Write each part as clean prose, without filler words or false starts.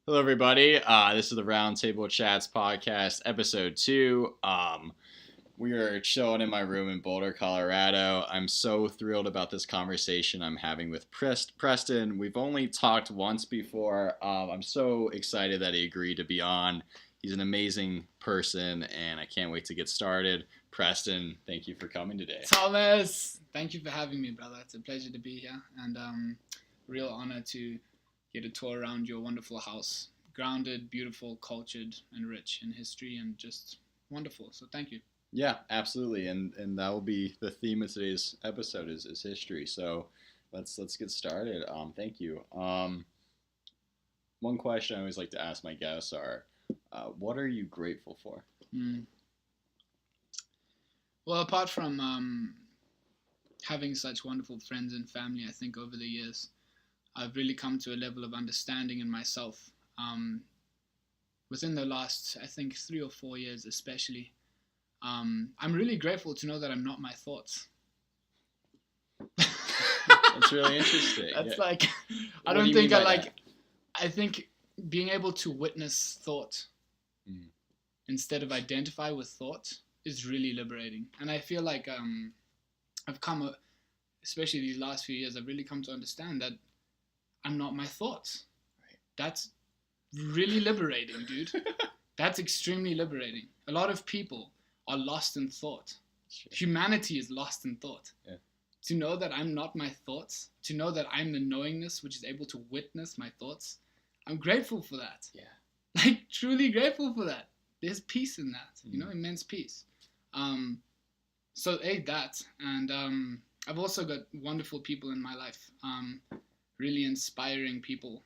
Hello, everybody. This is the Roundtable Chats podcast, episode 2. We are chilling in my room in Boulder, Colorado. I'm so thrilled about this conversation I'm having with Preston. We've only talked once before. I'm so excited that he agreed to be on. He's an amazing person, and I can't wait to get started. Preston, thank you for coming today. Thomas, thank you for having me, brother. It's a pleasure to be here, and real honor to get a tour around your wonderful house. Grounded, beautiful, cultured, and rich in history, and just wonderful. So thank you. Yeah, absolutely, and that will be the theme of today's episode is history. So let's get started. Thank you. One question I always like to ask my guests are, what are you grateful for? Well, apart from having such wonderful friends and family, I think over the years, I've really come to a level of understanding in myself. Within the last, I think, 3 or 4 years especially, I'm really grateful to know that I'm not my thoughts. That's really interesting. That's yeah. like, I What don't do you think mean I by like, that? I think being able to witness thought instead of identify with thought is really liberating. And I feel like I've come, especially these last few years, I've really come to understand that I'm not my thoughts. Right. That's really liberating, dude. That's extremely liberating. A lot of people are lost in thought. Sure. Humanity is lost in thought. Yeah. To know that I'm not my thoughts, to know that I'm the knowingness which is able to witness my thoughts, I'm grateful for that. Yeah. Like, truly grateful for that. There's peace in that, immense peace. So that, and I've also got wonderful people in my life, really inspiring people.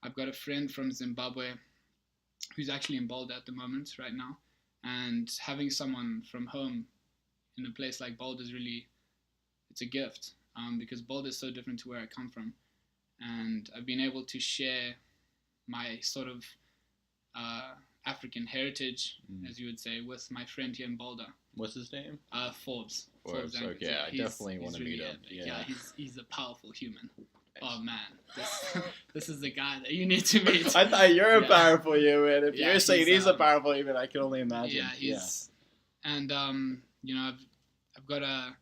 I've got a friend from Zimbabwe who's actually in Boulder at the moment right now, and having someone from home in a place like Boulder is really, it's a gift, because Boulder is so different to where I come from, and I've been able to share my sort of African heritage, as you would say, with my friend here in Boulder. What's his name? Forbes. Forbes. Okay, I definitely want to meet him. Yeah, he's a powerful human. Oh man, this is the guy that you need to meet. I thought you're a powerful human. If Yeah, you're saying he's a he's, powerful human, I can only imagine. Yeah, he's, and I've got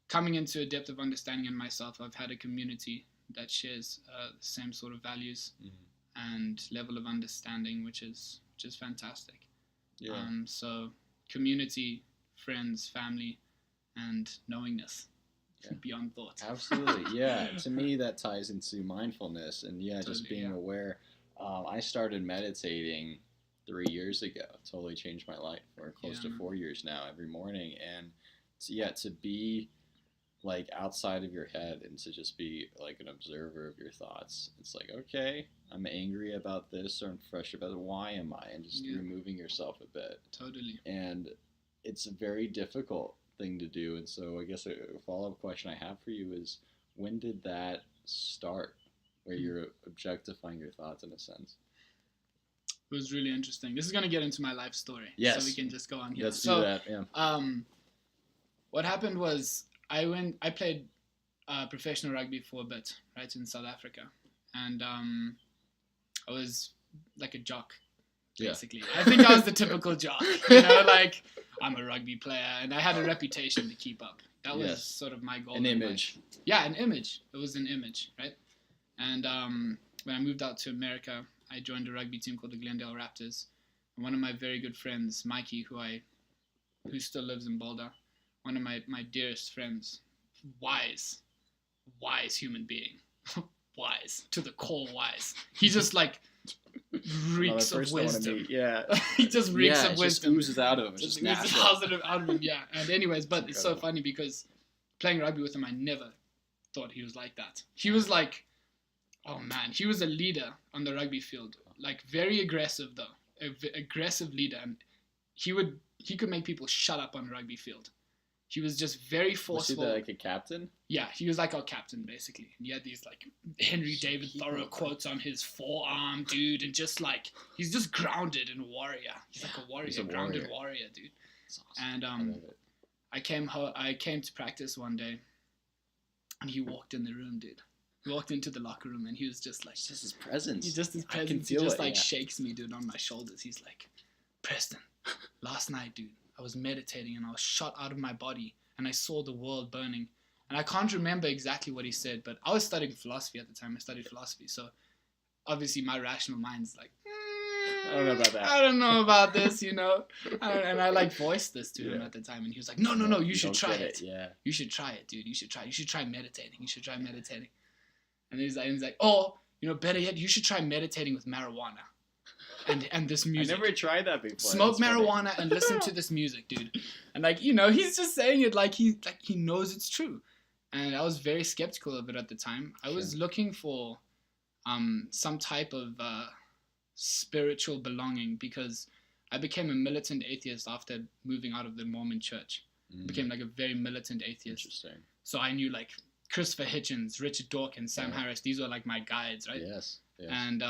coming into a depth of understanding in myself. I've had a community that shares the same sort of values and level of understanding, which is fantastic. Yeah. So community, friends, family, and knowingness. Beyond thought. Absolutely, yeah. To me, that ties into mindfulness, and just being aware. I started meditating 3 years ago. Totally changed my life. We're close to 4 years now, every morning, and to be like outside of your head and to just be like an observer of your thoughts. It's like, okay, I'm angry about this or I'm frustrated about it. Why am I? And just removing yourself a bit. Totally. And it's very difficult thing to do, and so I guess a follow-up question I have for you is, when did that start, where you're objectifying your thoughts in a sense? It was really interesting. This is going to get into my life story. Yes. So we can just go on here. Let's do that, yeah. What happened was I played professional rugby for a bit, right, in South Africa, and I was like a jock, basically. Yeah. I think I was the typical jock, like, I'm a rugby player, and I had a reputation to keep up. That was sort of my goal. An image. Yeah, an image. It was an image, right? And when I moved out to America, I joined a rugby team called the Glendale Raptors. And one of my very good friends, Mikey, who still lives in Boulder, one of my dearest friends, wise human being, wise to the core, wise. He just like reeks of wisdom. He just reeks of wisdom. Just oozes out of him. It's just natural. Out of him, yeah. And anyways, but it's so funny because playing rugby with him, I never thought he was like that. He was like, oh man, he was a leader on the rugby field, like very aggressive though, aggressive leader, and he could make people shut up on a rugby field. He was just very forceful. Was he like a captain? Yeah, he was like our captain, basically. And he had these, like, Henry David Thoreau quotes on his forearm, dude. And just, like, he's just grounded and warrior. He's like a warrior, he's a grounded warrior, dude. That's awesome. And I came to practice one day, and he walked in the room, dude. We walked into the locker room and he was just like, just his presence. He just shakes me, dude, on my shoulders. He's like, Preston, last night, dude, I was meditating and I was shot out of my body and I saw the world burning. And I can't remember exactly what he said, but I was studying philosophy at the time. I studied philosophy, so obviously my rational mind's like, I don't know about that. I don't know about this, and I like voiced this to him at the time, and he was like, no, you should try it. Yeah. You should try it, dude. You should try meditating. You should try meditating. And he's like, oh, better yet, you should try meditating with marijuana. And this music. I never tried that before. Smoke marijuana and listen to this music, dude. And he's just saying it like he knows it's true. And I was very skeptical of it at the time. I was looking for some type of spiritual belonging because I became a militant atheist after moving out of the Mormon church. I became like a very militant atheist. Interesting. So I knew like Christopher Hitchens, Richard Dawkins, Sam Harris. These were like my guides, right? Yes. And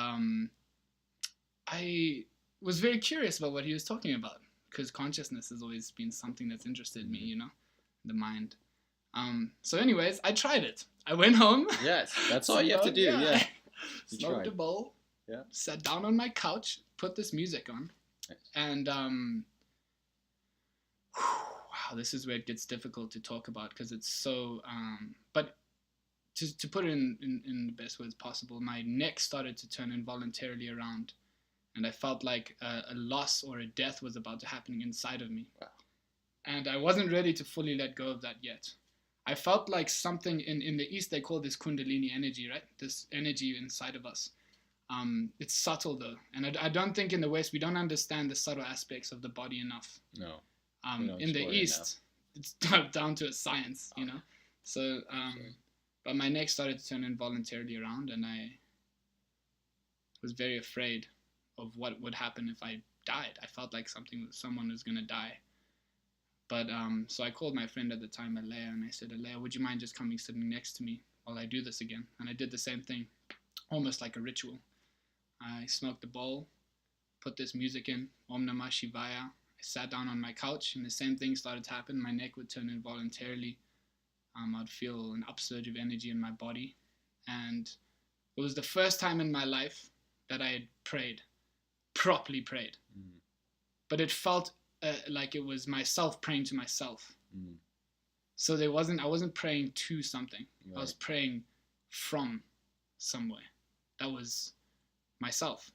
I was very curious about what he was talking about because consciousness has always been something that's interested me, the mind. So anyways, I tried it. I went home. Yes, that's all you have to do. Yeah. Smoked a bowl. Yeah. Sat down on my couch, put this music on, and wow, this is where it gets difficult to talk about because it's so. But to put it in the best words possible, my neck started to turn involuntarily around, and I felt like a loss or a death was about to happen inside of me. Wow. And I wasn't ready to fully let go of that yet. I felt like something in the East, they call this Kundalini energy, right? This energy inside of us. It's subtle though. And I don't think in the West, we don't understand the subtle aspects of the body enough. No. In the East, it's down to a science, So, but my neck started to turn involuntarily around and I was very afraid of what would happen if I died. I felt like someone was going to die. But so I called my friend at the time, Alea, and I said, Alea, would you mind just coming sitting next to me while I do this again? And I did the same thing, almost like a ritual. I smoked the bowl, put this music in, Om Namah Shivaya. I sat down on my couch, and the same thing started to happen. My neck would turn involuntarily. I'd feel an upsurge of energy in my body. And it was the first time in my life that I had prayed, properly prayed. Mm. But it felt like it was myself praying to myself. Mm. So I wasn't praying to something. Right. I was praying from somewhere. That was myself,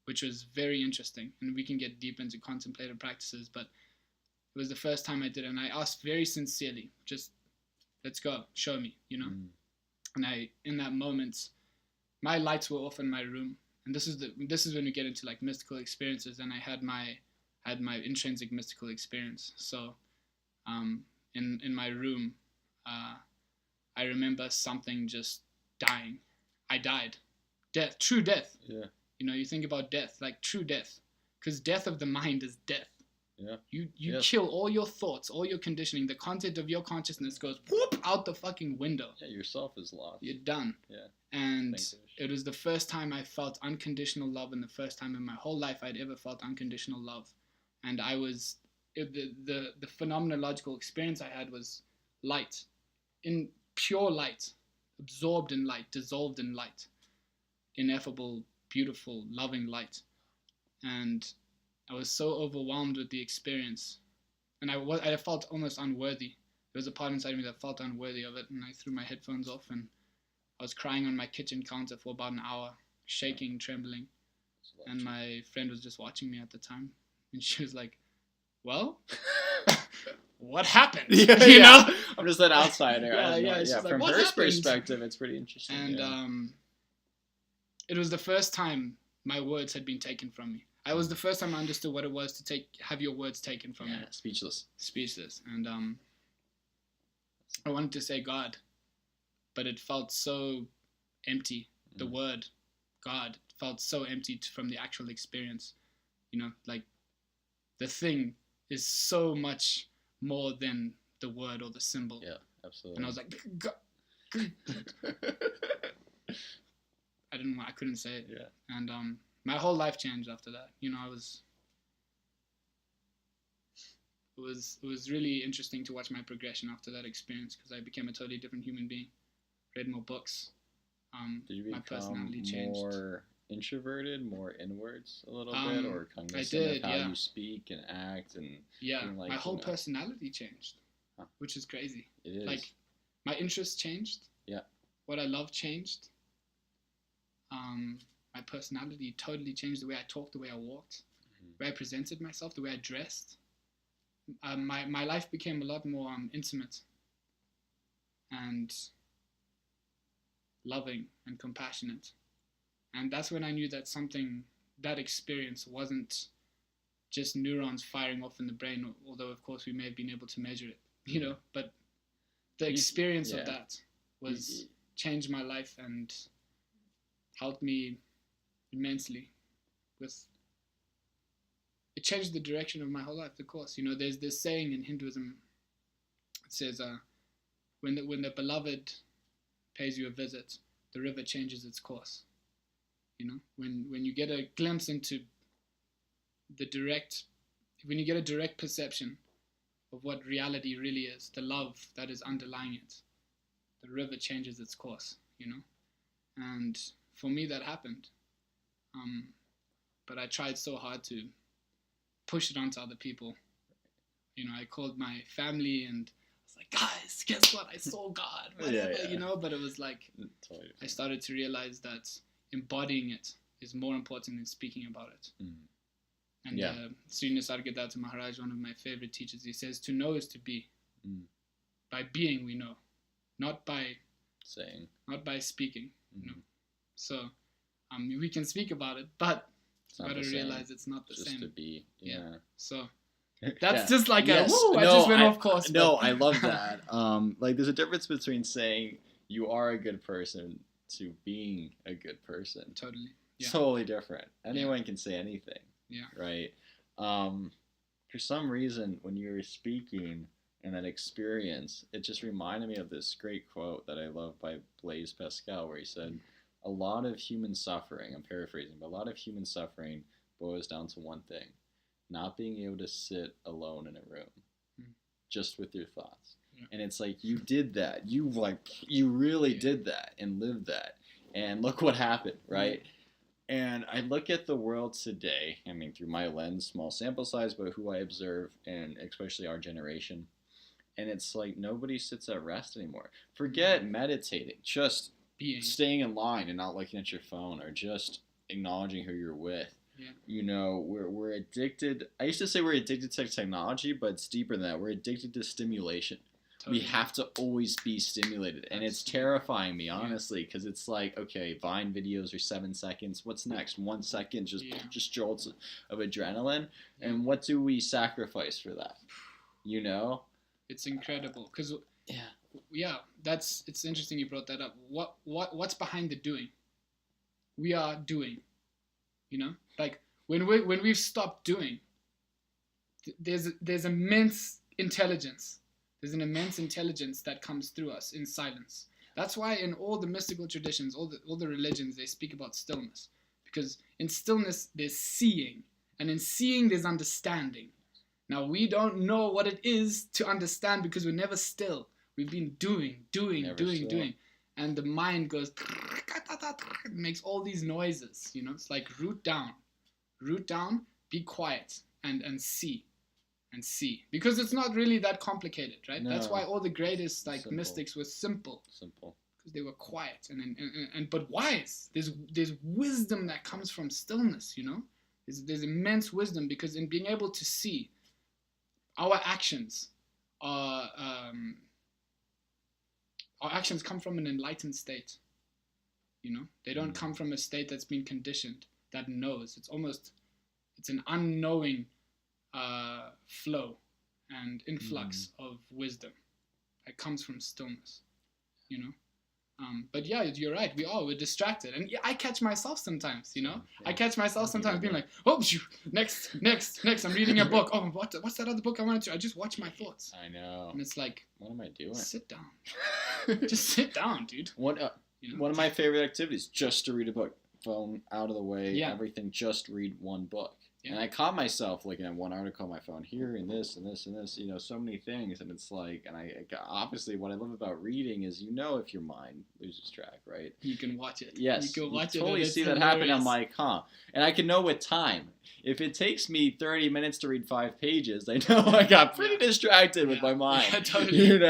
which was very interesting. And we can get deep into contemplative practices, but it was the first time I did it. And I asked very sincerely, just let's go, show me, Mm. And in that moment, my lights were off in my room. And this is when we get into like mystical experiences. And I had my intrinsic mystical experience. So in my room, I remember something just dying. I died. Death, true death. Yeah. You think about death, like true death. Because death of the mind is death. Yeah. You kill all your thoughts, all your conditioning. The content of your consciousness goes whoop out the fucking window. Yeah, yourself is lost. You're done. Yeah. And it was the first time I felt unconditional love and the first time in my whole life I'd ever felt unconditional love. And the phenomenological experience I had was light, in pure light, absorbed in light, dissolved in light, ineffable, beautiful, loving light. And I was so overwhelmed with the experience. And I felt almost unworthy. There was a part inside of me that felt unworthy of it. And I threw my headphones off and I was crying on my kitchen counter for about an hour, shaking, trembling. And my friend was just watching me at the time. And she was like, well, what happened? You know? I'm just an outsider. Yeah. From her perspective, it's pretty interesting. And it was the first time my words had been taken from me. It was the first time I understood what it was to have your words taken from you. Speechless. And I wanted to say God, but it felt so empty. The word God felt so empty from the actual experience. Like the thing is so much more than the word or the symbol. Yeah, absolutely. And I was like, God. I couldn't say it. Yeah. And my whole life changed after that. It was really interesting to watch my progression after that experience because I became a totally different human being. Read more books, Did you my personality become changed. more introverted, more inwards a little bit, or cognizant did, of how yeah. you speak and act, and like, my whole personality changed, which is crazy. It is. Like, my interests changed. Yeah. What I love changed. My personality totally changed. The way I talked, the way I walked, the way I presented myself, the way I dressed. My life became a lot more intimate and loving and compassionate. And that's when I knew that that experience wasn't just neurons firing off in the brain, although of course we may have been able to measure it, but the experience of that changed my life and helped me immensely. It changed the direction of my whole life, of course. There's this saying in Hinduism. It says, when the beloved pays you a visit, the river changes its course. When you get a glimpse into when you get a direct perception of what reality really is, the love that is underlying it, the river changes its course, And for me, that happened. But I tried so hard to push it onto other people. I called my family and I was like, guys, guess what? I saw God, whatever, but it was like, totally. I started to realize that embodying it is more important than speaking about it. And Sri Nisargadatta Maharaj, one of my favorite teachers, he says, to know is to be. By being, we know. Not by saying. Not by speaking. So we can speak about it, but you got to realize it's not the same. Just to be, yeah. So that's just like I just went off course. No, I love that. Like, there's a difference between saying you are a good person to being a good person. Totally. Yeah. Totally different. Anyone can say anything. Yeah. Right? For some reason, when you were speaking and that experience, it just reminded me of this great quote that I love by Blaise Pascal, where he said, a lot of human suffering, I'm paraphrasing, but a lot of human suffering boils down to one thing: not being able to sit alone in a room just with your thoughts. Yeah. And it's like, you did that. You really did that and lived that. And look what happened, right? And I look at the world today, I mean, through my lens, small sample size, but who I observe, and especially our generation. And it's like, nobody sits at rest anymore. Forget meditating, just staying in line and not looking at your phone, or just acknowledging who you're with. Yeah. We're addicted. I used to say we're addicted to technology, but it's deeper than that. We're addicted to stimulation. Totally. We have to always be stimulated. And it's terrifying me, honestly, because it's like, okay, Vine videos are 7 seconds. What's next? 1 second, just jolts of adrenaline. And what do we sacrifice for that? It's incredible. Because, it's interesting you brought that up. What's behind the doing? We are doing, Like, when we've stopped doing, there's immense intelligence. There's an immense intelligence that comes through us in silence. That's why in all the mystical traditions, all the religions, they speak about stillness. Because in stillness, there's seeing. And in seeing, there's understanding. Now, we don't know what it is to understand because we're never still. We've been doing. And the mind goes, makes all these noises, It's like root down, be quiet, and see. Because it's not really that complicated, right? No, that's why all the greatest mystics were simple. Because they were quiet and but wise. There's wisdom that comes from stillness, There's immense wisdom, because in being able to see, our actions come from an enlightened state. They don't come from a state that's been conditioned, that knows. It's an unknowing flow and influx of wisdom that comes from stillness, But you're right. We're distracted, and I catch myself sometimes, I catch myself sometimes being like, oh, next. I'm reading a book. Oh, what's that other book I wanted to? I just watch my thoughts. I know. And it's like, what am I doing? Sit down. Just sit down, dude. One of my favorite activities, just to read a book. Phone out of the way. Yeah. Everything. Just read one book. And I caught myself looking at one article on my phone here and this and this and this, so many things. And it's like, and I obviously what I love about reading is, if your mind loses track, right? You can watch it. Yes. You can watch it. Totally see that happen. I'm like, and I can know with time. If it takes me 30 minutes to read 5 pages, I know I got pretty distracted with my mind. Yeah, totally.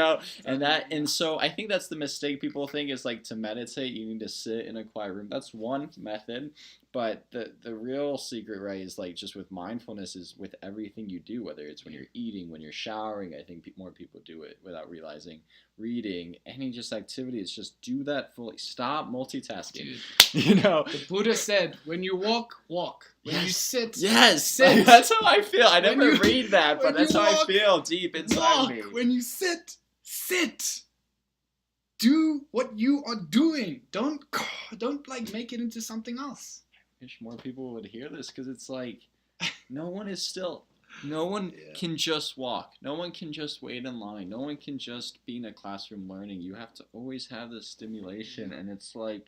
And so I think that's the mistake people think is like to meditate, you need to sit in a quiet room. That's one method. But the real secret, right, is like just with mindfulness is with everything you do, whether it's when you're eating, when you're showering. I think more people do it without realizing. Reading, any just activity is just do that fully. Stop multitasking. Dude. The Buddha said, when you walk, walk. When you sit, sit. That's how I feel. I never read that, but that's how I feel deep inside me. When you sit. Do what you are doing. Don't like make it into something else. I wish more people would hear this because it's like no one is still. No one can just walk. No one can just wait in line. No one can just be in a classroom learning. You have to always have this stimulation. And it's like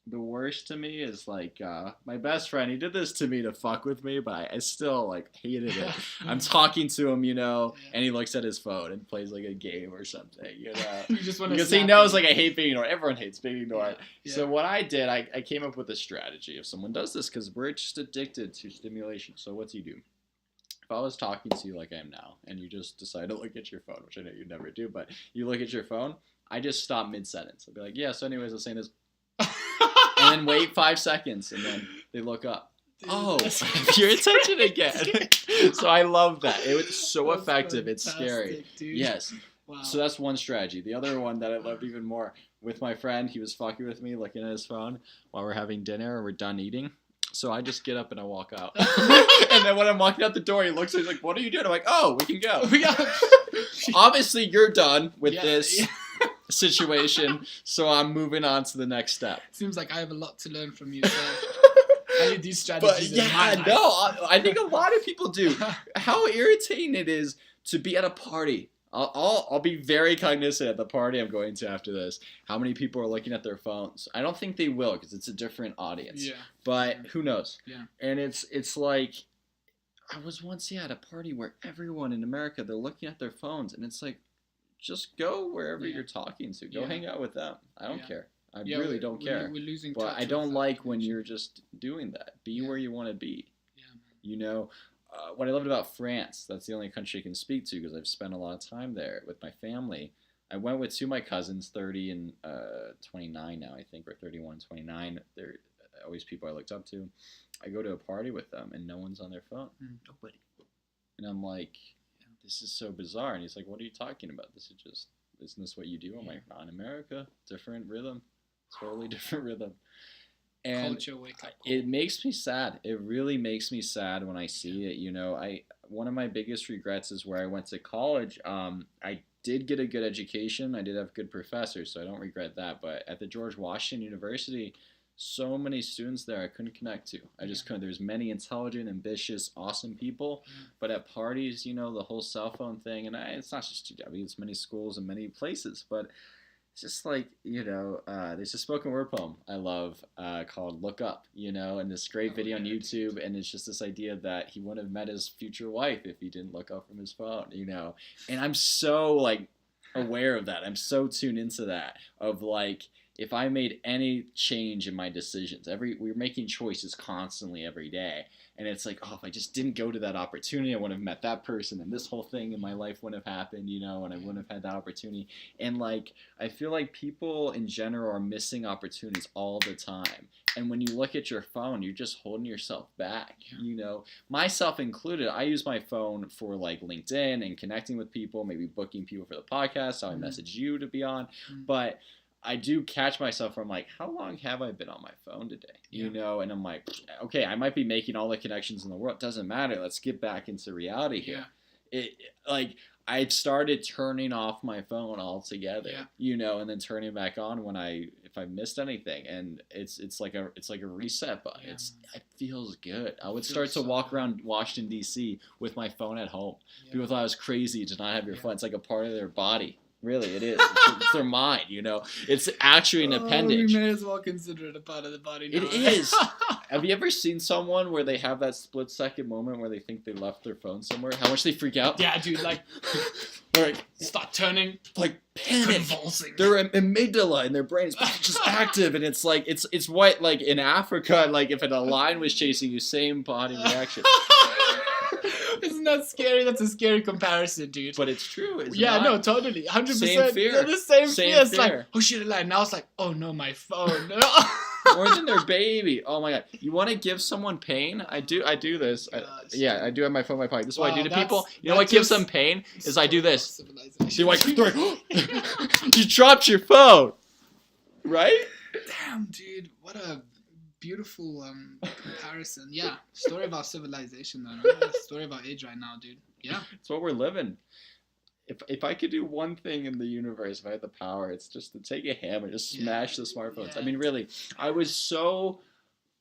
the worst to me is like my best friend. He did this to me to fuck with me, but I still like hated it. I'm talking to him, and he looks at his phone and plays like a game or something, You just want to because he knows like I hate being ignored. Everyone hates being ignored. Yeah. So what I did, I came up with a strategy. If someone does this, because we're just addicted to stimulation. So what's he do? If I was talking to you like I am now, and you just decide to look at your phone, which I know you never do, but you look at your phone, I just stop mid-sentence. I'll be like, yeah, so anyways, I was saying this. And then wait 5 seconds, and then they look up. Dude, I have your attention again. So I love that. It was so effective. It's scary. Dude. Yes. Wow. So that's one strategy. The other one that I loved even more, with my friend, he was fucking with me, looking at his phone while we're having dinner or we're done eating. So I just get up and I walk out. And then when I'm walking out the door, he looks at me, he's like, what are you doing? I'm like, oh, we can go. Obviously, you're done with this situation, so I'm moving on to the next step. Seems like I have a lot to learn from you, so I need these strategies in my life. I think a lot of people do. How irritating it is to be at a party. I'll be very cognizant at the party I'm going to after this. How many people are looking at their phones? I don't think they will because it's a different audience. Yeah. But who knows? Yeah. And it's like I was once at a party where everyone in America, they're looking at their phones, and it's like, just go wherever you're talking to. Go hang out with them. I don't care. I really don't care. We're losing but I don't like when you're just doing that. Be where you want to be. Yeah, man. What I loved about France, that's the only country I can speak to because I've spent a lot of time there with my family. I went with two of my cousins, 30 and 29 now, I think, or 31, 29. They're always people I looked up to. I go to a party with them, and no one's on their phone. Nobody. And I'm like, this is so bizarre. And he's like, what are you talking about? Isn't this what you do? I'm like, not in America. Different rhythm. Totally different rhythm. And culture wake up. It makes me sad. It really makes me sad when I see it. One of my biggest regrets is where I went to college. I did get a good education. I did have good professors, so I don't regret that. But at the George Washington University, so many students there I couldn't connect to. I just couldn't. There's many intelligent, ambitious, awesome people. But at parties, the whole cell phone thing, and it's not just GW, it's many schools and many places. But it's just like, there's a spoken word poem I love called Look Up, and this great video on YouTube. And it's just this idea that he wouldn't have met his future wife if he didn't look up from his phone, And I'm so, aware of that. I'm so tuned into that of, if I made any change in my decisions, we're making choices constantly every day. And it's like, if I just didn't go to that opportunity, I wouldn't have met that person, and this whole thing in my life wouldn't have happened, and I wouldn't have had that opportunity. And I feel like people in general are missing opportunities all the time. And when you look at your phone, you're just holding yourself back, myself included. I use my phone for LinkedIn and connecting with people, maybe booking people for the podcast, how I message you to be on. But I do catch myself where I'm like, how long have I been on my phone today? And I'm like, okay, I might be making all the connections in the world. It doesn't matter. Let's get back into reality here. I started turning off my phone altogether, and then turning back on if I missed anything. And it's like a reset button. It feels good. I would start to walk around Washington, D.C. with my phone at home. People thought I was crazy to not have your phone. It's like a part of their body. Really, it is. It's their mind, you know. It's actually an appendage. We may as well consider it a part of the body now. It is. Have you ever seen someone where they have that split-second moment where they think they left their phone somewhere? How much they freak out? Yeah, dude, like, start turning. Like, panic. Convulsing. Their amygdala in their brain is just active, and it's like, it's what, like, in Africa, like, if a lion was chasing you, same body reaction. Isn't that scary? That's a scary comparison, dude. But it's true, isn't it? Yeah, no, totally. 100%. Same fear. They're the same fear. It's like, fear. oh shit, a lion. Now it's like, oh no, my phone. More than their baby. Oh my god. You want to give someone pain? I do this. I do have my phone in my pocket. This is what I do to people. You know what gives them pain? Is I do this. See, like, you dropped your phone. Right? Damn, dude. What a beautiful comparison. Yeah. Story about civilization, though. Right? Story about age right now, dude. Yeah. It's what we're living. If I could do one thing in the universe, if I had the power, it's just to take a hammer and just smash the smartphones. Yeah. I mean, really, it was so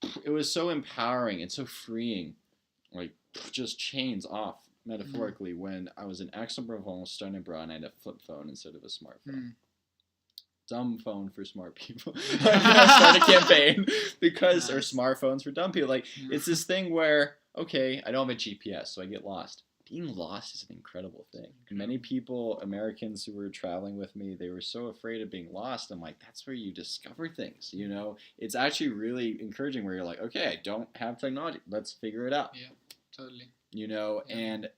empowering and so freeing, like, just chains off, metaphorically, when I was in Aix-en-Provence, starting abroad, and I had a flip phone instead of a smartphone. Dumb phone for smart people. Start a campaign because, or smartphones for dumb people. Like, it's this thing where, okay, I don't have a GPS, so I get lost. Being lost is an incredible thing. Many people, Americans who were traveling with me, they were so afraid of being lost. I'm like, that's where you discover things, you know? It's actually really encouraging where you're like, okay, I don't have technology. Let's figure it out. Yeah, totally. You know, and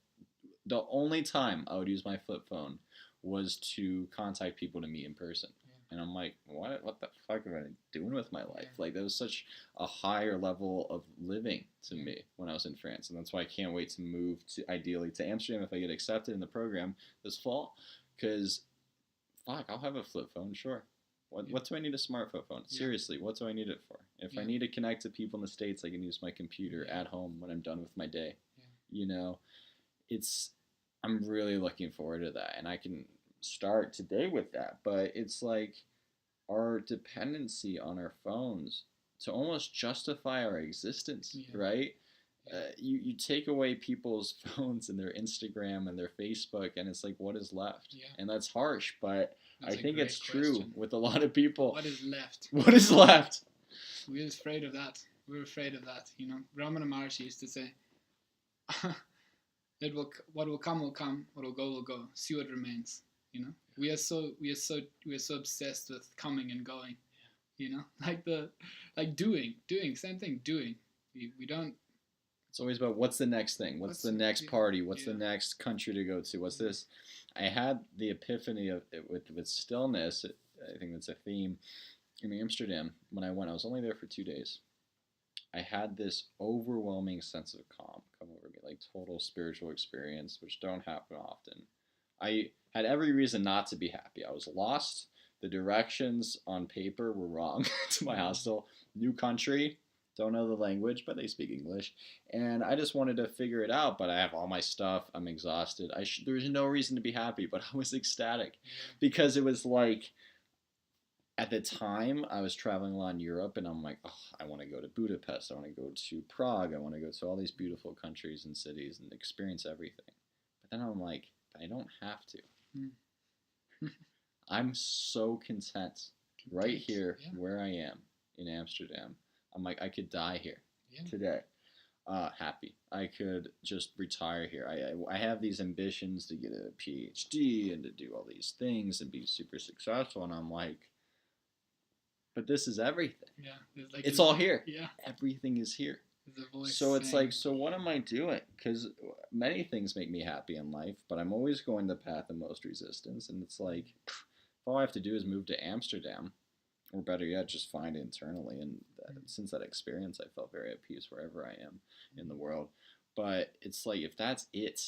the only time I would use my flip phone was to contact people to meet in person. And I'm like, what the fuck am I doing with my life? Like, that was such a higher level of living to me when I was in France. And that's why I can't wait to move ideally to Amsterdam if I get accepted in the program this fall. Because, fuck, I'll have a flip phone, sure. What do I need a smartphone phone? Seriously, what do I need it for? If I need to connect to people in the States, I can use my computer at home when I'm done with my day. You know, I'm really looking forward to that. And I can start today with that, but it's like our dependency on our phones to almost justify our existence, right? You take away people's phones and their Instagram and their Facebook, and it's like, what is left? And that's harsh, but I think it's true with a lot of people. What is left? What is left? We're afraid of that. We're afraid of that, you know. Ramana Maharshi used to say, what will come, what will go, see what remains. You know, we are so obsessed with coming and going, you know, like doing, same thing, doing. We don't. It's always about what's the next thing, what's the next party, what's the next country to go to, what's this. I had the epiphany of it with stillness. I think that's a theme in Amsterdam. When I went, I was only there for 2 days. I had this overwhelming sense of calm come over me, like total spiritual experience, which don't happen often. I had every reason not to be happy. I was lost. The directions on paper were wrong to my hostel. New country. Don't know the language, but they speak English. And I just wanted to figure it out, but I have all my stuff. I'm exhausted. There was no reason to be happy, but I was ecstatic. Because it was like, at the time, I was traveling a lot in Europe, and I'm like, oh, I want to go to Budapest. I want to go to Prague. I want to go to all these beautiful countries and cities and experience everything. But then I'm like, I don't have to. I'm so content right here where I am in Amsterdam. I'm like, I could die here today. Happy. I could just retire here. I have these ambitions to get a PhD and to do all these things and be super successful. And I'm like, but this is everything. It's all here. Everything is here. So it's like, so what am I doing? Because many things make me happy in life, but I'm always going the path of most resistance. And it's like, if all I have to do is move to Amsterdam, or better yet, just find it internally. And since that experience, I felt very at peace wherever I am in the world. But it's like, if that's it,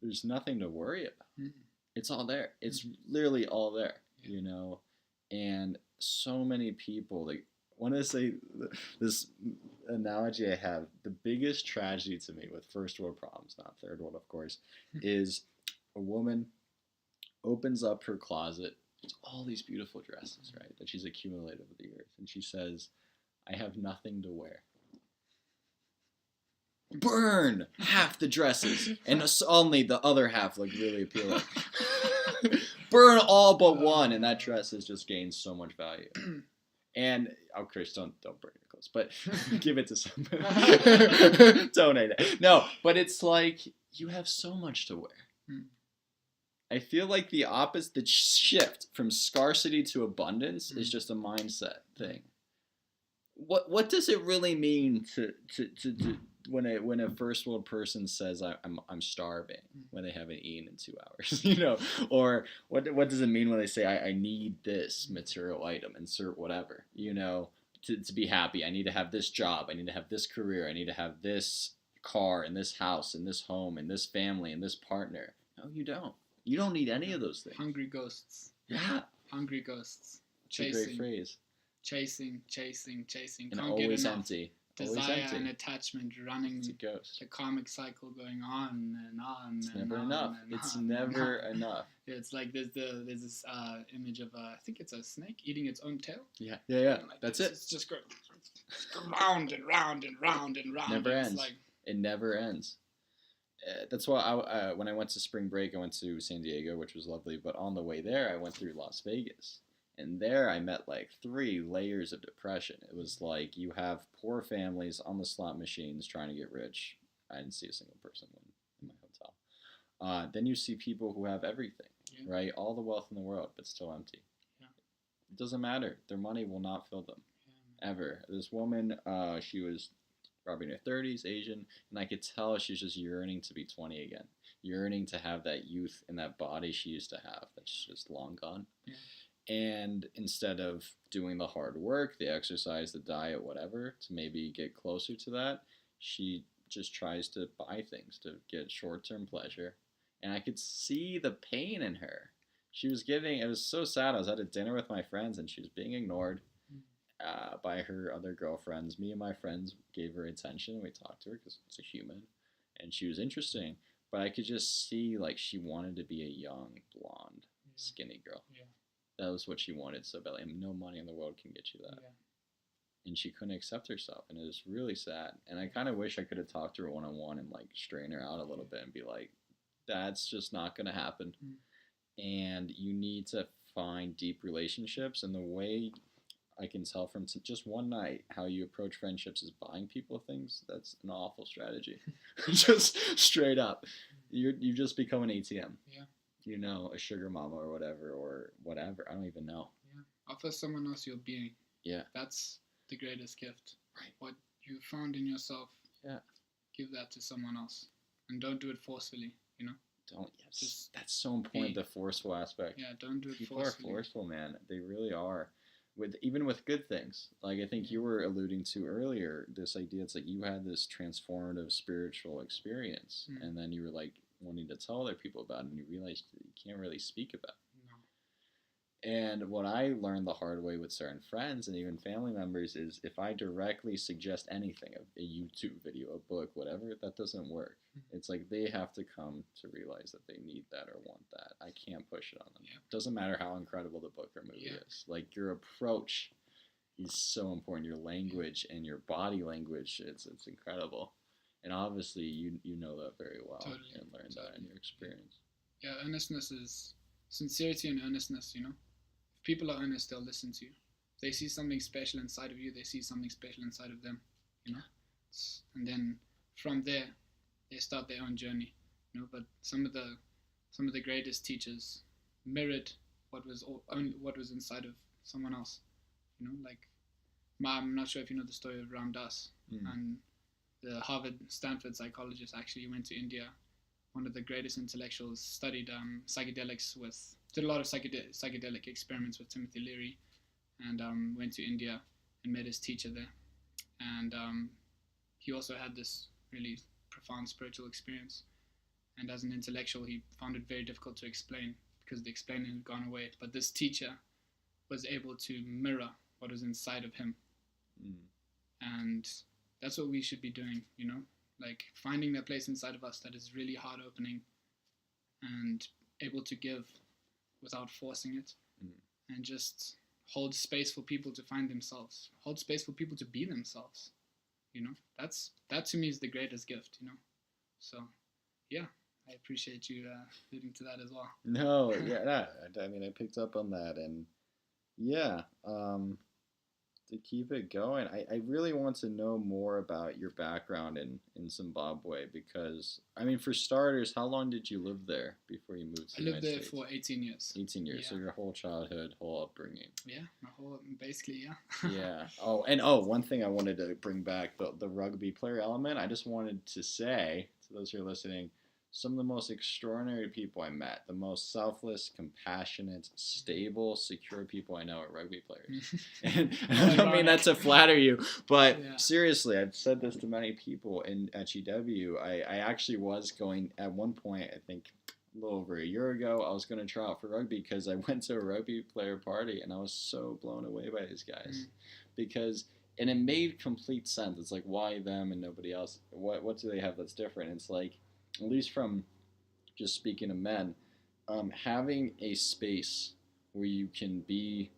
there's nothing to worry about. It's all there. It's literally all there, you know? And so many people, like, want to say this analogy I have, the biggest tragedy to me with first world problems, not third world, of course, is a woman opens up her closet. It's all these beautiful dresses, right, that she's accumulated over the years. And she says, I have nothing to wear. Burn half the dresses. And only the other half look really appealing. Burn all but one, and that dress has just gained so much value. And Chris, don't burn your clothes, but give it to somebody. Donate it. No, but it's like you have so much to wear. I feel like the opposite, the shift from scarcity to abundance is just a mindset thing. What does it really mean to when a first world person says I'm starving when they haven't eaten in 2 hours, you know? Or what does it mean when they say I need this material item, insert whatever, you know, to be happy? I need to have this job, I need to have this career, I need to have this car and this house and this home and this family and this partner. No, you don't. You don't need any of those things. Hungry ghosts. Yeah. Hungry ghosts. It's a great phrase. Chasing. And Can't always get enough. empty. Desire and attachment running. It's a ghost. The karmic cycle going on and on. It's never enough. It's never enough. Yeah, it's like there's this image of I think it's a snake eating its own tail. Yeah. Like That's it. It's just going round and round and round and round. Never ends. Like, it never ends. That's why when I went to spring break, I went to San Diego, which was lovely. But on the way there, I went through Las Vegas. And there I met like 3 layers of depression. It was like you have poor families on the slot machines trying to get rich. I didn't see a single person in my hotel. Then you see people who have everything, right? All the wealth in the world, but still empty. Yeah. It doesn't matter. Their money will not fill them, ever. This woman, she was probably in her 30s, Asian, and I could tell she's just yearning to be 20 again. Yearning to have that youth and that body she used to have that's just long gone. Yeah. And instead of doing the hard work, the exercise, the diet, whatever, to maybe get closer to that, she just tries to buy things to get short-term pleasure. And I could see the pain in her. It was so sad. I was at a dinner with my friends and she was being ignored by her other girlfriends. Me and my friends gave her attention. We talked to her because it's a human. And she was interesting. But I could just see like she wanted to be a young, blonde, skinny girl. Yeah. That was what she wanted so badly. And no money in the world can get you that. Yeah. And she couldn't accept herself. And it was really sad. And I kind of wish I could have talked to her one-on-one and like straighten her out a little bit and be like, that's just not going to happen. And you need to find deep relationships. And the way I can tell from just one night how you approach friendships is buying people things. That's an awful strategy. Just straight up. You just become an ATM. Yeah. You know, a sugar mama or whatever. I don't even know. Yeah. Offer someone else your being. Yeah. That's the greatest gift. Right. What you found in yourself. Yeah. Give that to someone else. And don't do it forcefully, you know? That's so important, the forceful aspect. Yeah, don't do it People forcefully. People are forceful, man. They really are. Even with good things. Like I think you were alluding to earlier, this idea, it's like you had this transformative spiritual experience. And then you were like, wanting to tell other people about it, and you realize you can't really speak about it. No. And what I learned the hard way with certain friends and even family members is if I directly suggest anything, a YouTube video, a book, whatever, that doesn't work. It's like they have to come to realize that they need that or want that. I can't push it on them. It doesn't matter how incredible the book or movie is. Like your approach is so important. Your language and your body language, it's incredible. And obviously, you know that very well and learned that in your experience. Yeah, earnestness is sincerity and earnestness, you know? If people are earnest, they'll listen to you. If they see something special inside of you, they see something special inside of them, you know? And then from there, they start their own journey, you know? But some of the greatest teachers mirrored what was inside of someone else, you know? Like, I'm not sure if you know the story of Ram Dass, and the Stanford psychologist actually went to India. One of the greatest intellectuals, studied psychedelics did a lot of psychedelic experiments with Timothy Leary, and went to India and met his teacher there. And he also had this really profound spiritual experience. And as an intellectual, he found it very difficult to explain because the explaining had gone away. But this teacher was able to mirror what was inside of him. And that's what we should be doing, you know, like finding that place inside of us that is really heart opening and able to give without forcing it, and just hold space for people to find themselves, hold space for people to be themselves, you know. That to me is the greatest gift, you know. So yeah, I appreciate you alluding to that as well. No, yeah, I mean, I picked up on that, and yeah, to keep it going, I really want to know more about your background in Zimbabwe because, I mean, for starters, how long did you live there before you moved to the United United States? I States? lived there for 18 years. 18 years, Yeah. so your whole childhood, whole upbringing. Yeah, my whole, basically, yeah. Yeah. One thing I wanted to bring back, the rugby player element, I just wanted to say to those who are listening, some of the most extraordinary people I met, the most selfless, compassionate, stable, secure people I know are rugby players. And I don't mean that to flatter you, but seriously, I've said this to many people at GW. I actually was going, at one point, I think a little over a year ago, I was going to try out for rugby because I went to a rugby player party and I was so blown away by these guys. Because, and it made complete sense. It's like, why them and nobody else? What do they have that's different? It's like, at least from just speaking to men, having a space where you can be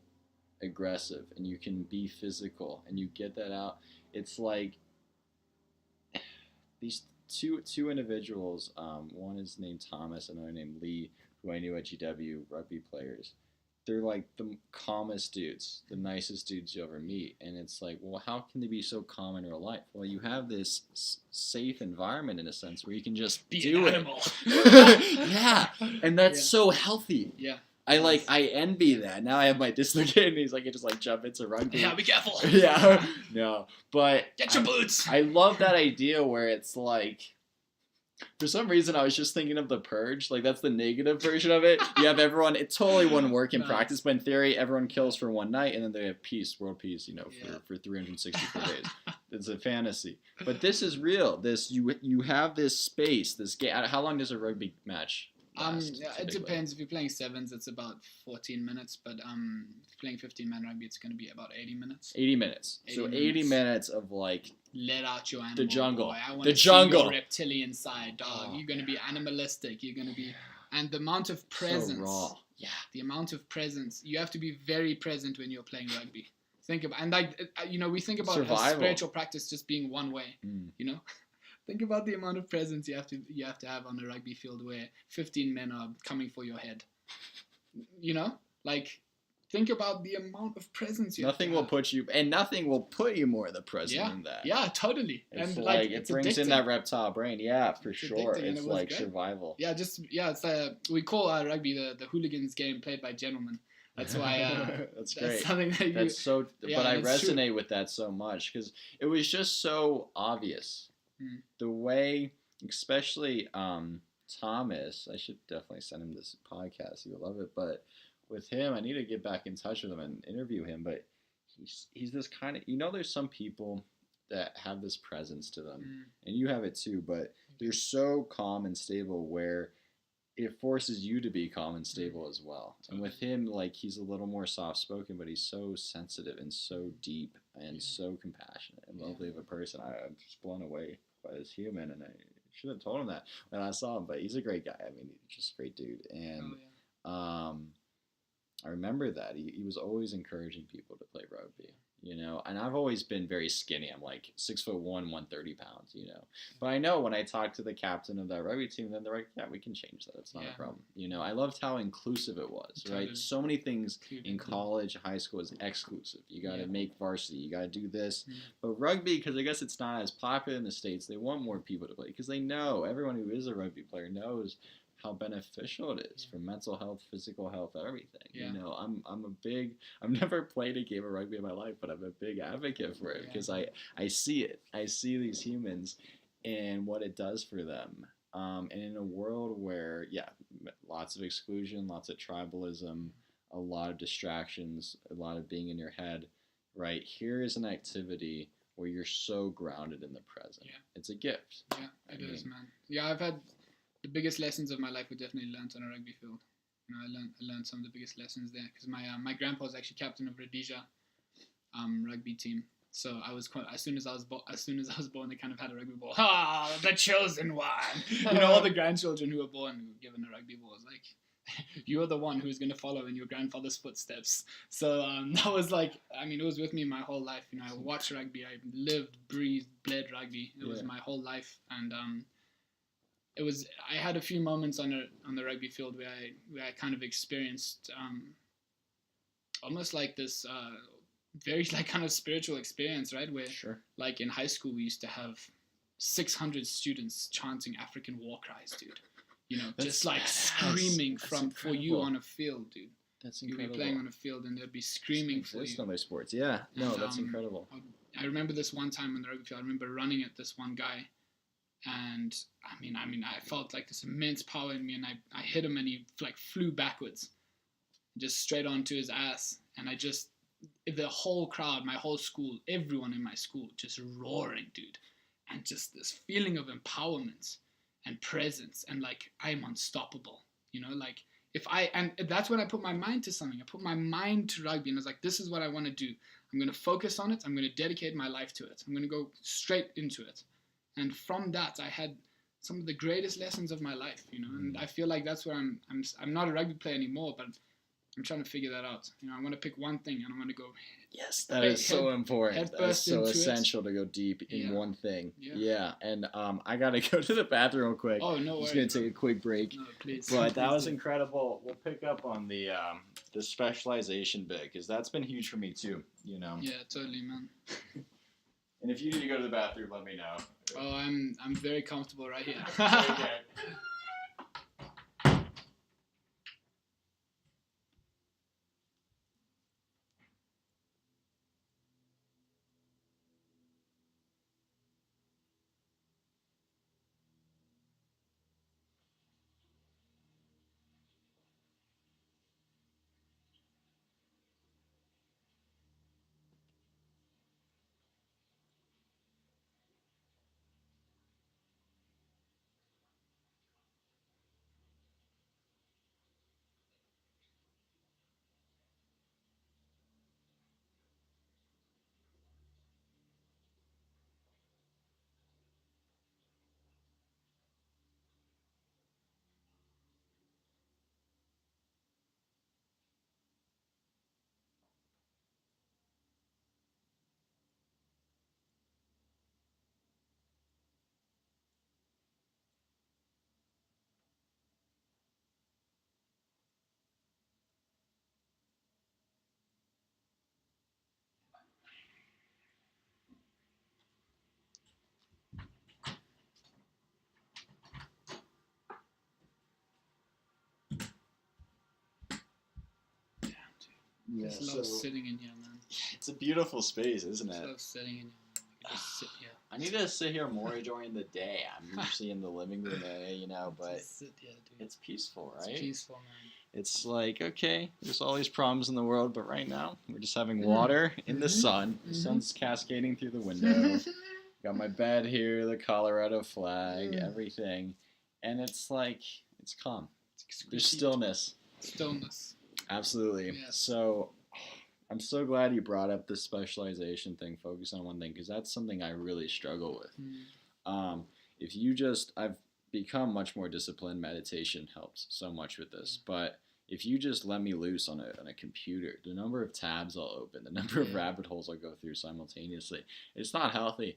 aggressive and you can be physical and you get that out. It's like these two individuals, one is named Thomas, another named Lee, who I knew at GW, rugby players. They're like the calmest dudes, the nicest dudes you ever meet. And it's like, well, how can they be so calm in real life? Well, you have this safe environment in a sense where you can just do it. Yeah. And that's so healthy. Yeah. I envy that. Now I have my dislocated knees. I can just jump into rugby. Yeah, be careful. Yeah. No. But get your boots. I love that idea where it's like, for some reason, I was just thinking of The Purge. Like, that's the negative version of it. You have everyone, it totally wouldn't work in practice, but in theory, everyone kills for one night, and then they have peace, world peace, for 364 days. It's a fantasy. But this is real. You have this space, this game. How long does a rugby match last? It depends. If you're playing sevens, it's about 14 minutes, but if you're playing 15-man rugby, it's going to be about 80 minutes. 80 minutes. 80 minutes of let out your animal. The jungle. Boy. I want the to jungle. See your reptilian side, dog. You're going to be animalistic. You're going to be, and the amount of presence. So raw. Yeah, the amount of presence. You have to be very present when you're playing rugby. Think about, and we think about spiritual practice just being one way. Think about the amount of presence you have to have on a rugby field where 15 men are coming for your head. Think about the amount of presence you nothing have. Nothing will put you more the present than that. Yeah, totally. It's and it brings in that reptile brain. Yeah, for sure. It's like good. Survival. Yeah, it's we call rugby the hooligans game played by gentlemen. That's why. That's great. Something that that's so. Yeah, but I resonate with that so much because it was just so obvious. The way, especially Thomas, I should definitely send him this podcast. He would love it. But with him, I need to get back in touch with him and interview him. But he's this kind of, there's some people that have this presence to them, and you have it too. But they're so calm and stable where it forces you to be calm and stable as well. And with him, he's a little more soft-spoken, but he's so sensitive and so deep and so compassionate and lovely of a person. I'm just blown away by this human, and I should have told him that when I saw him, but he's a great guy. I mean, he's just a great dude. And I remember that. He was always encouraging people to play rugby. And I've always been very skinny. I'm 6'1", 130 pounds, But I know when I talked to the captain of that rugby team, then they're like, yeah, we can change that. It's not a problem. I loved how inclusive it was, right? So many things in college, high school is exclusive. You got to make varsity. You got to do this. But rugby, because I guess it's not as popular in the States, they want more people to play because they know, everyone who is a rugby player knows how beneficial it is for mental health, physical health, everything. I've never played a game of rugby in my life, but I'm a big advocate for it because I see it. I see these humans and what it does for them. And in a world where, lots of exclusion, lots of tribalism, a lot of distractions, a lot of being in your head, right? Here is an activity where you're so grounded in the present. Yeah. It's a gift. Yeah, it is, man. Yeah, I've had the biggest lessons of my life were definitely learned on a rugby field. I learned some of the biggest lessons there because my grandpa was actually captain of Rhodesia rugby team. So I was as soon as I was born, they kind of had a rugby ball. The chosen one. All the grandchildren who were born who were given a rugby ball was you're the one who's going to follow in your grandfather's footsteps. So that was it was with me my whole life. I watched rugby. I lived, breathed, bled rugby. It was my whole life. And I had a few moments on the rugby field where I kind of experienced almost like this very like kind of spiritual experience, right? Where Sure. like in high school we used to have 600 students chanting African war cries, dude. You know, just like screaming for you on a field, dude. That's You'd incredible. be playing on a field and they'd be screaming for you. Other sports, yeah. No, and, that's incredible. I remember this one time on the rugby field. I remember running at this one guy, and I mean, I felt like this immense power in me, and I hit him, and he like flew backwards, just straight onto his ass, and the whole crowd, my whole school, everyone in my school, just roaring, dude, and just this feeling of empowerment and presence, and like I'm unstoppable, you know, like. And that's when I put my mind to something. I put my mind to rugby, and I was like, this is what I want to do. I'm going to focus on it. I'm going to dedicate my life to it. I'm going to go straight into it. And from that, I had some of the greatest lessons of my life, you know. And I feel like that's where I'm not a rugby player anymore, but I'm trying to figure that out. You know, I want to pick one thing, and I want to go. Yes, that is so important. That's so essential to go deep in one thing. Yeah. And I gotta go to the bathroom real quick. Oh, no worries. Just gonna take a quick break. No, please. But that was incredible. We'll pick up on the specialization bit, because that's been huge for me too. You know. Yeah, totally, man. And if you need to go to the bathroom, let me know. Oh, I'm very comfortable right here. Okay. I just love sitting in here, man. It's a beautiful space, isn't it? I love sitting in here. I can just sit here. I need to sit here more during the day. I'm usually in the living room area, you know, but sit here, dude. It's peaceful, right? It's peaceful, man. It's like, okay, there's all these problems in the world, but right now we're just having water in the sun. The sun's cascading through the window. Got my bed here, the Colorado flag, everything. And it's like, it's calm. There's stillness. Stillness. Absolutely. Yes. So I'm so glad you brought up the specialization thing, focus on one thing, because that's something I really struggle with. If you I've become much more disciplined. Meditation helps so much with this. But if you just let me loose on a computer, the number of tabs I'll open, the number of rabbit holes I'll go through simultaneously, it's not healthy.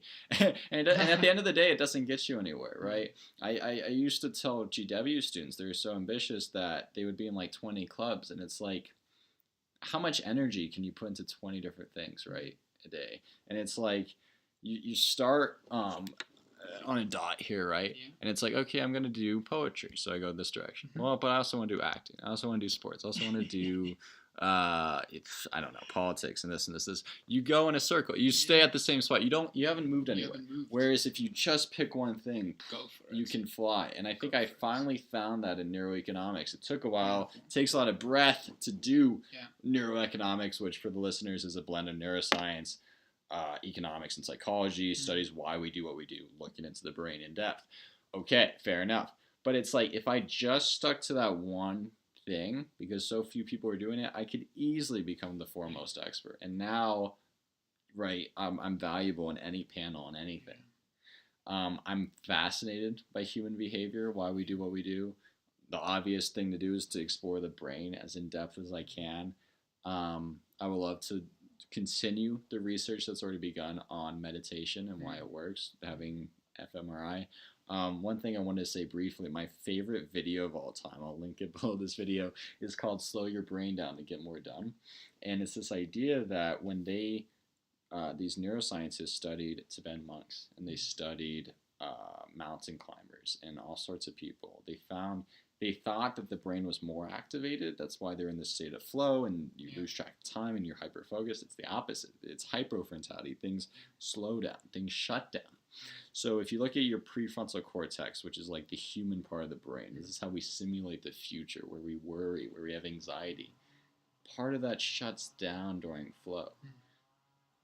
and at the end of the day, it doesn't get you anywhere, right? I used to tell GW students they were so ambitious that they would be in like 20 clubs, and it's like, how much energy can you put into 20 different things, right, a day? And it's like, you start on a dot here, right? Yeah. And it's like, okay, I'm going to do poetry. So I go this direction. Well, but I also want to do acting. I also want to do sports. I also want to do, I don't know, politics and this. You go in a circle. You stay at the same spot. You haven't moved anywhere. Whereas if you just pick one thing, you can fly. And I think I finally found that in neuroeconomics. It took a while. It takes a lot of breath to do neuroeconomics, which for the listeners is a blend of neuroscience, economics and psychology, studies why we do what we do, looking into the brain in depth. Okay, fair enough. But it's like, if I just stuck to that one thing, because so few people are doing it, I could easily become the foremost expert. And now, right, I'm valuable in any panel on anything. I'm fascinated by human behavior, why we do what we do. The obvious thing to do is to explore the brain as in depth as I can. I would love to continue the research that's already begun on meditation and why it works, having fMRI. One thing I wanted to say briefly, my favorite video of all time, I'll link it below this video, is called Slow Your Brain Down to Get More Done. And it's this idea that when they, these neuroscientists studied Tibetan monks, and they studied mountain climbers and all sorts of people, they thought that the brain was more activated. That's why they're in this state of flow and you lose track of time and you're hyper-focused. It's the opposite. It's hypofrontality. Things slow down. Things shut down. So if you look at your prefrontal cortex, which is like the human part of the brain, this is how we simulate the future, where we worry, where we have anxiety. Part of that shuts down during flow.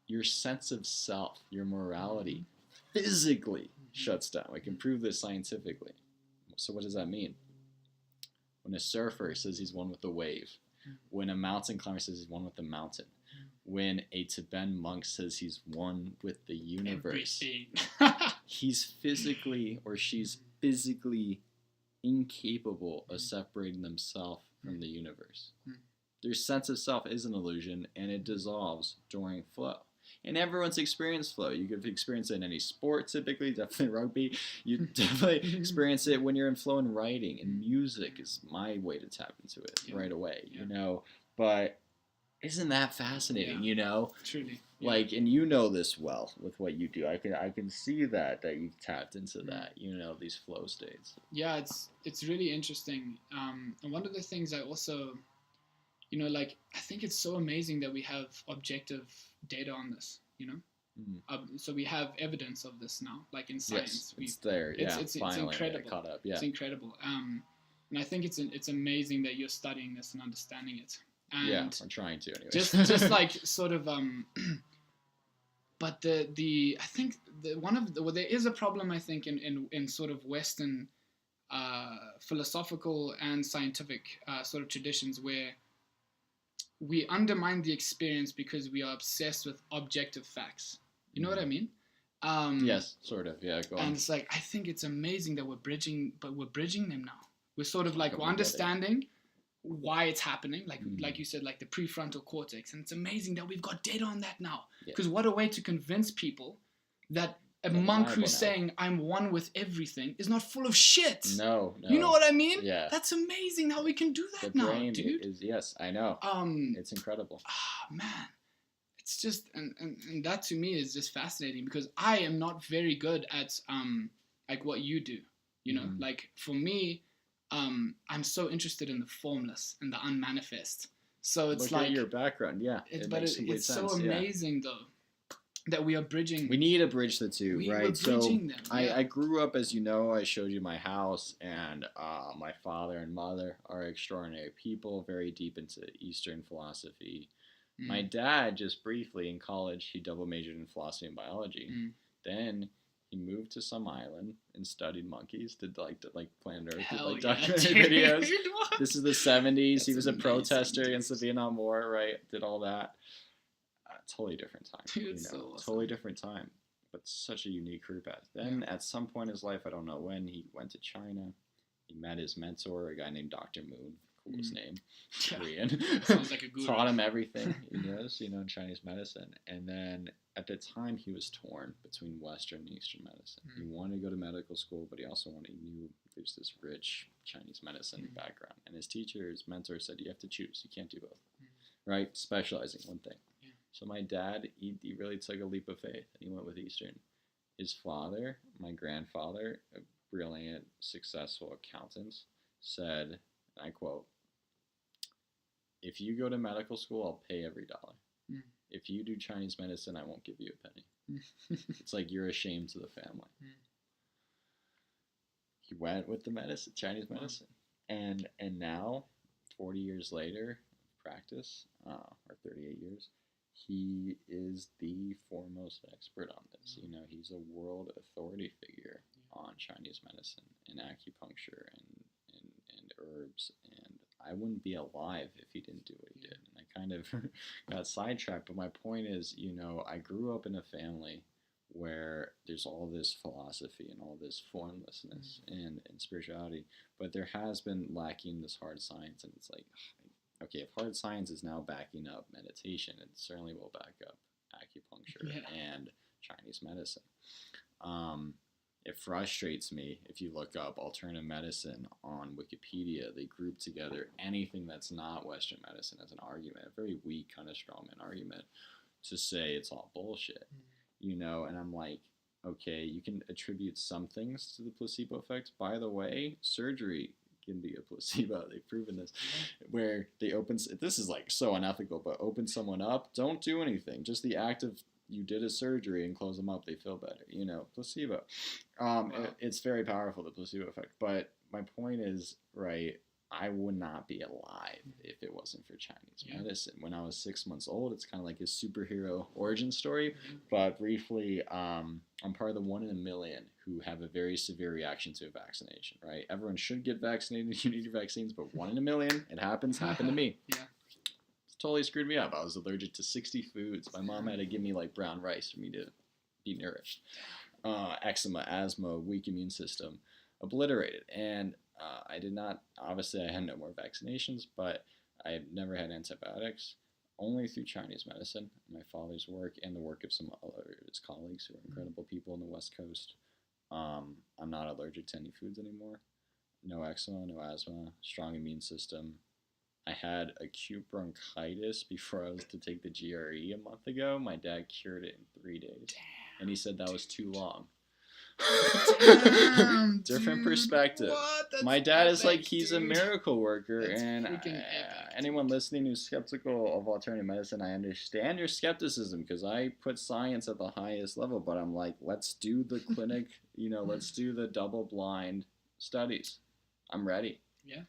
Your sense of self, your morality, physically shuts down. We can prove this scientifically. So what does that mean? When a surfer says he's one with the wave, when a mountain climber says he's one with the mountain, when a Tibetan monk says he's one with the universe, he's physically or she's physically incapable of separating themselves from the universe. Their sense of self is an illusion, and it dissolves during flow. And everyone's experienced flow. You could experience it in any sport, typically, definitely rugby. You definitely experience it when you're in flow in writing, and music is my way to tap into it right away, you know. But isn't that fascinating, you know? Truly. Like, and you know this well with what you do. I can see that you've tapped into that, you know, these flow states. Yeah, it's really interesting. And one of the things I also, you know, like, I think it's so amazing that we have objective data on this, you know? So we have evidence of this now, like in science. Yes, it's there, it's finally incredible. Caught up, yeah. It's incredible. And I think it's amazing that you're studying this and understanding it. And yeah, I'm trying to anyway. Just like sort of, but I think there is a problem, I think, in sort of Western philosophical and scientific sort of traditions where we undermine the experience because we are obsessed with objective facts. You know what I mean? Yes, sort of. Yeah, go on. And it's like, I think it's amazing that we're bridging them now. We're sort of like, we're understanding why it's happening, like you said, like the prefrontal cortex, and it's amazing that we've got data on that now. Because what a way to convince people that a monk who's saying I'm one with everything is not full of shit. No. You know what I mean? Yeah. That's amazing how we can do that the now, brain dude. Yes, I know. It's incredible. Man, it's just and that to me is just fascinating because I am not very good at like what you do. You know, like for me. I'm so interested in the formless and the unmanifest. So it's Look at your background, it's so amazing though that we are bridging. We need to bridge the two, right? We're bridging them. I grew up, as you know, I showed you my house, and my father and mother are extraordinary people, very deep into Eastern philosophy. My dad, just briefly in college, he double majored in philosophy and biology. Then he moved to some island and studied monkeys, did like Planet Earth, did documentary videos. This is the 70s. That's he was a protester against the Vietnam War, right? Did all that. Totally different time. Dude, so awesome. Totally different time, but such a unique career path. Then at some point in his life, I don't know when, he went to China. He met his mentor, a guy named Dr. Moon. Coolest name. Korean. Sounds like a guru. Taught him everything he knows, you know, in Chinese medicine. And then at the time, he was torn between Western and Eastern medicine. He wanted to go to medical school, but he knew there's this rich Chinese medicine background. And his teacher, his mentor said, you have to choose. You can't do both, right? Specializing one thing. So my dad, he really took a leap of faith, and he went with Eastern. His father, my grandfather, a brilliant, successful accountant, said, and I quote, if you go to medical school, I'll pay every dollar. If you do Chinese medicine, I won't give you a penny. It's like you're a shame to the family. He went with the Chinese medicine. And now, 40 years later of practice, or 38 years, he is the foremost expert on this. You know, he's a world authority figure on Chinese medicine and acupuncture and herbs, and I wouldn't be alive if he didn't do what he did. And I kind of got sidetracked, but my point is, you know, I grew up in a family where there's all this philosophy and all this formlessness and spirituality, but there has been lacking this hard science, and it's like, okay, if hard science is now backing up meditation, it certainly will back up acupuncture and Chinese medicine. it frustrates me. If you look up alternative medicine on Wikipedia, they group together anything that's not Western medicine as an argument, a very weak kind of strawman argument, to say it's all bullshit, you know. And I'm like, okay, you can attribute some things to the placebo effect. By the way, surgery can be a placebo. They've proven this, where they open, this is like so unethical, but open someone up, don't do anything, just the act of you did a surgery and close them up, they feel better, you know, placebo. Wow. It's very powerful, the placebo effect. But my point is, right, I would not be alive if it wasn't for Chinese medicine. When I was 6 months old, it's kind of like a superhero origin story. But briefly, I'm part of the 1 in a million who have a very severe reaction to a vaccination, right? Everyone should get vaccinated. You need your vaccines, but 1 in a million, it happens, happened to me. Yeah. It totally screwed me up. I was allergic to 60 foods. My mom had to give me like brown rice for me to be nourished. Eczema, asthma, weak immune system, obliterated. And I did not, obviously I had no more vaccinations, but I had never had antibiotics, only through Chinese medicine, my father's work, and the work of some other his colleagues who are incredible people on the West Coast. I'm not allergic to any foods anymore. No eczema, no asthma, strong immune system. I had acute bronchitis before I was to take the GRE a month ago. My dad cured it in 3 days. Damn, and he said that was too long. Damn, different perspective. My dad is like, he's a miracle worker. That's and anyone listening who's skeptical of alternative medicine, I understand your skepticism, because I put science at the highest level, but I'm like, let's do the clinic, you know, let's do the double-blind studies. I'm ready. Yeah.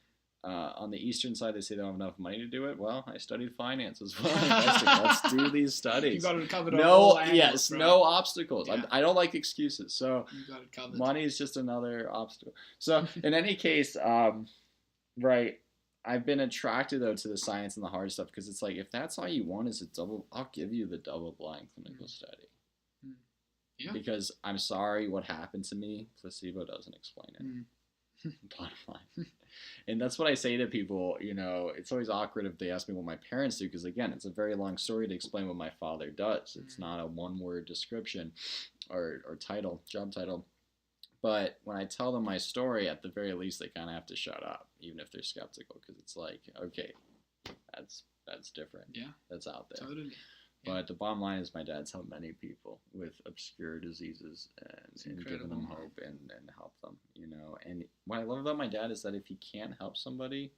On the eastern side, they say they don't have enough money to do it. Well, I studied finance as well. Let's do these studies. You got it covered. No, yes, right? No obstacles. Yeah. I don't like excuses. So you got it covered. Money is just another obstacle. So in any case, right, I've been attracted though to the science and the hard stuff, because it's like, if that's all you want is a double, I'll give you the double-blind clinical study. Yeah. Because I'm sorry, what happened to me, placebo doesn't explain it. Bottom line. And that's what I say to people, you know, it's always awkward if they ask me what my parents do, because again, it's a very long story to explain what my father does. It's not a one-word description or title, job title. But when I tell them my story, at the very least, they kind of have to shut up, even if they're skeptical, because it's like, okay, that's different. Yeah. That's out there. Totally. But the bottom line is, my dad's helped many people with obscure diseases and given them hope and help them, you know. And what I love about my dad is that if he can't help somebody,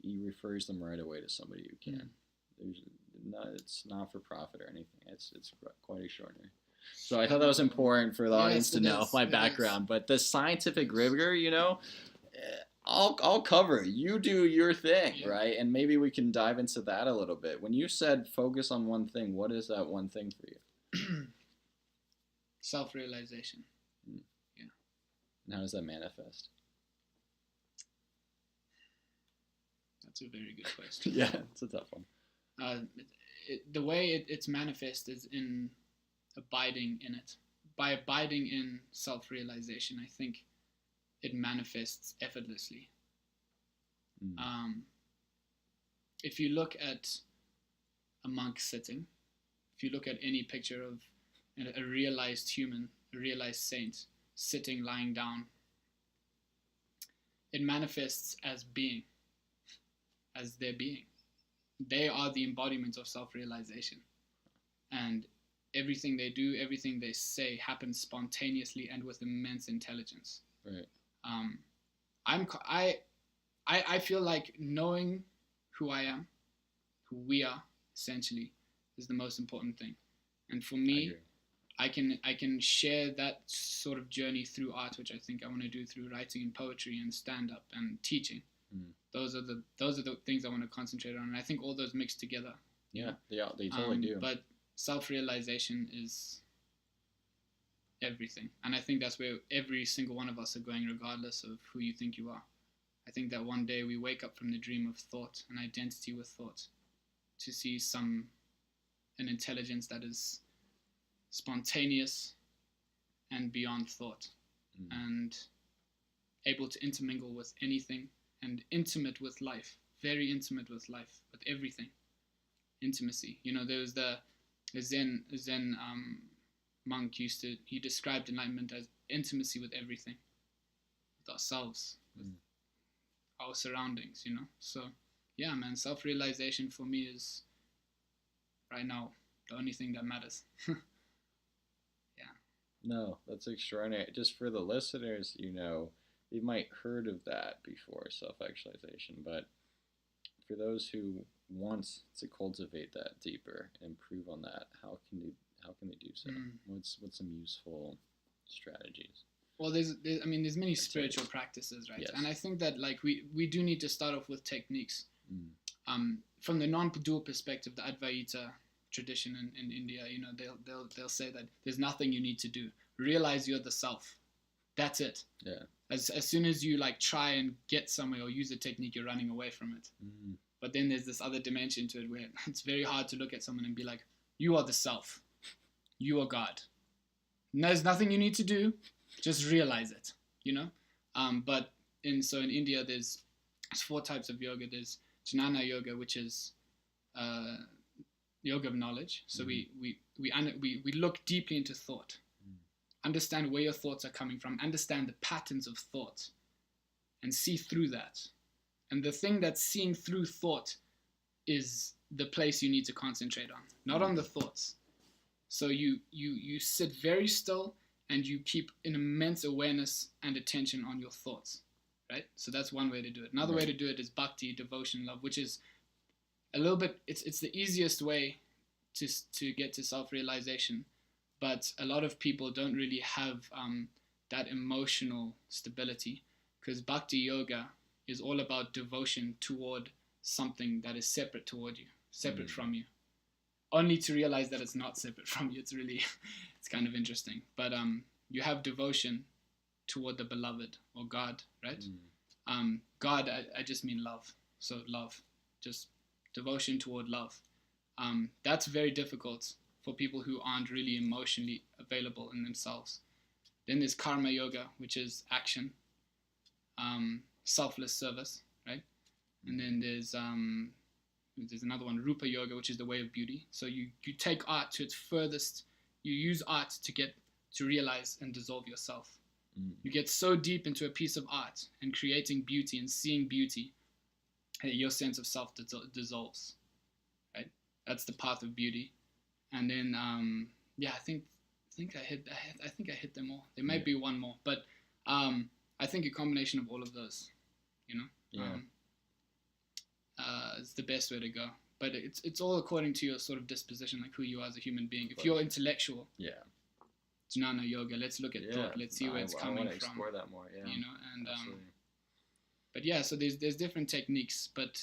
he refers them right away to somebody who can. It's not for profit or anything. It's quite extraordinary. So I thought that was important for the audience to know my background. But the scientific rigor, you know, I'll cover it. You do your thing, right? And maybe we can dive into that a little bit. When you said focus on one thing, what is that one thing for you? Self-realization. Yeah. And how does that manifest? That's a very good question. Yeah, it's a tough one. The way it's manifest is in abiding in it. By abiding in self-realization, I think it manifests effortlessly. If you look at a monk sitting, if you look at any picture of a realized human, a realized saint, sitting, lying down, it manifests as being, as their being. They are the embodiment of self-realization. And everything they do, everything they say happens spontaneously and with immense intelligence. Right. I feel like knowing who I am, who we are, essentially, is the most important thing. And for me, I can share that sort of journey through art, which I think I want to do through writing and poetry and stand-up and teaching. Those are the things I want to concentrate on, and I think all those mix together. Yeah, they totally do. But self-realization is everything, and I think that's where every single one of us are going, regardless of who you think you are. I think that one day we wake up from the dream of thought, an identity with thought, to see an intelligence that is spontaneous and beyond thought, and able to intermingle with anything, and intimate with life, very intimate with life, with everything. Intimacy. You know, there was the Zen monk he described enlightenment as intimacy with everything, with ourselves, with our surroundings, you know. So yeah, man, self-realization for me is right now the only thing that matters. Yeah. No, that's extraordinary. Just for the listeners, you know, they might heard of that before, self-actualization, but for those who want to cultivate that deeper, improve on that, how can they do so? What's some useful strategies? Well, there's many spiritual practices, right? Yes. And I think that like we do need to start off with techniques. From the non-dual perspective, the Advaita tradition in India, you know, they'll say that there's nothing you need to do. Realize you're the self. That's it. Yeah. As soon as you like try and get somewhere or use a technique, you're running away from it. But then there's this other dimension to it where it's very hard to look at someone and be like, you are the self. You are God. And there's nothing you need to do. Just realize it, you know? But in India, there's 4 types of yoga. There's Jnana yoga, which is yoga of knowledge. So we look deeply into thought. Understand where your thoughts are coming from. Understand the patterns of thought and see through that. And the thing that's seeing through thought is the place you need to concentrate on, not on the thoughts. So you sit very still and you keep an immense awareness and attention on your thoughts, right? So that's one way to do it. Another way to do it is bhakti, devotion, love, which is a little bit, it's the easiest way to get to self-realization. But a lot of people don't really have that emotional stability, because bhakti yoga is all about devotion toward something that is separate toward you, separate from you, only to realize that it's not separate from you. It's really, it's kind of interesting. But you have devotion toward the beloved or God, right? God, I just mean love. So love, just devotion toward love. That's very difficult for people who aren't really emotionally available in themselves. Then there's karma yoga, which is action, selfless service, right? And then there's another one, rupa yoga, which is the way of beauty. So you take art to its furthest. You use art to realize and dissolve yourself. You get so deep into a piece of art and creating beauty and seeing beauty, your sense of self dissolves, right? That's the path of beauty. And then I think I hit them all. There might be one more, but I think a combination of all of those, you know, is the best way to go. But it's all according to your sort of disposition, like who you are as a human being. If you're intellectual, Jnana yoga, let's look at thought. Let's see where it's coming from. I want to explore that more. Yeah, you know, and but yeah, so there's different techniques, but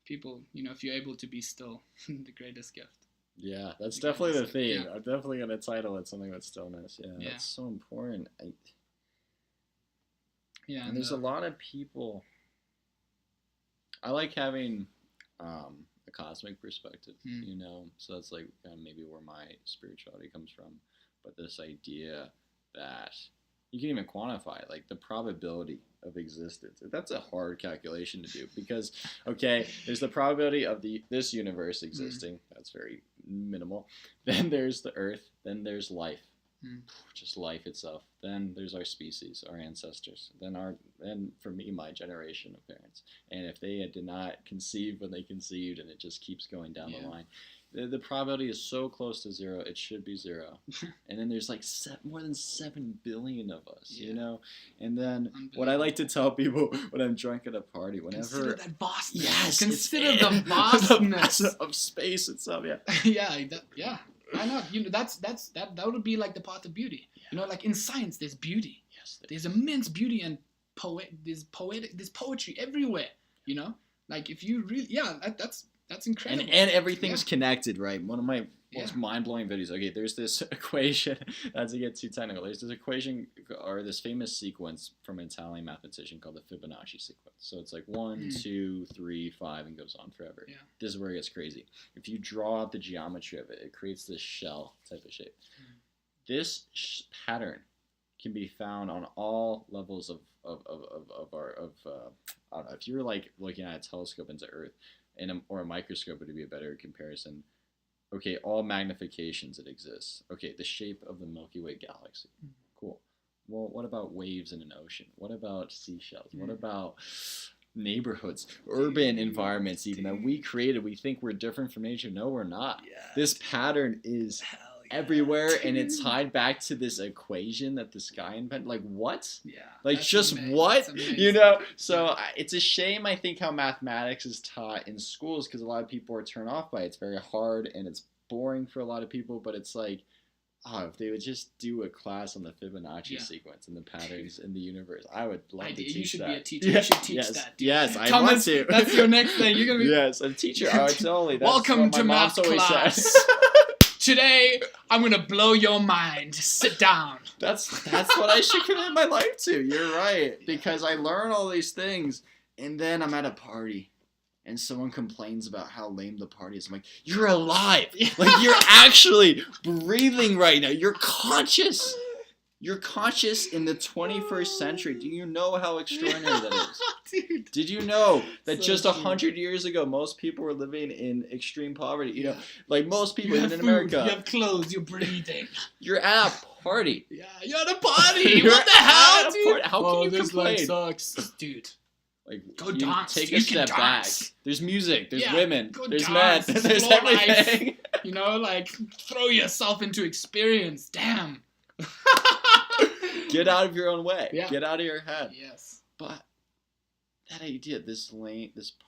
people, you know, if you're able to be still, the greatest gift. Yeah, that's definitely the theme. I'm definitely going to title it something with stillness. Yeah, that's so important. And there's a lot of people. I like having a cosmic perspective, you know, so that's like kind of maybe where my spirituality comes from. But this idea that you can even quantify, like the probability of existence. That's a hard calculation to do because, okay, there's the probability of this universe existing. That's very minimal. Then there's the Earth. Then there's life, just life itself. Then there's our species, our ancestors. Then for me, my generation of parents. And if they did not conceive when they conceived, and it just keeps going down the line. The probability is so close to zero, it should be zero. And then there's like more than 7 billion of us, you know? And then what I like to tell people when I'm drunk at a party, whenever... Consider that vastness. Yes! Consider the vastness. Of space itself, I know. You know, that would be like the path of beauty. Yeah. You know, like in science, there's beauty. Yes, there's immense beauty and there's poetry everywhere, you know? Like if you really... Yeah, that's incredible. And everything's connected, right? One of my most mind-blowing videos. Okay, there's this equation, not to get too technical, there's this equation, or this famous sequence from an Italian mathematician called the Fibonacci sequence. So it's like 1, 2, 3, 5, and goes on forever. Yeah. This is where it gets crazy. If you draw out the geometry of it, it creates this shell type of shape. This pattern can be found on all levels of our, I don't know, if you're like looking at a telescope into Earth, or a microscope would be a better comparison. Okay, all magnifications that exist. Okay, the shape of the Milky Way galaxy. Cool. well, what about waves in an ocean? What about seashells? What about neighborhoods, urban environments even that we created? We think we're different from nature. No, we're not. Yeah. This pattern is everywhere, and it's tied back to this equation that this guy invented. Like, what? Yeah. Like, just amazing. what? You know? So it's a shame, I think, how mathematics is taught in schools, because a lot of people are turned off by it. It's very hard and it's boring for a lot of people, but it's like, oh, if they would just do a class on the Fibonacci sequence and the patterns in the universe, I would love to teach that. You should be a teacher. You should teach that. Dude. Yes, I Thomas, want to. That's your next thing. You're gonna be a teacher. Oh, totally. That's welcome what to my math mom's always class. said. Today, I'm gonna blow your mind. Sit down. That's what I should commit my life to. You're right, because I learn all these things, and then I'm at a party, and someone complains about how lame the party is. I'm like, you're alive. Like, you're actually breathing right now. You're conscious. You're conscious in the 21st century. Do you know how extraordinary that is? Dude. Did you know that So just true. 100 years ago, most people were living in extreme poverty? You know, like most people, You even have in food, America. you have clothes, you're breathing. You're at a party. Yeah, you're at a party. You're What the hell, at a dude? party. How can you this complain? life sucks, dude. Like, Go you dance. take You a can step back. dance. There's music. There's Yeah, women. go There's dance, men. There's explore life. everything. You know, like, throw yourself into experience. Damn. Get out of your own way. Yeah. Get out of your head. Yes. But that idea, this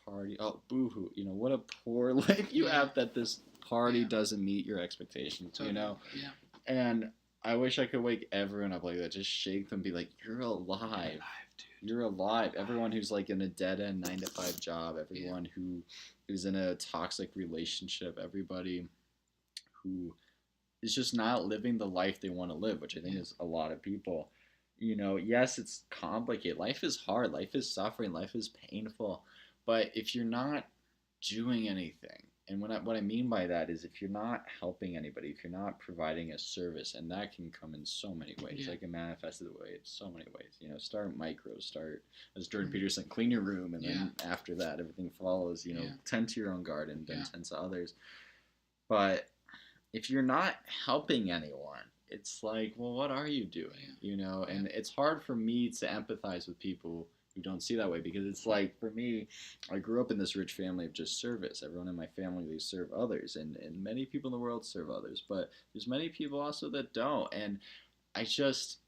party, oh, boo-hoo. You know, what a poor life you have that this party doesn't meet your expectations, Totally. you know? Yeah. And I wish I could wake everyone up like that. Just shake them, be like, you're alive. Dude. You're alive. Everyone who's like in a dead-end 9-to-5 job, everyone who is in a toxic relationship, everybody who is just not living the life they want to live, which I think is a lot of people. You know, yes, it's complicated. Life is hard. Life is suffering. Life is painful. But if you're not doing anything, and what I mean by that is if you're not helping anybody, if you're not providing a service, and that can come in so many ways. That can manifest the way in so many ways. You know, start micro, as Jordan Peterson, clean your room, and then after that, everything follows. You know, tend to your own garden, then tend to others. But if you're not helping anyone, it's like, well, what are you doing? You know, and it's hard for me to empathize with people who don't see that way, because it's like, for me, I grew up in this rich family of just service. Everyone in my family, they serve others, and many people in the world serve others, but there's many people also that don't. And I just,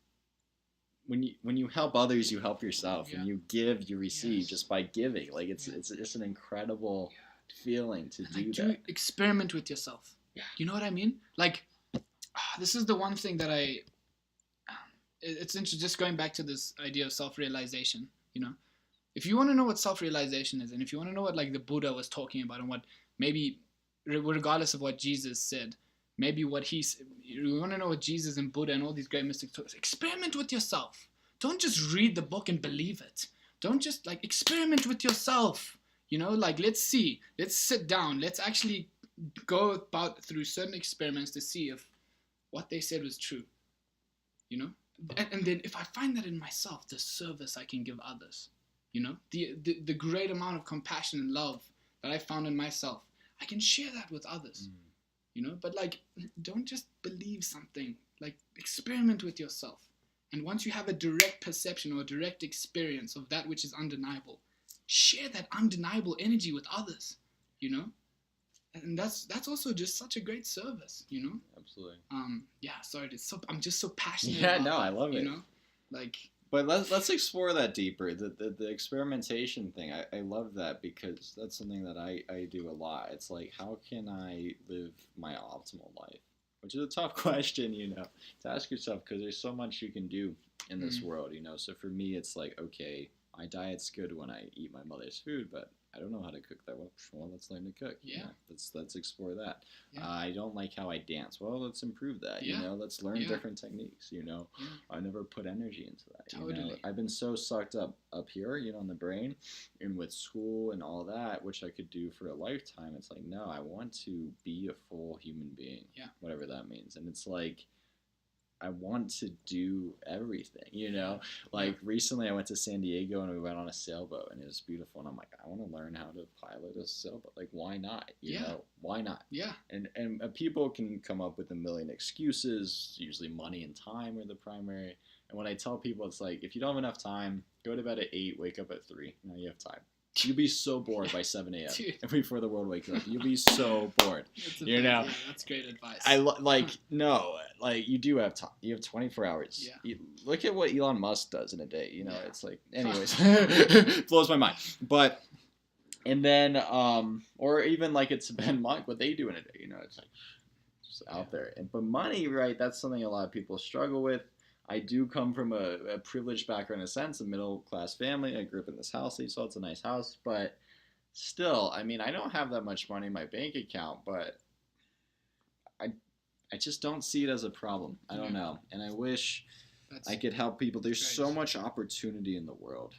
when you help others, you help yourself. When you give, you receive just by giving. Like, it's just an incredible feeling to do that. Experiment with yourself. Yeah. You know what I mean? Like, this is the one thing that it's interesting, just going back to this idea of self-realization, you know? If you want to know what self-realization is, and if you want to know what, like, the Buddha was talking about, and what maybe, regardless of what Jesus said, maybe what you want to know what Jesus and Buddha and all these great mystics talk, experiment with yourself. Don't just read the book and believe it. Don't just, like, experiment with yourself. You know, like, let's sit down, let's actually go through certain experiments to see if what they said was true, you know, and then if I find that in myself, the service I can give others, you know, the great amount of compassion and love that I found in myself, I can share that with others, you know. But, like, don't just believe something, like, experiment with yourself, and once you have a direct perception or a direct experience of that which is undeniable, share that undeniable energy with others, you know. And that's also just such a great service, you know. Absolutely. Sorry, I'm just so passionate. Yeah, about no, that, I love it. You know, like. But let's explore that deeper. The experimentation thing. I love that, because that's something that I do a lot. It's like, how can I live my optimal life? Which is a tough question, you know, to ask yourself, because there's so much you can do in this world, you know. So for me, it's like, okay, my diet's good when I eat my mother's food, but I don't know how to cook that well. Well, let's learn to cook. Yeah. You know? Let's explore that. Yeah. I don't like how I dance. Well, let's improve that. You know, let's learn different techniques. You know, I never put energy into that. Totally. You know? I've been so sucked up here, you know, in the brain, and with school and all that, which I could do for a lifetime. It's like, no, I want to be a full human being. Yeah. Whatever that means. And it's like, I want to do everything, you know? Like recently I went to San Diego and we went on a sailboat and it was beautiful. And I'm like, I want to learn how to pilot a sailboat. Like, why not? You know, why not? Yeah. And people can come up with a million excuses. Usually money and time are the primary. And when I tell people, it's like, if you don't have enough time, go to bed at 8, wake up at 3. Now you have time. You'll be so bored by 7 a.m. and before the world wakes up. You'll be so bored. You know? Yeah, that's great advice. No, you do have time. You have 24 hours. Yeah. Look at what Elon Musk does in a day. You know, it's like, anyways, blows my mind. But, and then, or even like it's Ben Monk, what they do in a day. You know, it's like just out there. But money, right? That's something a lot of people struggle with. I do come from a privileged background in a sense, a middle-class family. I grew up in this house, so it's a nice house. But still, I mean, I don't have that much money in my bank account, but I just don't see it as a problem. I don't know. And I wish I could help people. There's so much opportunity in the world,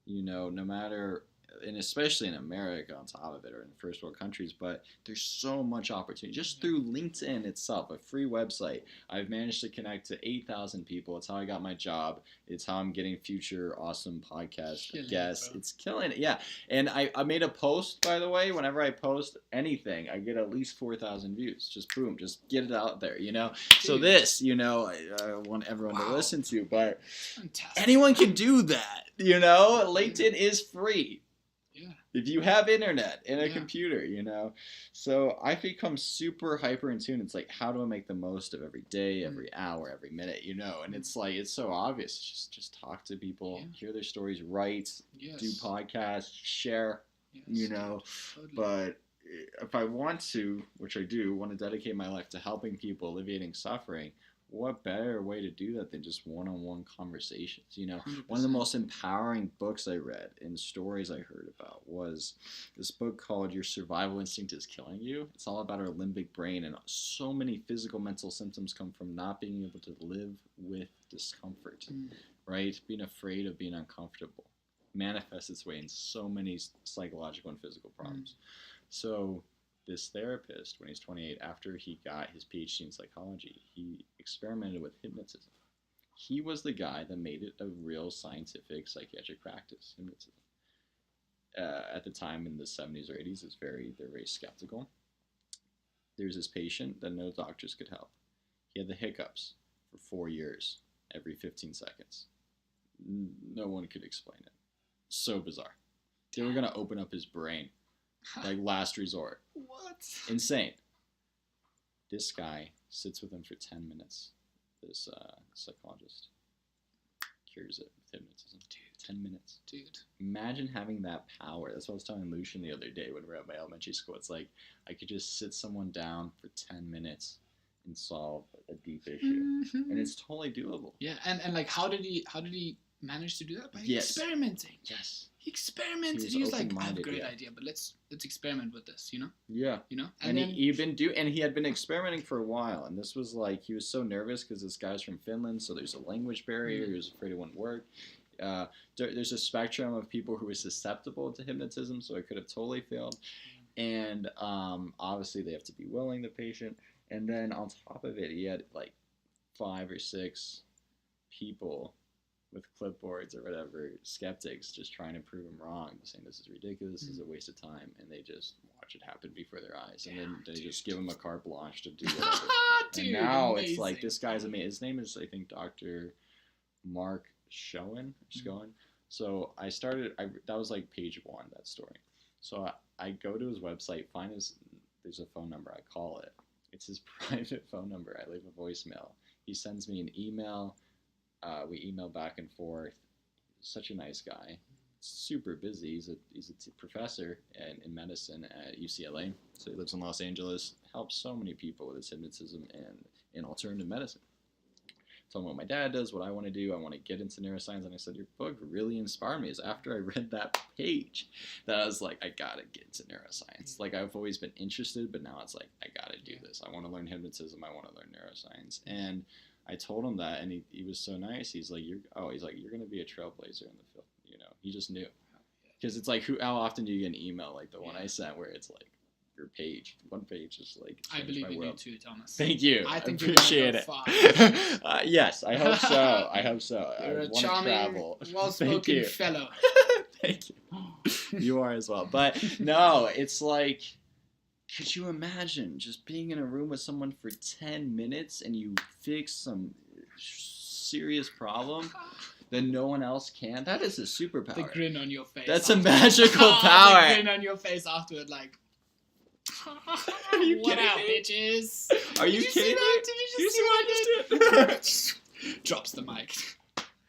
you know, no matter... and especially in America on top of it, or in first world countries, but there's so much opportunity just through LinkedIn itself, a free website. I've managed to connect to 8,000 people. It's how I got my job. It's how I'm getting future awesome podcast guests. It's killing it. Yeah. And I made a post, by the way. Whenever I post anything, I get at least 4,000 views. Just boom, just get it out there, you know? Dude. So this, you know, I want everyone to listen to, but anyone can do that, you know? LinkedIn is free. Yeah. If you have internet and a computer, you know. So I've become super hyper in tune. It's like, how do I make the most of every day, every hour, every minute, you know? And it's like, it's so obvious. Just talk to people, hear their stories, write, do podcasts, share, you know. Totally. But if I want to, which I do, want to dedicate my life to helping people, alleviating suffering, what better way to do that than just one-on-one conversations, you know? 100%. One of the most empowering books I read and stories I heard about was this book called Your Survival Instinct is Killing You. It's all about our limbic brain, and so many physical, mental symptoms come from not being able to live with discomfort, right? Being afraid of being uncomfortable manifests its way in so many psychological and physical problems. So this therapist, when he's 28, after he got his PhD in psychology, he experimented with hypnotism. He was the guy that made it a real scientific psychiatric practice, hypnotism. At the time in the 70s or 80s, they're very skeptical. There's this patient that no doctors could help. He had the hiccups for 4 years, every 15 seconds. No one could explain it. So bizarre. They were going to open up his brain. Like last resort. What? Insane. This guy sits with him for 10 minutes. This psychologist cures it with hypnotism. Dude. 10 minutes. Dude. Imagine having that power. That's what I was telling Lucian the other day when we were at my elementary school. It's like I could just sit someone down for 10 minutes and solve a deep issue. And it's totally doable. Yeah, and like how did he manage to do that? By experimenting. Yes. He experimented. He was like, I have a great idea, but let's experiment with this, you know? Yeah. You know? And he had been experimenting for a while, and this was like, he was so nervous because this guy's from Finland, so there's a language barrier. He was afraid it wouldn't work. There's a spectrum of people who are susceptible to hypnotism, so it could have totally failed. And obviously they have to be willing, the patient. And then on top of it, he had like 5 or 6 people with clipboards or whatever, skeptics just trying to prove him wrong, saying this is ridiculous, this is a waste of time, and they just watch it happen before their eyes, and then they just give him a carte blanche to do whatever. And now it's like, this guy's amazing. His name is, I think, Dr. Mark Schoen. So that was like page 1, that story. So I go to his website, there's a phone number, I call it. It's his private phone number. I leave a voicemail. He sends me an email. We email back and forth. Such a nice guy. Super busy. He's a professor in medicine at UCLA. So he lives in Los Angeles. Helps so many people with his hypnotism and in alternative medicine. Told him what my dad does, what I want to do. I want to get into neuroscience. And I said, your book really inspired me. Is after I read that page that I was like, I gotta get into neuroscience. Like, I've always been interested, but now it's like, I gotta do this. I want to learn hypnotism. I want to learn neuroscience. And I told him that, and he was so nice. He's like, you're going to be a trailblazer in the field. You know, he just knew. Because it's like, how often do you get an email like the one I sent where it's like, your page. One page is like. I believe in you too, Thomas. Thank you. I think appreciate it. Far. Yes, I hope so. I hope so. You're I a want to charming, travel. well-spoken fellow. Thank you. You are as well. But no, it's like, could you imagine just being in a room with someone for 10 minutes and you fix some serious problem that no one else can? That is a superpower. The grin on your face. That's a magical power. The grin on your face afterward, like. Are you what kidding out, me? bitches? Are you kidding me? Did you see what I just did? Drops the mic.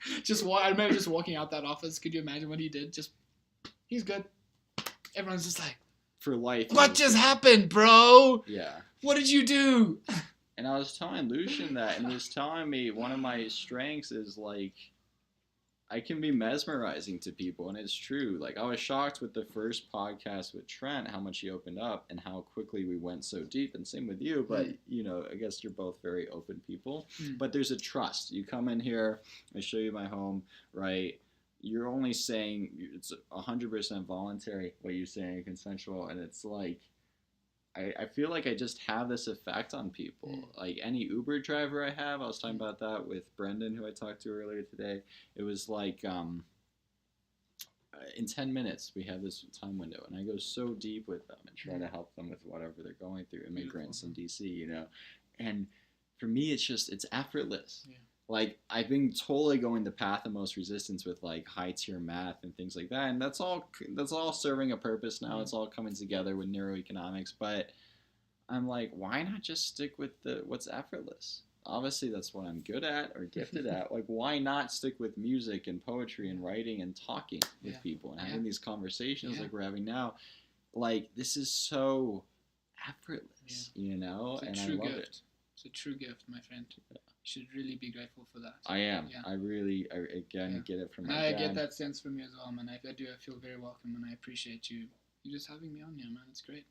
I remember just walking out that office. Could you imagine what he did? He's good. Everyone's just like, for life. what just happened, bro? Yeah. What did you do? And I was telling Lucian that, and he was telling me one of my strengths is like, I can be mesmerizing to people, and it's true. Like, I was shocked with the first podcast with Trent, how much he opened up and how quickly we went so deep, and same with you, but, you know, I guess you're both very open people, but there's a trust. You come in here, I show you my home, right? You're only saying, it's 100% voluntary, what you're saying, consensual, and it's like, I feel like I just have this effect on people. Like any Uber driver I have, I was talking about that with Brendan, who I talked to earlier today. It was like, in 10 minutes, we have this time window, and I go so deep with them and try to help them with whatever they're going through, immigrants in DC, you know. And for me, it's effortless. Yeah. Like, I've been totally going the path of most resistance with, like, high-tier math and things like that, and that's all serving a purpose now. It's all coming together with neuroeconomics, but I'm like, why not just stick with what's effortless? Obviously, that's what I'm good at or gifted at. Like, why not stick with music and poetry and writing and talking with people and having these conversations like we're having now? Like, this is so effortless, you know, and I love it. It's a true gift, my friend. You should really be grateful for that. I am. Yeah. I get it from my dad. I get that sense from you as well, man. I feel very welcome, and I appreciate you just having me on here, man. It's great.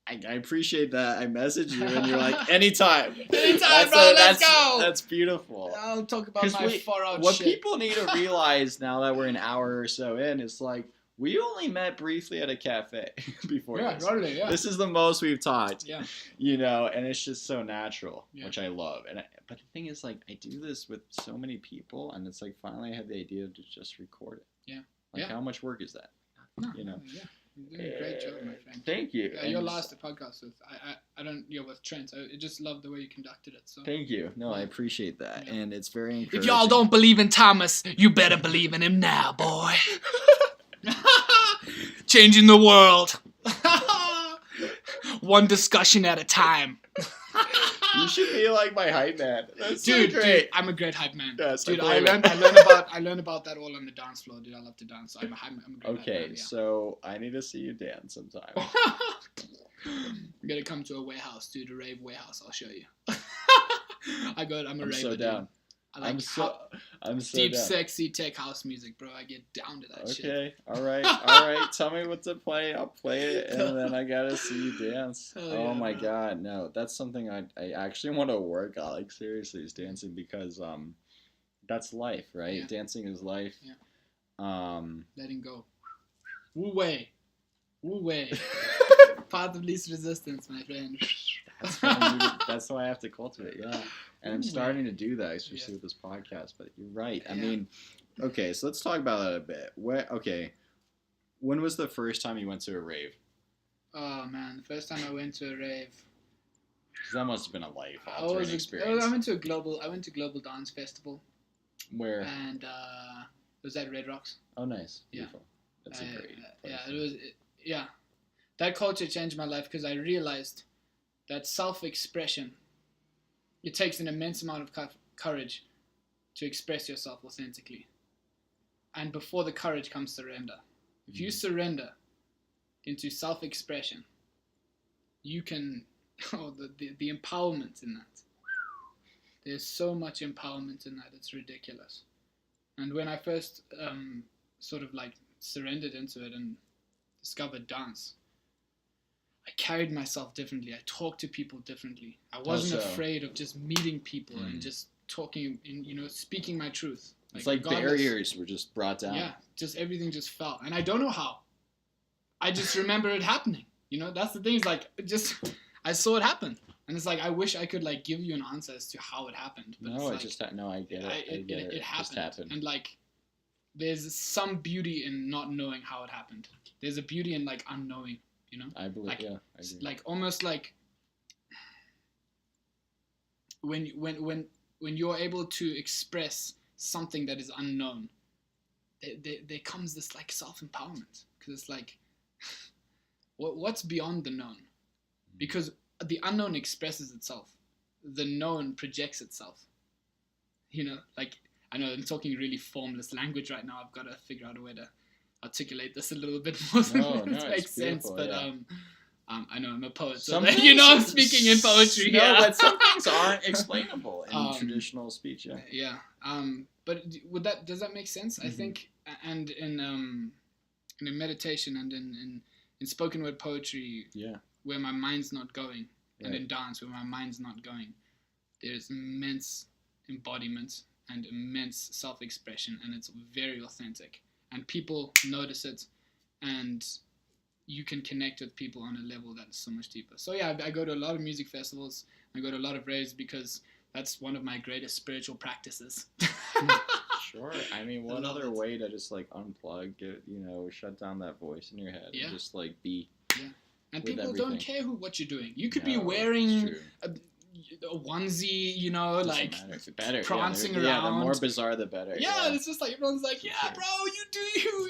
I appreciate that. I messaged you, and you're like, anytime. Anytime, bro, let's go. That's beautiful. I'll talk about my far-out shit. What people need to realize now that we're an hour or so in is like, we only met briefly at a cafe before this. Totally, yeah. This is the most we've talked. Yeah. You know, and it's just so natural, which I love. But the thing is, like, I do this with so many people, and it's like finally I had the idea to just record it. Yeah. Like, how much work is that? No, you know. Yeah. You're doing a great job, my friend. Thank you. Yeah, your last podcast with with Trent. I just love the way you conducted it. So. Thank you. No, I appreciate that, and it's very encouraging. If y'all don't believe in Thomas, you better believe in him now, boy. Changing the world. One discussion at a time. You should be like my hype man. That's dude, so great. Dude, I'm a great hype man. Yes, dude, I learned about that all on the dance floor. Dude, I love to dance. So I'm a great hype man, so I need to see you dance sometime. You gotta come to a warehouse, dude, a rave warehouse. I'll show you. I'm a raver, so down. Dude. I'm so deep, down. Sexy tech house music, bro. I get down to that shit. Okay, all right. Tell me what to play. I'll play it, and then I gotta see you dance. Oh my god, no, that's something I actually want to work on. Like, seriously, is dancing, because that's life, right? Yeah. Dancing is life. Yeah. Letting go. Wu Wei. Path of least resistance, my friend. That's why I have to cultivate, yeah. And I'm starting to do that, especially with this podcast. But you're right. I mean, okay, so let's talk about that a bit. When was the first time you went to a rave? Oh man, the first time I went to a rave. That must have been a life-altering experience. I went to Global Dance Festival. Where? And it was at Red Rocks. Oh, nice. Beautiful. That's a great place. Yeah. That culture changed my life, because I realized that self-expression, it takes an immense amount of courage to express yourself authentically. And before the courage comes surrender. If you surrender into self-expression, you can, the empowerment in that. There's so much empowerment in that, it's ridiculous. And when I first sort of like surrendered into it and discovered dance, I carried myself differently. I talked to people differently. I wasn't afraid of just meeting people and just talking and, speaking my truth. It's like barriers were just brought down. Yeah, just everything just fell. And I don't know how. I just remember it happening. You know, that's the thing. Is like just I saw it happen, and it's like I wish I could like give you an answer as to how it happened. But No, it's like, I get it. It happened, and like there's some beauty in not knowing how it happened. There's a beauty in like unknowing. You know, I believe. Like, I agree. like almost like when you're able to express something that is unknown, there comes this like self-empowerment, because it's like what's beyond the known, because the unknown expresses itself, the known projects itself, you know. Like, I know I'm talking really formless language right now. I've got to figure out a way to articulate this a little bit more so it makes sense. But I know I'm a poet, so that, you know, I'm speaking in poetry. No, but some things aren't explainable in traditional speech. Yeah. But does that make sense? I think, and in meditation and in spoken word poetry, where my mind's not going, and in dance where my mind's not going, there's immense embodiment and immense self-expression, and it's very authentic, and people notice it, and you can connect with people on a level that is so much deeper. So yeah, I go to a lot of music festivals. I go to a lot of raves because that's one of my greatest spiritual practices. Sure. I mean, what other way to just like unplug, get, you know, shut down that voice in your head, and just like be. Yeah. And people don't care what you're doing. You could be wearing a onesie, you know, like prancing around. Yeah, the more bizarre, the better. Yeah, it's just like everyone's like, bro, you do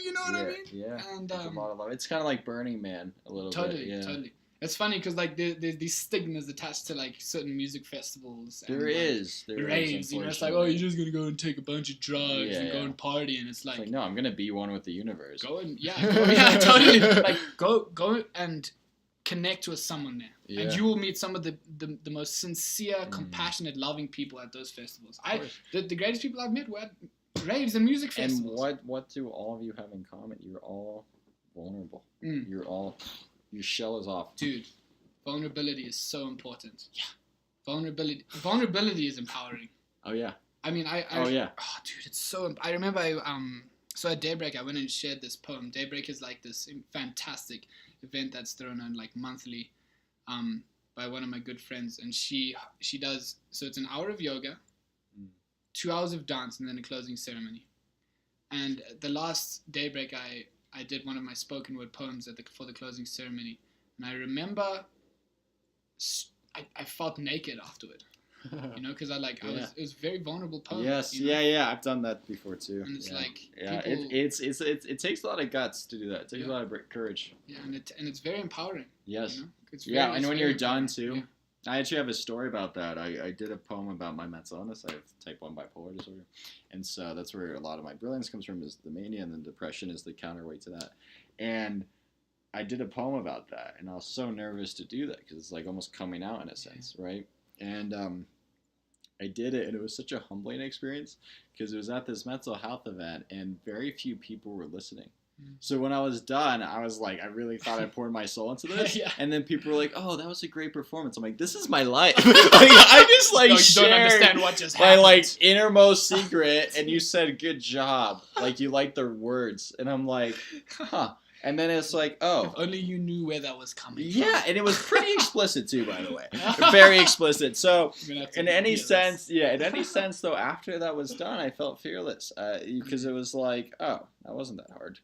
you know what I mean? Yeah, and a lot of love. It's kind of like Burning Man a little bit. Totally. It's funny because like there's these stigmas attached to like certain music festivals. And, there is raves. You know, it's like, oh, you're just gonna go and take a bunch of drugs and go and party, and it's like no, I'm gonna be one with the universe. Go and totally. Like go and connect with someone there, and you will meet some of the most sincere, compassionate, loving people at those festivals. The greatest people I've met were at raves and music festivals. And what do all of you have in common? You're all vulnerable. Your shell is off. Dude, vulnerability is so important. Yeah. Vulnerability is empowering. Oh yeah. I mean, oh dude, it's so. I remember so at Daybreak I went and shared this poem. Daybreak is like this fantastic event that's thrown on like monthly, by one of my good friends, and she does, so it's an hour of yoga, 2 hours of dance, and then a closing ceremony. And the last Daybreak I did one of my spoken word poems for the closing ceremony, and I remember I felt naked afterward, you know, because it was a very vulnerable poem. Yes, you know? yeah, I've done that before too. And it's like it takes a lot of guts to do that. It takes a lot of courage. Yeah, and it's very empowering. Yes. You know? And when you're done too. I actually have a story about that. I did a poem about my mental illness. I have type 1 bipolar disorder. And so that's where a lot of my brilliance comes from, is the mania, and then depression is the counterweight to that. And I did a poem about that, and I was so nervous to do that because it's like almost coming out in a sense, right? And I did it, and it was such a humbling experience because it was at this mental health event, and very few people were listening. So when I was done, I was like, I really thought I poured my soul into this. And then people were like, oh, that was a great performance. I'm like, this is my life. Like, I just like shared don't understand what just happened. My like innermost secret, and you said good job. Like, you liked the words. And I'm like, huh. And then it's like, oh. If only you knew where that was coming from. Yeah, and it was pretty explicit too, by the way. Very explicit. So, in any sense, though, after that was done, I felt fearless. Because it was like, oh, that wasn't that hard.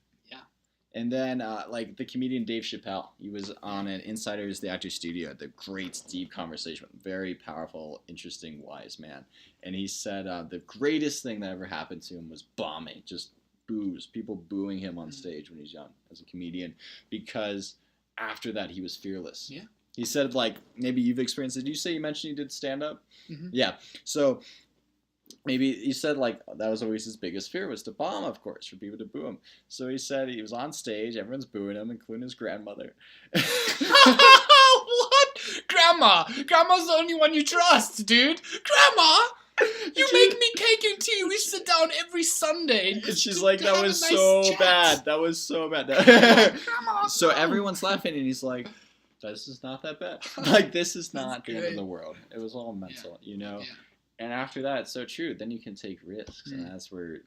And then, like, the comedian Dave Chappelle, he was on an Insiders the Actors Studio, had the great, deep conversation with a very powerful, interesting, wise man. And he said the greatest thing that ever happened to him was bombing, just boos, people booing him on stage when he's young as a comedian, because after that, he was fearless. Yeah. He said, like, maybe you've experienced it. Did you mention you did stand-up? Mm-hmm. Yeah. So maybe he said, like, that was always his biggest fear, was to bomb, of course, for people to boo him. So he said he was on stage, everyone's booing him, including his grandmother. What? Grandma's the only one you trust, dude. Grandma? You make me cake and tea. We sit down every Sunday. And she's like, that was so bad. That was so bad. So everyone's laughing, and he's like, this is not that bad. Like, this is not the end of the world. It was all mental, you know? Yeah. And after that, it's so true. Then you can take risks, and that's where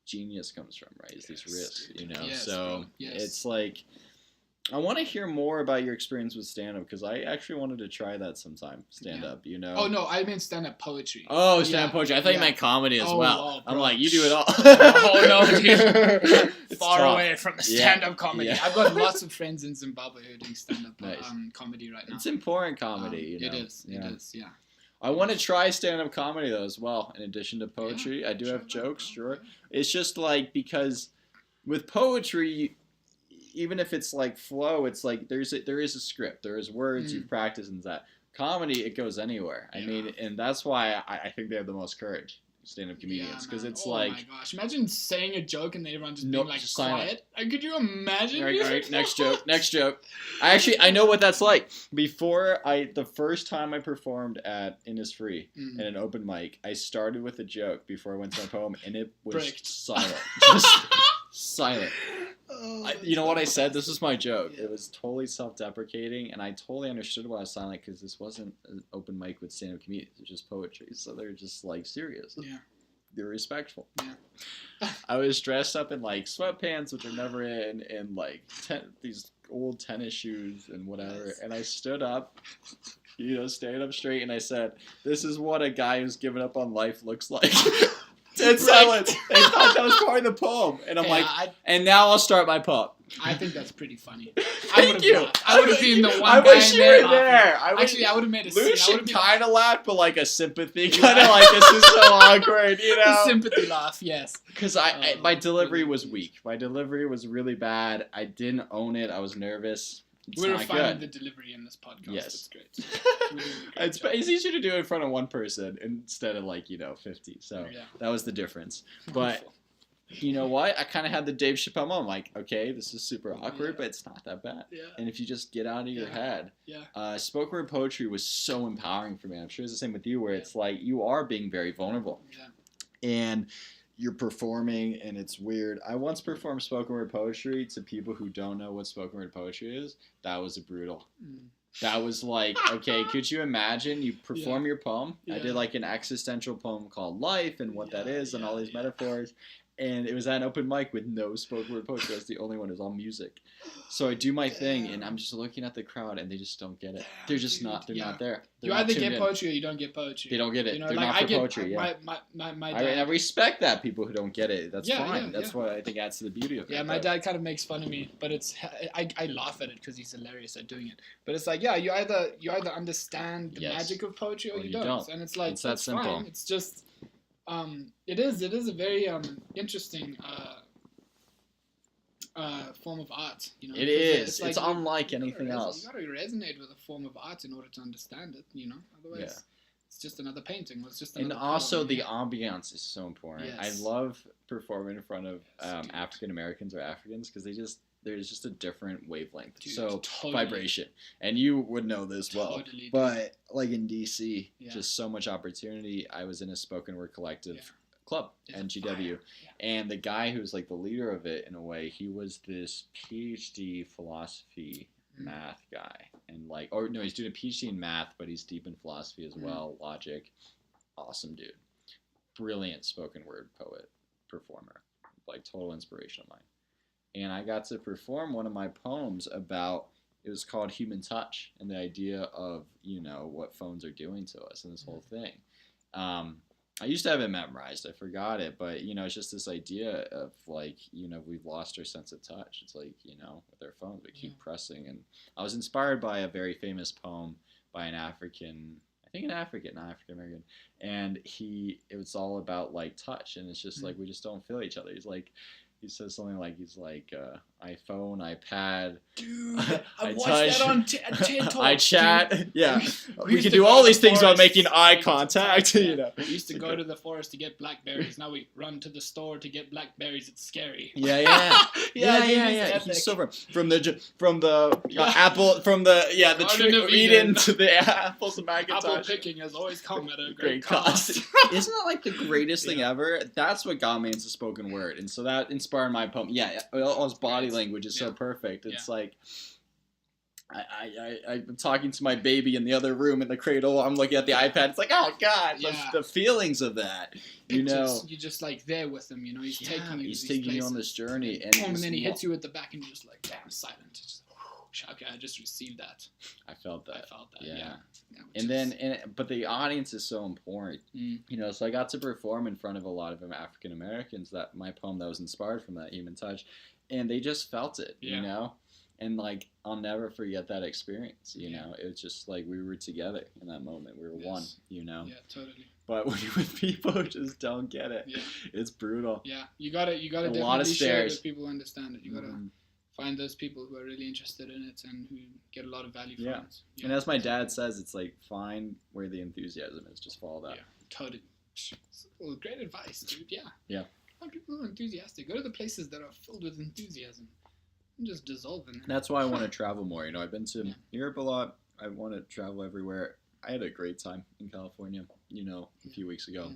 genius comes from, right? Is these risks, you know? It's like, I want to hear more about your experience with stand-up because I actually wanted to try that sometime. Stand-up, Oh no, I meant stand-up poetry. Oh, stand-up poetry. I thought you meant comedy as well. I'm like, you do it all. Oh no, dude. Far tough. away from stand-up comedy. Yeah. I've got lots of friends in Zimbabwe who are doing stand-up comedy right now. It's important comedy. It is. Yeah. I want to try stand-up comedy though as well. In addition to poetry, I do have jokes. Sure, it's just like because with poetry. Even if it's like flow, it's like there is a script, there is words you've practiced and that. Comedy, it goes anywhere. I mean, and that's why I think they have the most courage, stand-up comedians, because it's like. Oh my gosh! Imagine saying a joke and then everyone just being like just quiet. Could you imagine? Right, next joke. I know what that's like. Before the first time I performed at Innisfree in an open mic, I started with a joke before I went to my poem, and it was silent, just silent. You know what I said? This was my joke. It was totally self-deprecating, and I totally understood why I was silent because this wasn't an open mic with stand-up comedians. It was just poetry, so they're just like serious. Yeah. They're respectful. Yeah. I was dressed up in like sweatpants, which I'm never in, and like these old tennis shoes and whatever. And I stood up, standing up straight, and I said, "This is what a guy who's given up on life looks like." Dead silence. They thought that was part of the poem, and I'm and now I'll start my poem. I think that's pretty funny. Thank you. I would have been the one I guy wish in you there were there. Actually, I would have made a scene. Lucian kind of laughed, but like a sympathy kind of like, this is so awkward, A sympathy laugh, yes. Because my delivery was weak. My delivery was really bad. I didn't own it. I was nervous. We're refining the delivery in this podcast. Yes. It's great. It's easier to do it in front of one person instead of 50. So that was the difference. But you know what? I kind of had the Dave Chappelle moment. I'm like, okay, this is super awkward, but it's not that bad. Yeah. And if you just get out of your head. Spoken word poetry was so empowering for me. I'm sure it's the same with you where it's like you are being very vulnerable. Yeah. And you're performing and it's weird. I once performed spoken word poetry to people who don't know what spoken word poetry is. That was brutal. That was like, okay, could you imagine you perform your poem? I did like an existential poem called Life and what that is and all these metaphors. And it was at an open mic with no spoken word poetry. I was the only one. It was all music. So I do my thing, and I'm just looking at the crowd, and they just don't get it. They're just not. They're not there. You either get poetry or you don't get poetry. They don't get it. They're not for poetry. My dad, I respect that people who don't get it. That's fine. That's what I think adds to the beauty of it. Yeah, my dad kind of makes fun of me, but I laugh at it because he's hilarious at doing it. But it's like, you either understand the magic of poetry or you don't. And it's like it's that simple. Fine. It's just. It is a very interesting form of art. It is. It's unlike anything else. You gotta resonate with a form of art in order to understand it. Otherwise, it's just another painting. It's just another also the ambiance is so important. Yes. I love performing in front of African Americans or Africans because there's just a different wavelength. Dude, vibration. And you would know this well. Totally, but like in DC, just so much opportunity. I was in a spoken word collective club, NGW. And the guy who's like the leader of it in a way, he was this PhD philosophy math guy. And he's doing a PhD in math, but he's deep in philosophy as well, logic. Awesome dude. Brilliant spoken word poet, performer. Like total inspiration of mine. And I got to perform one of my poems about, it was called Human Touch, and the idea of, what phones are doing to us and this whole thing. I used to have it memorized. I forgot it, but, it's just this idea of, we've lost our sense of touch. It's like, with our phones, we keep pressing. And I was inspired by a very famous poem by an African, not African American. And it was all about, touch. And it's just we just don't feel each other. He says something like, iPhone, iPad. Dude, I watched that on TED Talks. I chat. Yeah. We can do all these things while making eye contact. We used to go to the forest to get blackberries. Now we run to the store to get blackberries. It's scary. Yeah. He's so from the apple, the tree of Eden to the apples of Macintosh. Apple picking has always come at a great cost. Isn't that like the greatest thing ever? That's what got me into spoken word. And so that inspired my poem. All his body language is so perfect. It's like I'm talking to my baby in the other room in the cradle. I'm looking at the iPad. It's like, oh god, the feelings of that. You're just there with him. He's taking you. He's taking you on this journey, and then he hits you at the back, and you're just like, damn, silent. okay, I just received that. I felt that. Yeah. But the audience is so important. You know, so I got to perform in front of a lot of African Americans, that my poem that was inspired from that, Human Touch, and they just felt it, you know? And like, I'll never forget that experience, you know? It was just like, we were together in that moment. We were one, you know? Yeah, totally. But when you're with people who just don't get it, it's brutal. Yeah, you gotta definitely share it with people who understand it. You gotta find those people who are really interested in it and who get a lot of value from it. Yeah. And as my dad says, it's like, find where the enthusiasm is. Just follow that. Yeah, totally. Well, great advice, dude. Yeah. Yeah. Find people who are enthusiastic. Go to the places that are filled with enthusiasm. And just dissolve in it. That's why I want to travel more. You know, I've been to Europe a lot. I want to travel everywhere. I had a great time in California, you know, a few weeks ago.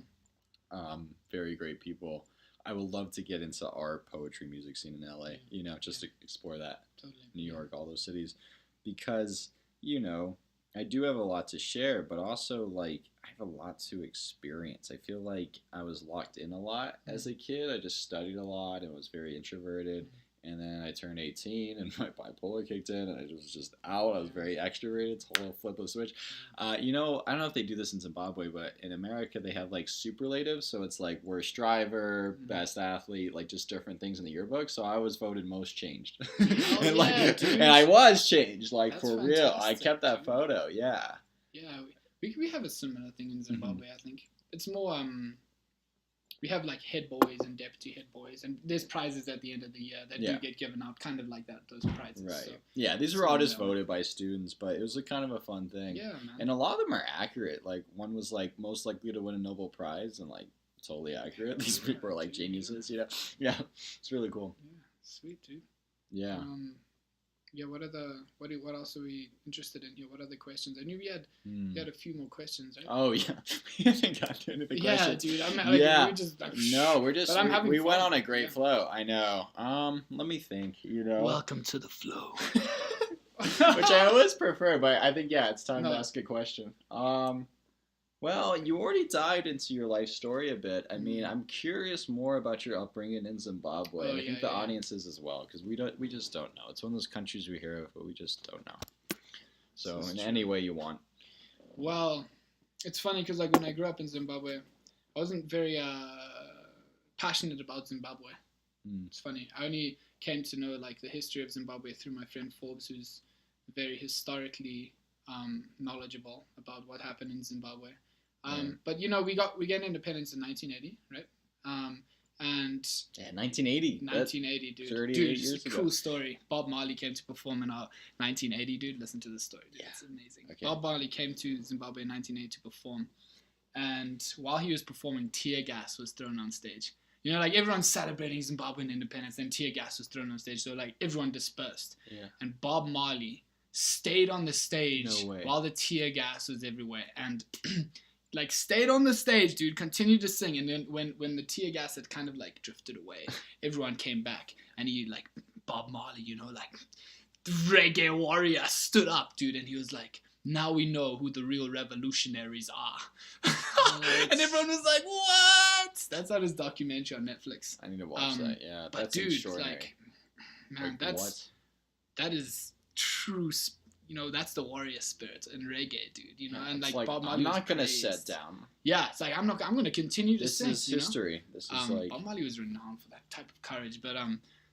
Very great people. I would love to get into art, poetry, music scene in LA, you know, just to explore that. Totally. New York, all those cities. Because, you know, I do have a lot to share, but also, like, I have a lot to experience. I feel like I was locked in a lot as a kid. I just studied a lot and was very introverted. And then I turned 18 and my bipolar kicked in and I was just out. I was very extroverted, total flip of switch. You know, I don't know if they do this in Zimbabwe, but in America they have like superlatives. So it's like worst driver, best athlete, like just different things in the yearbook. So I was voted most changed. And I was changed, like that's for real. I kept that photo, Yeah, we have a similar thing in Zimbabwe, I think. It's more... we have like head boys and deputy head boys, and there's prizes at the end of the year that do get given out, kind of like that, those prizes. Right. So, yeah, these were all just voted by students, but it was a kind of a fun thing. Yeah, man. And a lot of them are accurate. Like, one was like most likely to win a Nobel Prize, and like totally accurate. These people are like geniuses, you know? Yeah, it's really cool. Yeah, sweet, dude. Yeah. Yeah, what else are we interested in here? What other questions? I knew we had a few more questions, right? Oh, yeah. We haven't got to any of the questions. Yeah, dude. We went on a great flow. I know. Let me think, you know. Welcome to the flow. Which I always prefer, but I think, it's time to ask a question. Well, you already dived into your life story a bit. I mean, I'm curious more about your upbringing in Zimbabwe. I think the audience is as well, because we just don't know. It's one of those countries we hear of, but we just don't know. So, in any way you want. Well, it's funny because like when I grew up in Zimbabwe, I wasn't very passionate about Zimbabwe. It's funny. I only came to know like the history of Zimbabwe through my friend Forbes, who's very historically knowledgeable about what happened in Zimbabwe. But you know, we get independence in 1980, right? And 1980, dude. 38 years it's a ago. Cool story. Bob Marley came to perform in our 1980, dude. Listen to the story, dude. It's amazing. Okay. Bob Marley came to Zimbabwe in 1980 to perform, and while he was performing, tear gas was thrown on stage. You know, like everyone's celebrating Zimbabwean independence, and tear gas was thrown on stage, so like everyone dispersed. Yeah. And Bob Marley stayed on the stage while the tear gas was everywhere, and like stayed on the stage, dude, continued to sing. And then when the tear gas had kind of like drifted away, everyone came back, and he, like, Bob Marley, you know, like the reggae warrior, stood up, dude, and he was like, now we know who the real revolutionaries are. And everyone was like, what? That's on his documentary on Netflix. I need to watch that. Yeah, but that's dude, extraordinary. like, man, that is true. You know, that's the warrior spirit in reggae, dude. You know, and like Bob Marley, I'm not gonna sit down. Yeah, it's like I'm gonna continue to sing. This is history. This is like Bob Marley was renowned for that type of courage. But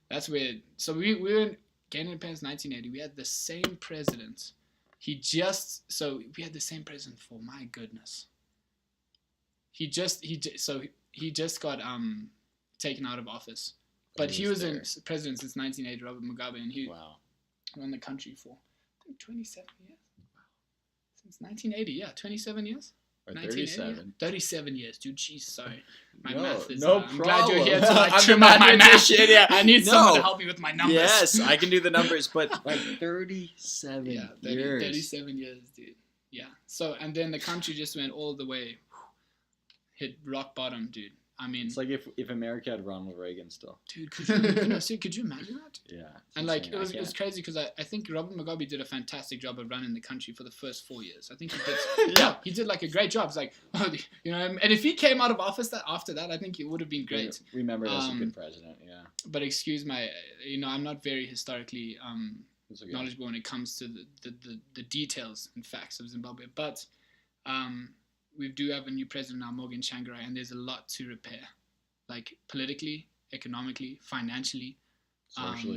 that's where. So we were getting independence in 1980. We had the same president. We had the same president for, my goodness. He just got taken out of office, but he was in president since 1980, Robert Mugabe, and he run the country for, I think, 27 years. Wow. Since 1980, 27 years. Or 37. 37 years, dude. Jeez, sorry. My no, math is... no I'm problem. glad you're here to like, trim up my math. I need someone to help me with my numbers. Yes, I can do the numbers, but like 37 years. 37 years, dude. Yeah. So, and then the country just went all the way, hit rock bottom, dude. I mean... It's like if America had Ronald Reagan still. Dude, could you imagine that? Yeah. And like, it was crazy because I think Robert Mugabe did a fantastic job of running the country for the first 4 years. I think he did. He did like a great job. It's like, you know, and if he came out of office after that, I think it would have been great. Remember as a good president, yeah. But excuse my, you know, I'm not very historically knowledgeable when it comes to the details and facts of Zimbabwe. But we do have a new president now, Morgan Tsvangirai, and there's a lot to repair, like politically, economically, financially,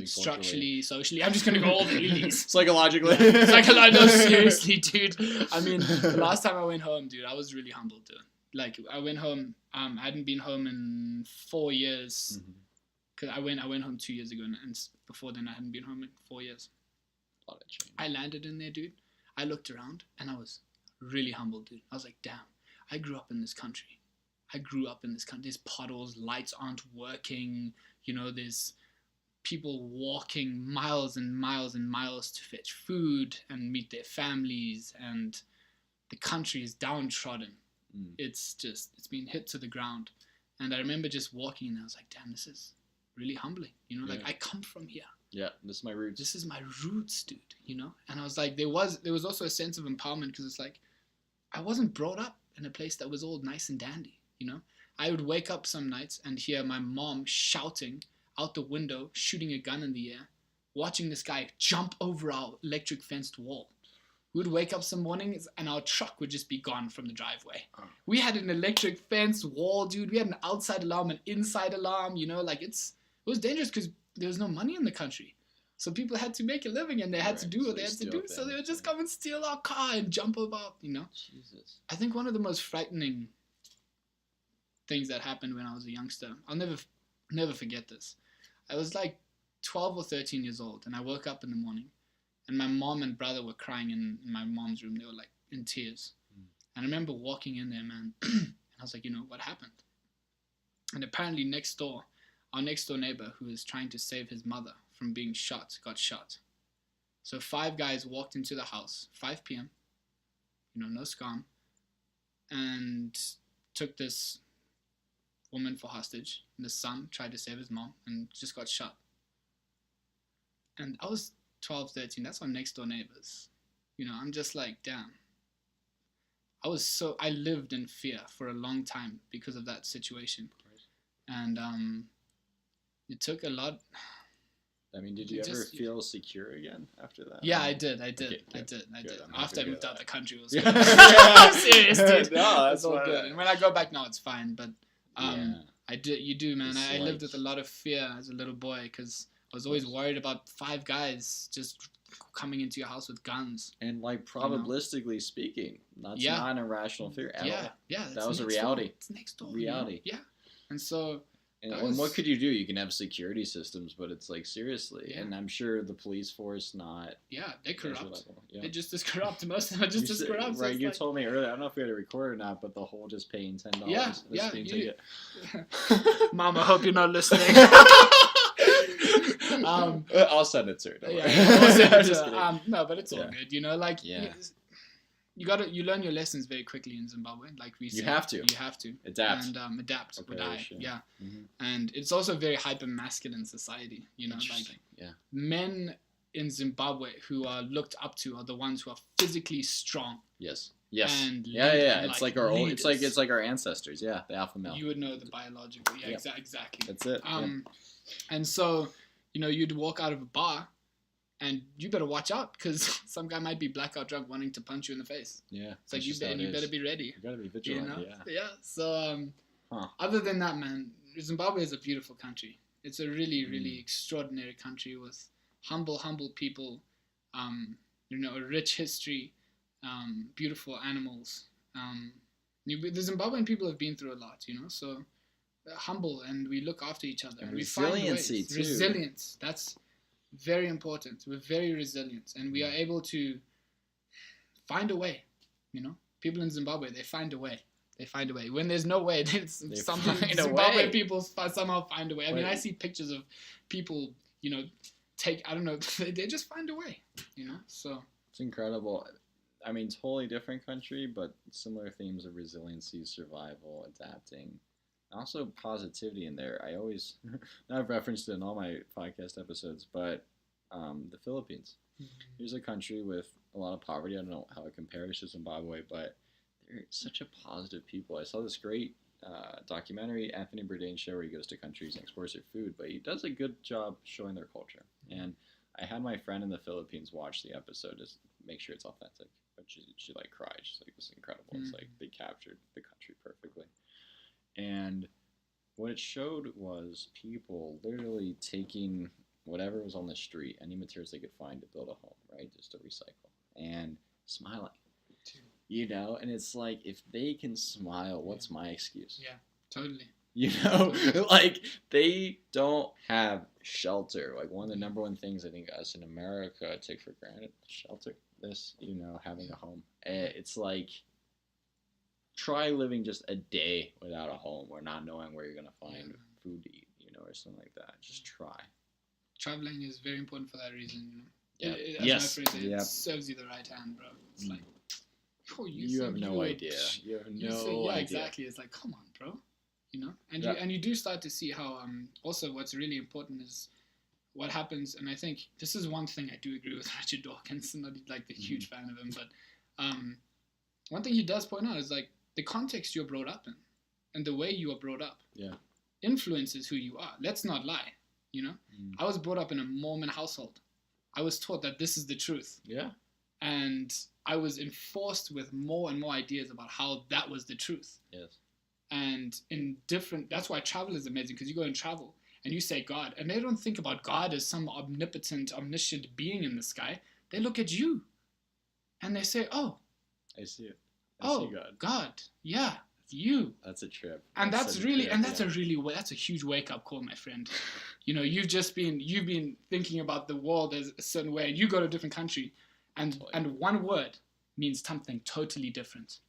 structurally, socially. I'm just going to go all the lilies. Psychologically. Yeah. Psychologically, no, seriously, dude. I mean, the last time I went home, dude, I was really humbled, dude. Like, I went home, I hadn't been home in 4 years, because I went home 2 years ago, and before then I hadn't been home in 4 years. A lot of change. I landed in there, dude. I looked around, and I was really humbled, dude. I was like, damn, I grew up in this country. There's potholes, lights aren't working, you know, there's people walking miles and miles and miles to fetch food and meet their families, and the country is downtrodden. It's been hit to the ground. And I remember just walking and I was like, damn, this is really humbling, you know, like I come from here. Yeah, this is my roots. This is my roots, dude, you know? And I was like, there was also a sense of empowerment, because it's like, I wasn't brought up in a place that was all nice and dandy, you know? I would wake up some nights and hear my mom shouting out the window, shooting a gun in the air, watching this guy jump over our electric fenced wall. We would wake up some mornings and our truck would just be gone from the driveway. We had an electric fence wall, dude. We had an outside alarm, an inside alarm, you know, like it was dangerous because there was no money in the country. So people had to make a living and they had to do what they had to do. So they would just come and steal our car and jump over, you know. Jesus. I think one of the most frightening things that happened when I was a youngster, I'll never forget this. I was like 12 or 13 years old, and I woke up in the morning, and my mom and brother were crying in my mom's room. They were like in tears. And I remember walking in there, man, and I was like, you know, what happened? And apparently our next door neighbor, who was trying to save his mother from being shot, got shot. So 5 guys walked into the house, 5 p.m., you know, no scam, and took this woman for hostage. And the son tried to save his mom and just got shot. And I was 12, 13. That's our next door neighbors. You know, I'm just like, damn. I lived in fear for a long time because of that situation. And it took a lot. I mean, did you ever feel secure again after that? Yeah, I did. I did. After I moved out the country, it was good. I'm serious, dude. No, that's all good. And when I go back now, it's fine. But I did. You do, man. I lived with a lot of fear as a little boy because I was always worried about 5 guys just coming into your house with guns. And like probabilistically speaking, that's not an irrational fear at all. Yeah, that was a reality. It's next door. Reality. You know? Yeah, and so. And what could you do? You can have security systems, but it's like, seriously. Yeah. And I'm sure the police force not... Yeah, they're corrupt. Yeah. They're just as corrupt. Most of them are just as corrupt. Right, you told me earlier, I don't know if we had to record or not, but the whole just paying $10. Yeah. Mom, I hope you're not listening. I'll send it to her. I'll send it to her. No, but it's all good. You know, like... You learn your lessons very quickly in Zimbabwe. Like we said, you have to adapt and adapt or die. Yeah, and it's also a very hyper masculine society. You know, like men in Zimbabwe who are looked up to are the ones who are physically strong. Yes. And it's like our old. It's like our ancestors. Yeah, the alpha male. You would know the biological. Yeah, exactly. That's it. And so you'd walk out of a bar. And you better watch out because some guy might be blackout drunk wanting to punch you in the face. Yeah. It's like you better be ready. You gotta be vigilant. You know? Yeah. So other than that, man, Zimbabwe is a beautiful country. It's a really, really extraordinary country with humble people, a rich history, beautiful animals. The Zimbabwean people have been through a lot, you know, so humble, and we look after each other. And resiliency too. Resilience. That's very important. We're very resilient, and we are able to find a way. You know, people in Zimbabwe, they find a way. When there's no way, Zimbabwe people somehow find a way. I mean, I see pictures of people, you know, they just find a way. You know, so it's incredible. I mean, totally different country, but similar themes of resiliency, survival, adapting. Also positivity in there. I always, I've referenced it in all my podcast episodes, but the Philippines. Here's a country with a lot of poverty. I don't know how it compares to Zimbabwe, but they're such a positive people. I saw this great documentary, Anthony Bourdain show, where he goes to countries and explores their food, but he does a good job showing their culture. And I had my friend in the Philippines watch the episode to make sure it's authentic, but she like cried. She's like, "This is incredible." It's like they captured the country perfectly, and what it showed was people literally taking whatever was on the street, any materials they could find to build a home, right, just to recycle, and smiling. You know, and it's like, if they can smile, what's my excuse? Yeah, totally. You know, like, they don't have shelter. Like, one of the number one things I think us in America take for granted, shelter. This, you know, having a home. It's like, try living just a day without a home or not knowing where you're going to find food to eat, you know, or something like that. Just try. Traveling is very important for that reason, you know. Yes. It serves you the right hand, bro. It's like, oh, you have no idea. You have no idea. Exactly. It's like, come on, bro. You know, and you do start to see how also what's really important is what happens. And I think this is one thing I do agree with Richard Dawkins. I'm not like the huge fan of him, but one thing he does point out is like the context you're brought up in and the way you are brought up influences who you are. Let's not lie. You know, I was brought up in a Mormon household. I was taught that this is the truth. Yeah. And I was enforced with more and more ideas about how that was the truth. Yes. And that's why travel is amazing, because you go and travel and you say God, and they don't think about God as some omnipotent, omniscient being in the sky. They look at you and they say, oh, I see it. I see God. Yeah, you. That's a trip. And that's a huge wake up call, my friend. You know, you've been thinking about the world as a certain way, and you go to a different country, and one word means something totally different.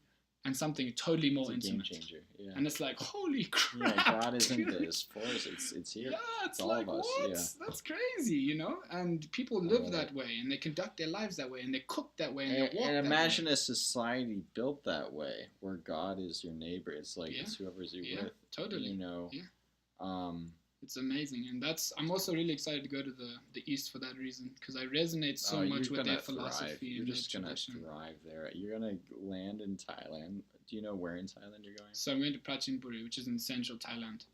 And something totally more intimate. Game changer. Yeah. And it's like, holy crap. Yeah, God isn't this force. It's here. Yeah, it's all like, of us. What? Yeah. That's crazy, you know? And people live that way, and they conduct their lives that way, and they cook that way, and they walk that way. And imagine a society built that way, where God is your neighbor. It's like, it's whoever's you're with. Totally. You know? Yeah. It's amazing, and I'm also really excited to go to the East for that reason, because I resonate so much with their philosophy. You're just gonna thrive there. You're gonna land in Thailand. Do you know where in Thailand you're going? So I'm going to Prachinburi, which is in central Thailand.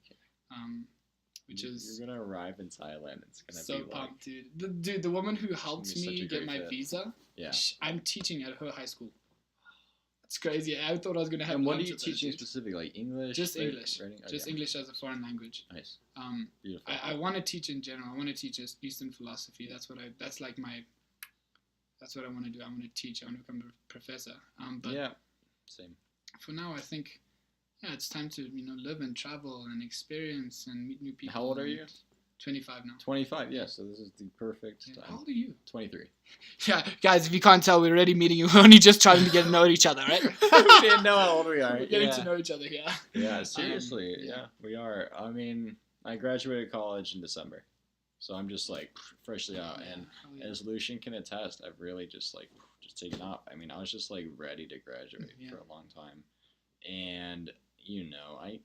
You're gonna arrive in Thailand. It's gonna so be pumped, dude. The woman who helped me get my visa. Yeah. I'm teaching at her high school. It's crazy. I thought I was going to have. And what are you teaching specifically? Like English? Just English. Just English as a foreign language. Nice. Beautiful. I want to teach in general. I want to teach Eastern philosophy. That's what I want to do. I want to teach. I want to become a professor. But yeah. Same. For now, I think, it's time to live and travel and experience and meet new people. How old are you? 25 now. 25, yeah, so this is the perfect time. How old are you? 23. Yeah, guys, if you can't tell, we're already meeting you. We're only just trying to get to know each other, right? We didn't know how old we are. We're getting to know each other, yeah. Yeah, seriously, we are. I mean, I graduated college in December, so I'm just, like, freshly out. And as Lucian can attest, I've really just taken off. I mean, I was just, like, ready to graduate for a long time. And... I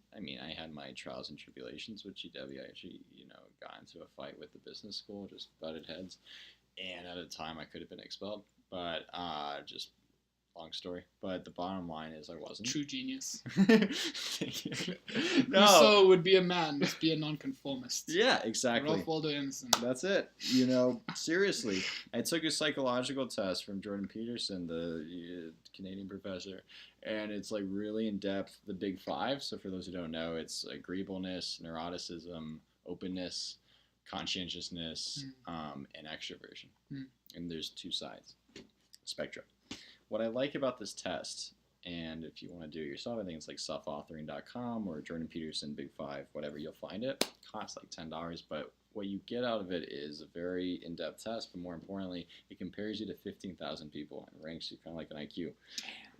had my trials and tribulations with GW. I actually, got into a fight with the business school, just butted heads. And at a time, I could have been expelled. But just long story. But the bottom line is I wasn't. True genius. Thank you. No. Rousseau would be a man, must be a nonconformist. Yeah, exactly. Ralph Waldo Emerson. That's it. Seriously. I took a psychological test from Jordan Peterson, the Canadian professor. And it's like really in depth, the big five. So for those who don't know, it's agreeableness, neuroticism, openness, conscientiousness, and extroversion. And there's two sides, spectrum. What I like about this test, and if you want to do it yourself, I think it's like selfauthoring.com or Jordan Peterson Big Five, whatever, you'll find it. It costs like $10, but what you get out of it is a very in-depth test, but more importantly, it compares you to 15,000 people and ranks you kind of like an IQ.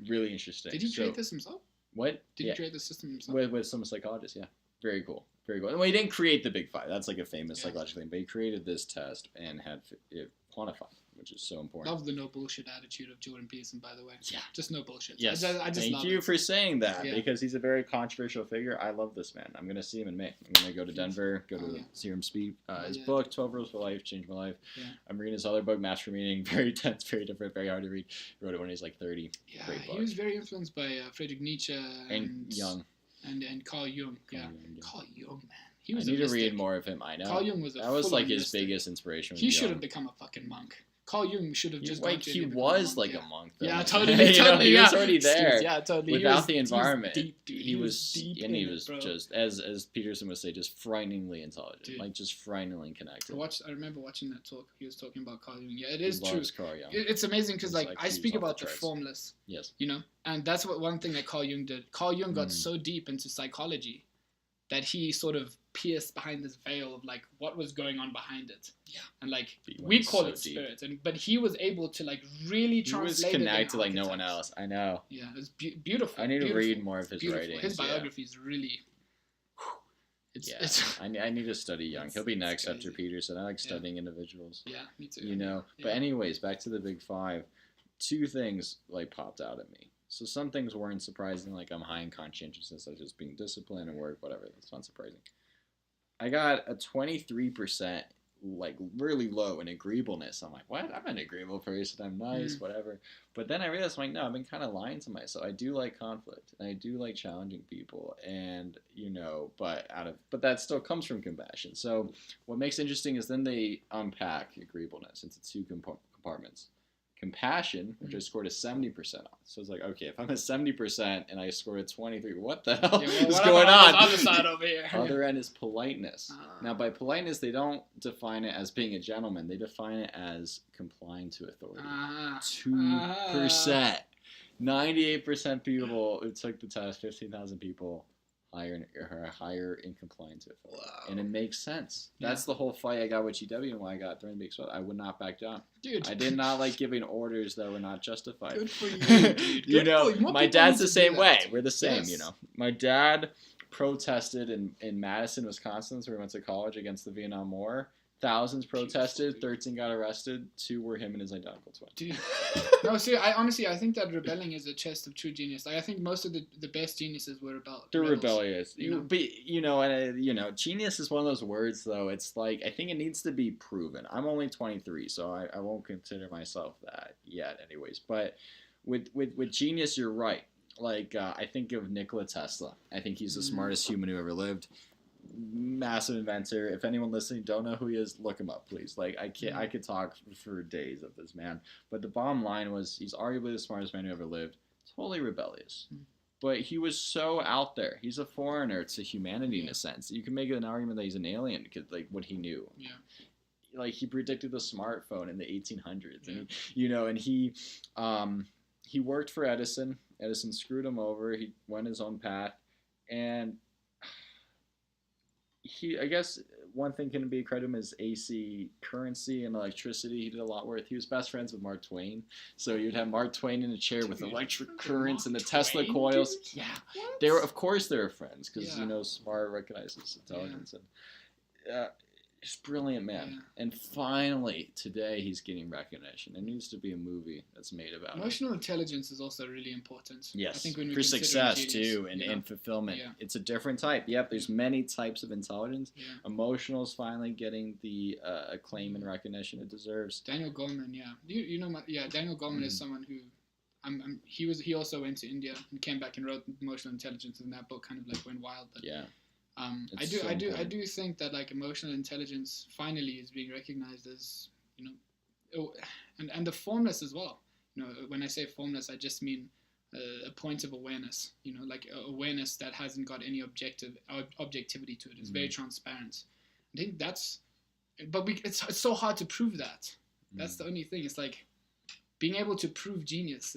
Really interesting. Did he create this himself? What? Did he create the system himself? With some psychologists, yeah. Very cool. Very cool. Well, he didn't create the Big Five. That's like a famous psychological thing, but he created this test and had it quantified, which is so important. Love the no bullshit attitude of Jordan Peterson, by the way. Yeah. Just no bullshit. Yes. I just Thank you for saying that, because he's a very controversial figure. I love this man. I'm going to see him in May. I'm going to go to Denver, see him speak. His book, 12 Rules for Life, changed my life. Yeah. I'm reading his other book, Master Meaning. Very tense, very different, very hard to read. He wrote it when he was like 30. Yeah, he was very influenced by Friedrich Nietzsche and Jung. And Carl Jung. Carl Jung, man. He was I need a to read mystic. more of him. I know. Carl Jung was that was like his mystic. biggest inspiration. He should have become a fucking monk. Carl Jung should have just gone to he India was a monk, like yeah. a monk though. Yeah, totally. He was already there. Yeah, totally. Without the environment, he was deep, dude. he was deep and he in was it, bro. just as Peterson would say, just frighteningly intelligent, Dude. like just frighteningly connected. I remember watching that talk. He was talking about Carl Jung. Yeah, it is He true. loves Carl Jung. It's amazing because His like IQ I is speak off the about the charts. formless, Yes. you know, and that's one thing that Carl Jung did. Carl Jung got Mm. so deep into psychology that he sort of pierced behind this veil of like what was going on behind it. Yeah. And like He we went call so it deep. spirits, but he was able to like really He was translate it in connected like no one archetypes. else. I know. Yeah, it was beautiful. I need to beautiful, read more of his beautiful. writings. His yeah. biography is really. It's, Yeah, it's I need to study Jung. He'll be it's next after crazy. Peterson. I like Yeah. studying individuals. yeah, me too. You know. Yeah. But anyways, back to the big five. Two things like popped out at me. So some things weren't surprising, like I'm high in conscientiousness, such as being disciplined and work, whatever. That's not surprising. I got a 23%, like really low in agreeableness. I'm like, what? I'm an agreeable person. I'm nice, whatever. But then I realized, I'm like, no, I've been kind of lying to myself. I do like conflict, and I do like challenging people, and you know, but that still comes from compassion. So what makes it interesting is then they unpack agreeableness into two compartments. Compassion, which I scored a 70% on. So it's like, okay, if I'm a 70% and I scored a 23, what the hell is going on? The other side over here. Other end is politeness. Now, by politeness, they don't define it as being a gentleman. They define it as complying to authority. 2%. 98% people who took the test, 15,000 people, higher in compliance with it. Wow. And it makes sense. Yeah. That's the whole fight I got with GW and why I got during the big sweat. I would not back down. Dude. I did not like giving orders that were not justified. Good for you, dude. You know, Good for you. my dad's the same way. We're the same, Yes. you know. My dad protested in Madison, Wisconsin, so we went to college against the Vietnam War. Thousands protested, 13 got arrested, 2 were him and his identical twin. Dude. No, see, I think that rebelling is a test of true genius. Like, I think most of the best geniuses were They're rebels. rebellious. You know? But, you know, genius is one of those words, though. It's like, I think it needs to be proven. I'm only 23, so I won't consider myself that yet anyways. But with genius, you're right. Like, I think of Nikola Tesla. I think he's the smartest human who ever lived. Massive inventor. If anyone listening don't know who he is, look him up, please. Like, I could talk for days of this man. But the bottom line was, he's arguably the smartest man who ever lived. Totally rebellious. But he was so out there. He's a foreigner to humanity in a sense. You can make an argument that he's an alien because, like, what he knew. Yeah. Like, he predicted the smartphone in the 1800s. Yeah. And he, you know, and he worked for Edison. Edison screwed him over. He went his own path. And I guess one thing can be credited him is AC currency and electricity. He did a lot with. He was best friends with Mark Twain, so you'd have Mark Twain in a chair with electric currents and the Tesla coils. Dude? Yeah, What? they were. Of course, they were friends because Yeah. you know, smart recognizes intelligence and. He's a brilliant man, and finally today he's getting recognition. There needs to be a movie that's made about Emotional intelligence is also really important. Yes, I think when we for consider success genius, too, and, you know? and fulfillment. Yeah. It's a different type. Yep, there's many types of intelligence. Yeah. Emotional is finally getting the acclaim and recognition it deserves. Daniel Goleman, yeah, you know, Daniel Goleman is someone who, he also went to India and came back and wrote Emotional Intelligence, and that book kind of like went wild. But, Yeah. I do think that like emotional intelligence finally is being recognized as, you know, and the formless as well. You know, when I say formless, I just mean a point of awareness. You know, like awareness that hasn't got any objectivity to it. It's very transparent. I think it's so hard to prove that. That's the only thing. It's like being able to prove genius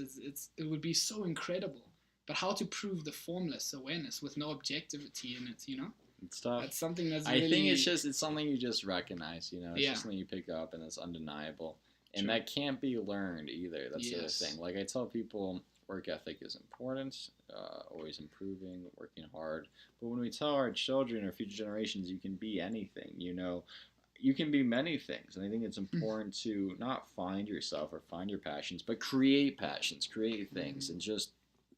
it would be so incredible. But how to prove the formless awareness with no objectivity in it, you know? It's tough. That's something that's I think it's something you just recognize, you know? It's just something you pick up and it's undeniable. And that can't be learned either. That's the other thing. Like I tell people, work ethic is important, always improving, working hard. But when we tell our children or future generations you can be anything, you know, you can be many things. And I think it's important to not find yourself or find your passions, but create passions, create things, and just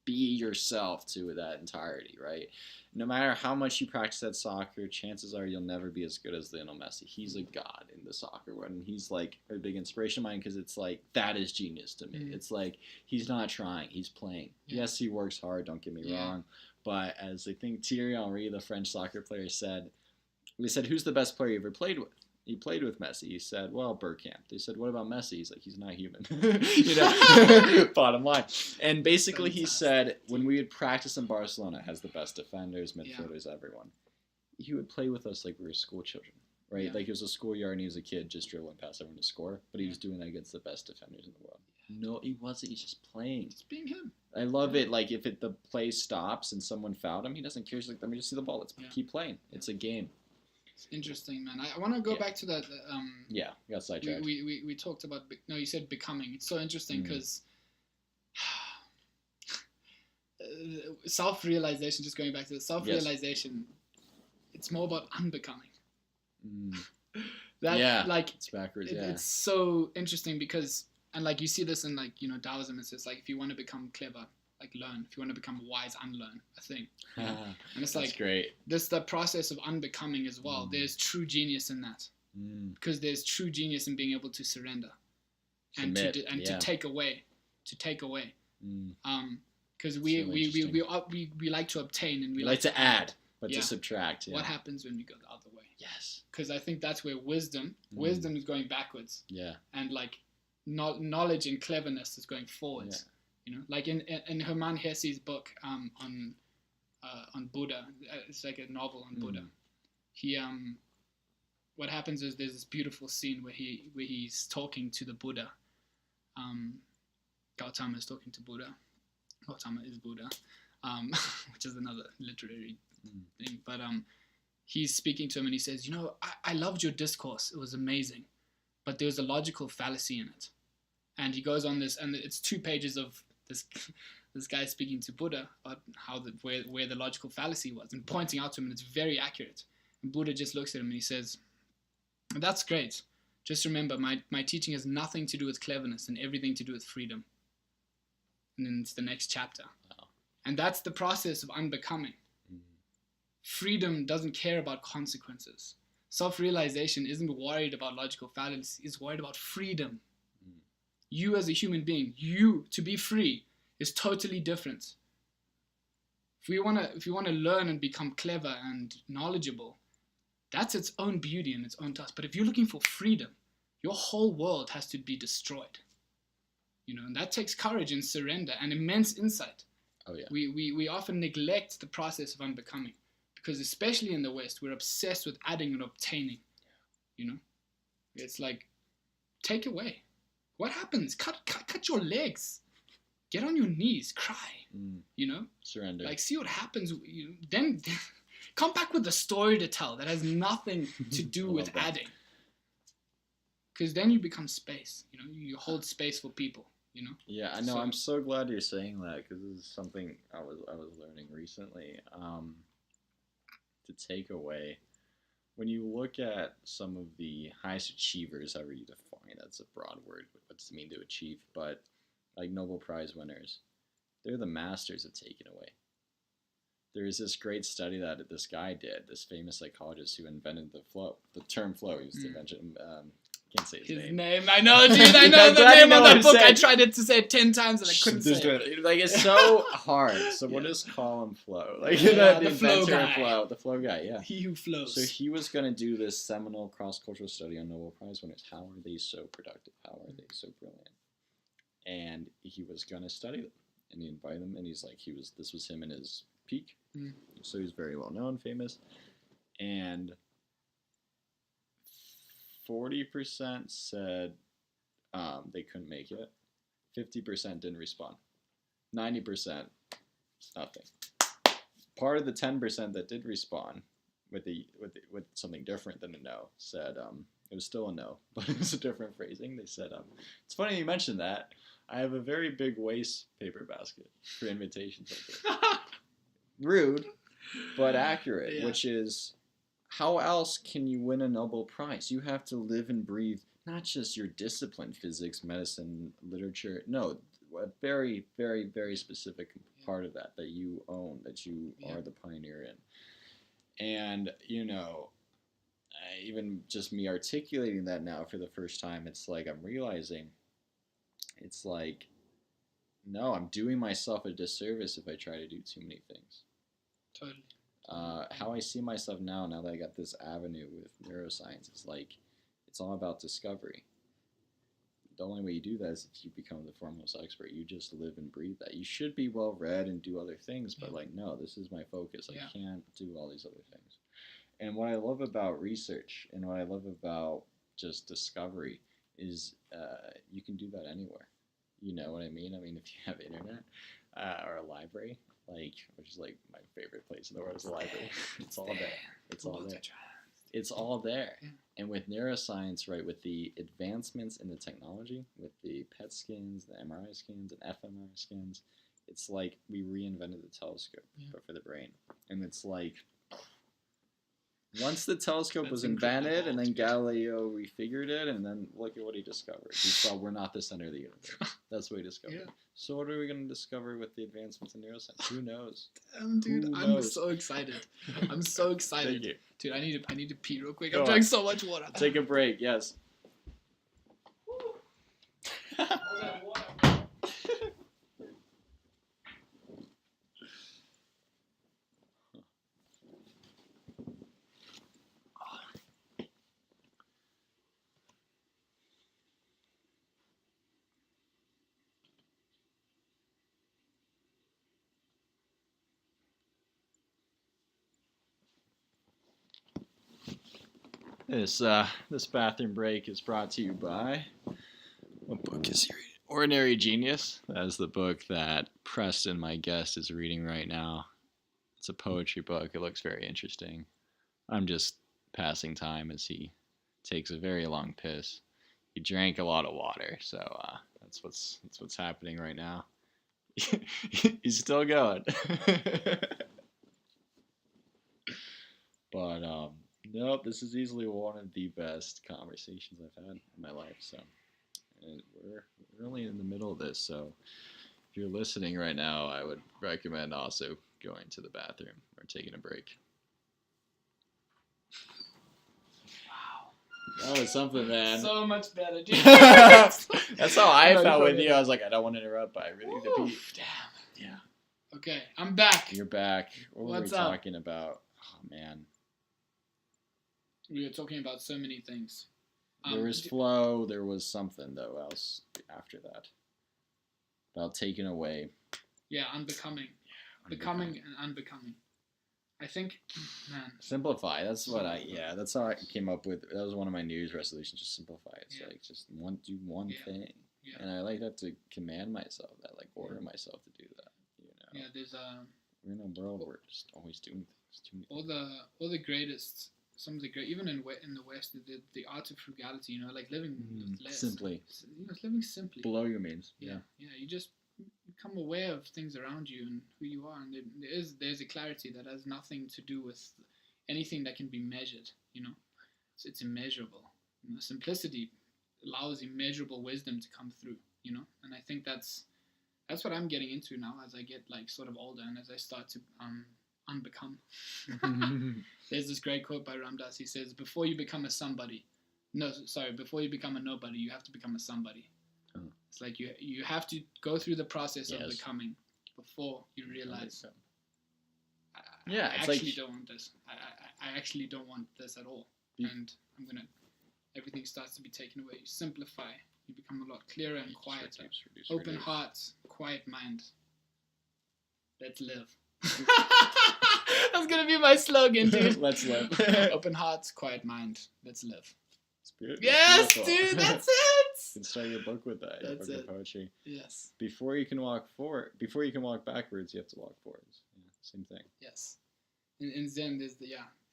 be yourself to that entirety, right? No matter how much you practice at soccer, chances are you'll never be as good as Lionel Messi. He's a god in the soccer world, and he's like a big inspiration of mine because it's like, that is genius to me. It's like, he's not trying, he's playing. Yes, he works hard, don't get me wrong, but as I think Thierry Henry, the French soccer player, said, we said, who's the best player you ever played with? He played with Messi. He said, well, Bergkamp. They said, what about Messi? He's like, he's not human. Bottom line. And basically he said, when we would practice in Barcelona, has the best defenders, midfielders, everyone. He would play with us like we were school children, right? Yeah. Like he was a schoolyard and he was a kid just dribbling past everyone to score, but he was doing that against the best defenders in the world. No, he wasn't. He's just playing. Just being him. I love it. Like if the play stops and someone fouled him, he doesn't care. He's like, let me just see the ball. Let's keep playing. It's a game. It's interesting, man. I want to go back to that. We got sidetracked. We talked about. No, you said becoming. It's so interesting because self-realization. Just going back to the self-realization. Yes. It's more about unbecoming. Like it's backwards. It's so interesting because, and like you see this in like Taoism. It's just like if you want to become clever, like learn. If you want to become wise, unlearn. I think. And it's like great. This the process of unbecoming as well. There's true genius in that because there's true genius in being able to surrender and to take away, because we like to obtain and we like to add. But to subtract. What happens when you go the other way? Yes. Because I think that's where wisdom is going backwards. Yeah. And like knowledge and cleverness is going forwards. Yeah. Like in Hermann Hesse's book on Buddha, it's like a novel on Buddha. He what happens is there's this beautiful scene where he's talking to the Buddha. Gautama is talking to Buddha. Gautama is Buddha, which is another literary thing, but he's speaking to him and he says, I loved your discourse, it was amazing, but there was a logical fallacy in it. And he goes on this, and it's 2 pages of this guy speaking to Buddha about how where the logical fallacy was and pointing out to him, and it's very accurate. And Buddha just looks at him and he says, that's great, just remember my teaching has nothing to do with cleverness and everything to do with freedom. And then it's the next chapter. Wow. And that's the process of unbecoming. Freedom doesn't care about consequences. Self-realization isn't worried about logical fallacy, it's worried about freedom. You as a human being, to be free is totally different. If you want to learn and become clever and knowledgeable, that's its own beauty and its own task. But if you're looking for freedom, your whole world has to be destroyed. And that takes courage and surrender and immense insight. Oh yeah. We often neglect the process of unbecoming. Because especially in the West, we're obsessed with adding and obtaining. It's like, take away. What happens? Cut your legs. Get on your knees. Cry. Surrender. Like, see what happens. Then come back with a story to tell that has nothing to do with adding. Because then you become space. You hold space for people. Yeah, I know. So, I'm so glad you're saying that because this is something I was learning recently. To take away, when you look at some of the highest achievers, however you define, that's a broad word, what does it mean to achieve, but like Nobel Prize winners, they're the masters of taking away. There is this great study that this guy did, this famous psychologist who invented the term flow. He was the inventor. Can't say his name. I know, dude. I know the name of that book. I tried to say it 10 times and I couldn't say it. Like, it's so hard. So we'll just call him Flow. Like the flow guy. The flow guy, yeah. He who flows. So he was going to do this seminal cross-cultural study on Nobel Prize winners. How are they so productive? How are they so brilliant? And he was going to study them. And he invited them, and this was him in his peak. So he's very well known, famous. And 40% said they couldn't make it. 50% didn't respond. 90% nothing. Part of the 10% that did respond with something different than a no said it was still a no, but it was a different phrasing. They said it's funny you mentioned that. I have a very big waste paper basket for invitations like this. Rude, but accurate, which is, how else can you win a Nobel Prize? You have to live and breathe not just your discipline, physics, medicine, literature. No, a very, very, very specific part of that you own, that you are the pioneer in. And, even just me articulating that now for the first time, it's like I'm realizing, it's like, no, I'm doing myself a disservice if I try to do too many things. Totally. How I see myself now that I got this avenue with neuroscience, is like, it's all about discovery. The only way you do that is if you become the foremost expert. You just live and breathe that. You should be well read and do other things, but like, no, this is my focus. I can't do all these other things. And what I love about research and what I love about just discovery is you can do that anywhere. You know what I mean? I mean, if you have internet or a library, like, which is like my favorite place in the world is a library. It's all there. It's all there. It's all there. Yeah. And with neuroscience, right, with the advancements in the technology, with the PET scans, the MRI scans, and fMRI scans, it's like we reinvented the telescope, but for the brain. And it's like, once the telescope was invented, and then Galileo refigured it, and then look at what he discovered. He saw we're not the center of the universe. That's what he discovered. Yeah. So what are we going to discover with the advancements in neuroscience? Who knows? Damn, dude, I'm so excited. I'm so excited. Thank you. Dude, I need to pee real quick. I'm drinking so much water. Take a break, yes. This bathroom break is brought to you by, what book is he reading? Ordinary Genius. That is the book that Preston, my guest, is reading right now. It's a poetry book. It looks very interesting. I'm just passing time as he takes a very long piss. He drank a lot of water, so that's what's happening right now. He's still going. But nope, this is easily one of the best conversations I've had in my life. So, and we're only in the middle of this. So, if you're listening right now, I would recommend also going to the bathroom or taking a break. Wow, that was something, man. So much better, dude. That's how I felt with you. I was like, I don't want to interrupt, but I really need to pee. Damn. Yeah. Okay, I'm back. You're back. What were we talking about? Oh man. We were talking about so many things. There was flow. There was something, though, else after that. About taking away. Yeah, unbecoming. Becoming and unbecoming. I think, man. Simplify. That's how I came up with. That was one of my New Year's resolutions. Just simplify. It's like, just do one thing. Yeah. And I like that to command myself, order myself to do that. You know? Yeah, there's we're in a world where we're just always doing things. All the greatest. Some of the great, even in the West, the art of frugality, you know, like living less. Simply. You know, living simply. Below your means. Yeah. You just become aware of things around you and who you are, and there's a clarity that has nothing to do with anything that can be measured. You know, it's immeasurable. You know, simplicity allows immeasurable wisdom to come through. You know, and I think that's what I'm getting into now as I get sort of older and as I start to unbecome. There's this great quote by Ram Dass. He says, before you become a nobody, you have to become a somebody. Oh. It's like you have to go through the process of becoming before you realize I actually don't want this. I actually don't want this at all. And everything starts to be taken away. You simplify. You become a lot clearer and quieter. Open hearts, quiet mind. Let's live. That's gonna be my slogan, dude. Let's live. Open hearts, quiet mind. Let's live. Spirit. Yes, dude. That's it. You can start your book with that. That's it. Poetry. Yes. Before you can walk backwards, you have to walk forwards. Yeah, same thing. Yes. In Zen, there's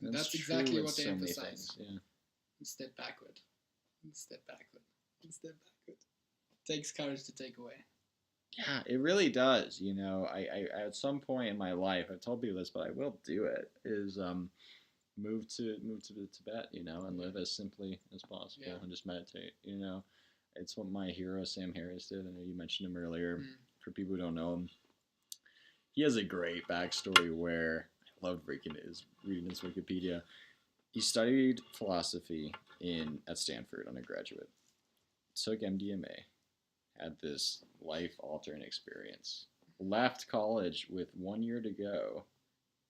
that's exactly what they emphasize. Yeah. Step backward. Step backward. Step backward. Takes courage to take away. Yeah, it really does. You know, I at some point in my life, I've told people this, but I will do it, is move to Tibet, you know, and live as simply as possible and just meditate, you know. It's what my hero, Sam Harris, did. I know you mentioned him earlier. For people who don't know him, he has a great backstory where I loved reading his Wikipedia. He studied philosophy at Stanford, undergraduate, took MDMA, had this life-altering experience, left college with 1 year to go,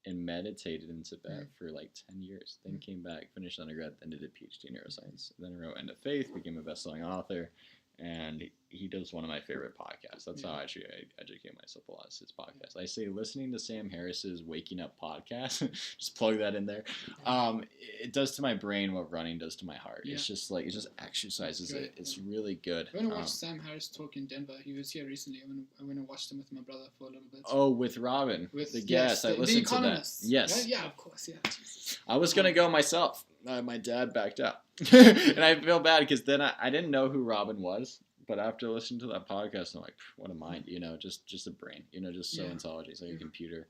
and meditated in Tibet for like 10 years. Then came back, finished undergrad, then did a PhD in neuroscience. Then wrote End of Faith, became a best-selling author, and he does one of my favorite podcasts. That's how I educate myself a lot, is his podcast. I say listening to Sam Harris's Waking Up podcast, just plug that in there. It does to my brain what running does to my heart. It's just like, it just exercises it. It's really good. I went to watch Sam Harris talk in Denver. He was here recently. I went and watched him with my brother for a little bit. Oh, with Robin, the guest. I listened to that. Yes. Right? Yeah, of course. Yeah. Jesus. I was going to go myself. My dad backed out. And I feel bad because then I didn't know who Robin was. But after listening to that podcast, I'm like, what a mind, just a brain, just so intelligent. It's like a computer.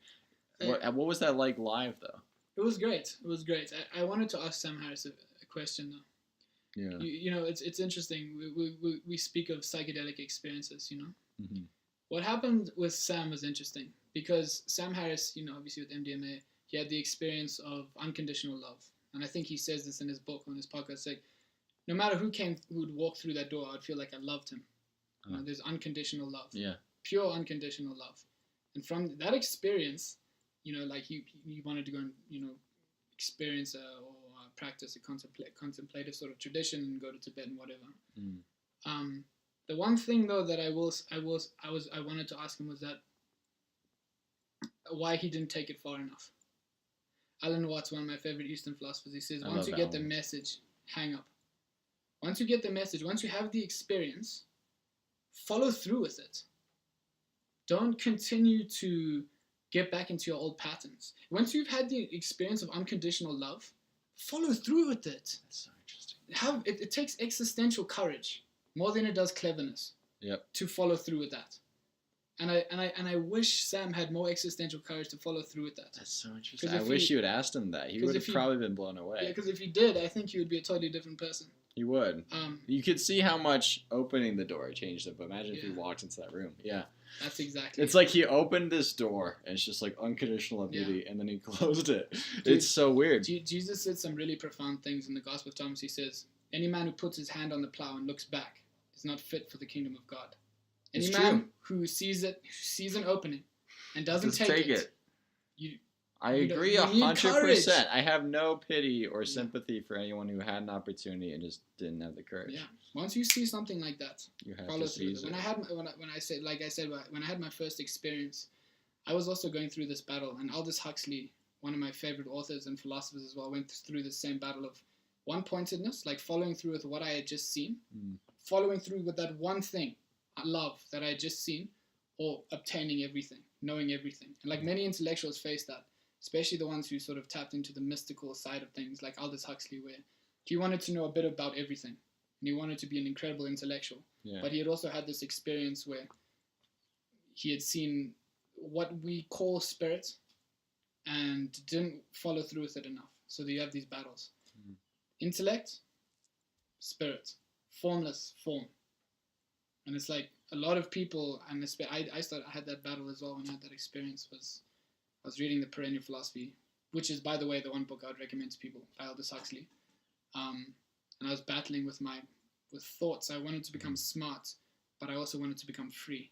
What was that like live, though? It was great. I wanted to ask Sam Harris a question, though. Yeah. It's interesting. We speak of psychedelic experiences, Mm-hmm. What happened with Sam was interesting because Sam Harris, obviously with MDMA, he had the experience of unconditional love. And I think he says this in his book, on his podcast, like, no matter who would walk through that door, I'd feel like I loved him. There's unconditional love. Yeah. Pure unconditional love. And from that experience, like he wanted to go and, experience or practice a contemplative sort of tradition and go to Tibet and whatever. The one thing though that I wanted to ask him was that why he didn't take it far enough. Alan Watts, one of my favorite Eastern philosophers, he says, once you get the message, hang up. Once you get the message, once you have the experience, follow through with it. Don't continue to get back into your old patterns. Once you've had the experience of unconditional love, follow through with it. That's so interesting. It takes existential courage more than it does cleverness. Yep. To follow through with that. And I wish Sam had more existential courage to follow through with that. That's so interesting. I wish you had asked him that. He would have probably been blown away. Yeah, because if he did, I think he would be a totally different person. He would. You could see how much opening the door changed it, but imagine if he walked into that room. Yeah. That's exactly It's like he opened this door, and it's just like unconditional love beauty, and then he closed it. Dude, it's so weird. Jesus said some really profound things in the Gospel of Thomas. He says, any man who puts his hand on the plow and looks back is not fit for the kingdom of God. Any man who sees an opening and doesn't take it. I agree 100%. I have no pity or sympathy for anyone who had an opportunity and just didn't have the courage. Yeah. Once you see something like that, you have to seize it. When I had my first experience, I was also going through this battle, and Aldous Huxley, one of my favorite authors and philosophers as well, went through the same battle of one-pointedness, like following through with what I had just seen, following through with that one thing, love that I had just seen, or obtaining everything, knowing everything. And like many intellectuals face that, especially the ones who sort of tapped into the mystical side of things, like Aldous Huxley, where he wanted to know a bit about everything, and he wanted to be an incredible intellectual. Yeah. But he had also had this experience where he had seen what we call spirit and didn't follow through with it enough. So you have these battles. Intellect, spirit, formless, form. And it's like a lot of people, and I had that battle as well when I had that experience, I was reading The Perennial Philosophy, which is, by the way, the one book I would recommend to people, by Aldous Huxley. And I was battling with thoughts. I wanted to become smart, but I also wanted to become free.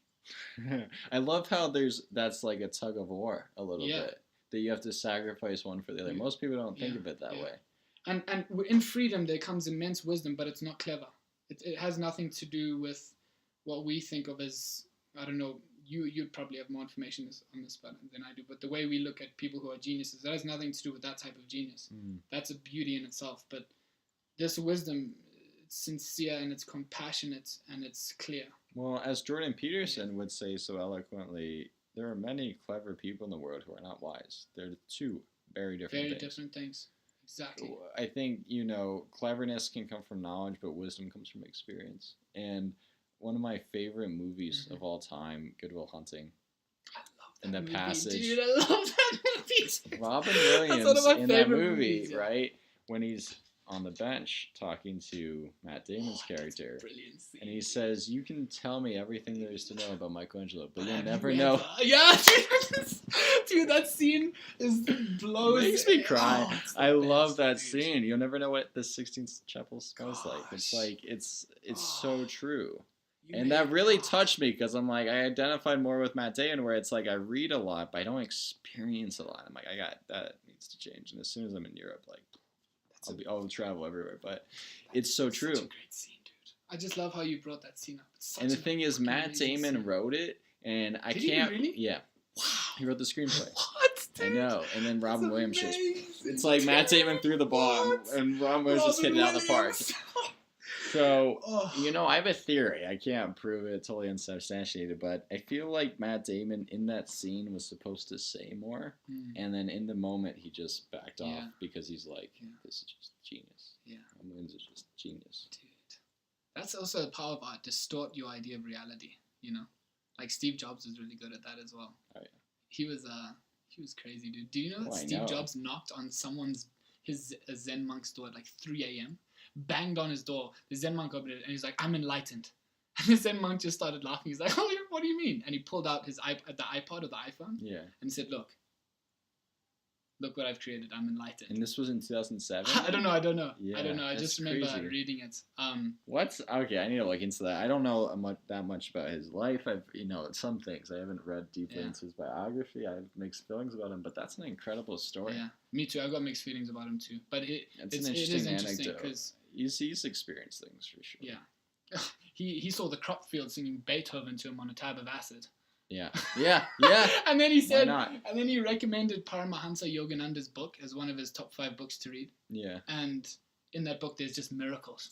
I love how that's like a tug of war a little bit, that you have to sacrifice one for the other. Most people don't think of it that way. And in freedom there comes immense wisdom, but it's not clever. It has nothing to do with what we think of as, I don't know, you'd probably have more information on this than I do, but the way we look at people who are geniuses, that has nothing to do with that type of genius. That's a beauty in itself. But this wisdom, it's sincere and it's compassionate and it's clear. Well, as Jordan Peterson would say so eloquently, there are many clever people in the world who are not wise. They're two very different things. Exactly. I think, cleverness can come from knowledge, but wisdom comes from experience. And one of my favorite movies of all time, Good Will Hunting. I love that and the movie, passage. Dude, I love that movie. Robin Williams in that movie, movies, right? When he's on the bench talking to Matt Damon's character. Brilliant scene. And he says, you can tell me everything there is to know about Michelangelo, but you'll never know. Yeah, dude, that scene blows. It makes me cry. I love that scene. You'll never know what the 16th Chapel smells like. It's like, it's so true. And that really touched me because I'm like, I identified more with Matt Damon, where it's like I read a lot, but I don't experience a lot. I'm like, that needs to change. And as soon as I'm in Europe, like, I'll travel everywhere. But it's so true. Such a great scene, dude. I just love how you brought that scene up. And the thing is, Matt Damon wrote it, and I Did can't. He really? Yeah. Wow. He wrote the screenplay. What? Dude? I know. And then Robin Williams just. It's like Matt Damon threw the ball, and Robin Williams just hit it out of the park. So, I have a theory. I can't prove it, totally unsubstantiated, but I feel like Matt Damon in that scene was supposed to say more, and then in the moment he just backed off because he's like, this is just genius. Yeah. Robin Williams is just genius. Dude. That's also the power of art, distort your idea of reality, Like Steve Jobs was really good at that as well. Oh, yeah. He was crazy, dude. Do you know that Steve Jobs knocked on his Zen monk's door at like 3 a.m.? Banged on his door. The Zen monk opened it and he's like, I'm enlightened. And the Zen monk just started laughing. He's like, oh, what do you mean? And he pulled out the iPod or the iPhone. Yeah. And said, look what I've created. I'm enlightened. And this was in 2007? I don't know. Yeah, I don't know. I just remember reading it. Okay, I need to look into that. I don't know that much about his life. I've, some things. I haven't read deeply into his biography. I have mixed feelings about him, but that's an incredible story. Yeah, me too. I've got mixed feelings about him too. But it is interesting because he's experienced things for sure. Yeah. He saw the crop field singing Beethoven to him on a tab of acid. Yeah. And then he said, and then he recommended Paramahansa Yogananda's book as one of his top 5 books to read. Yeah. And in that book, there's just miracles,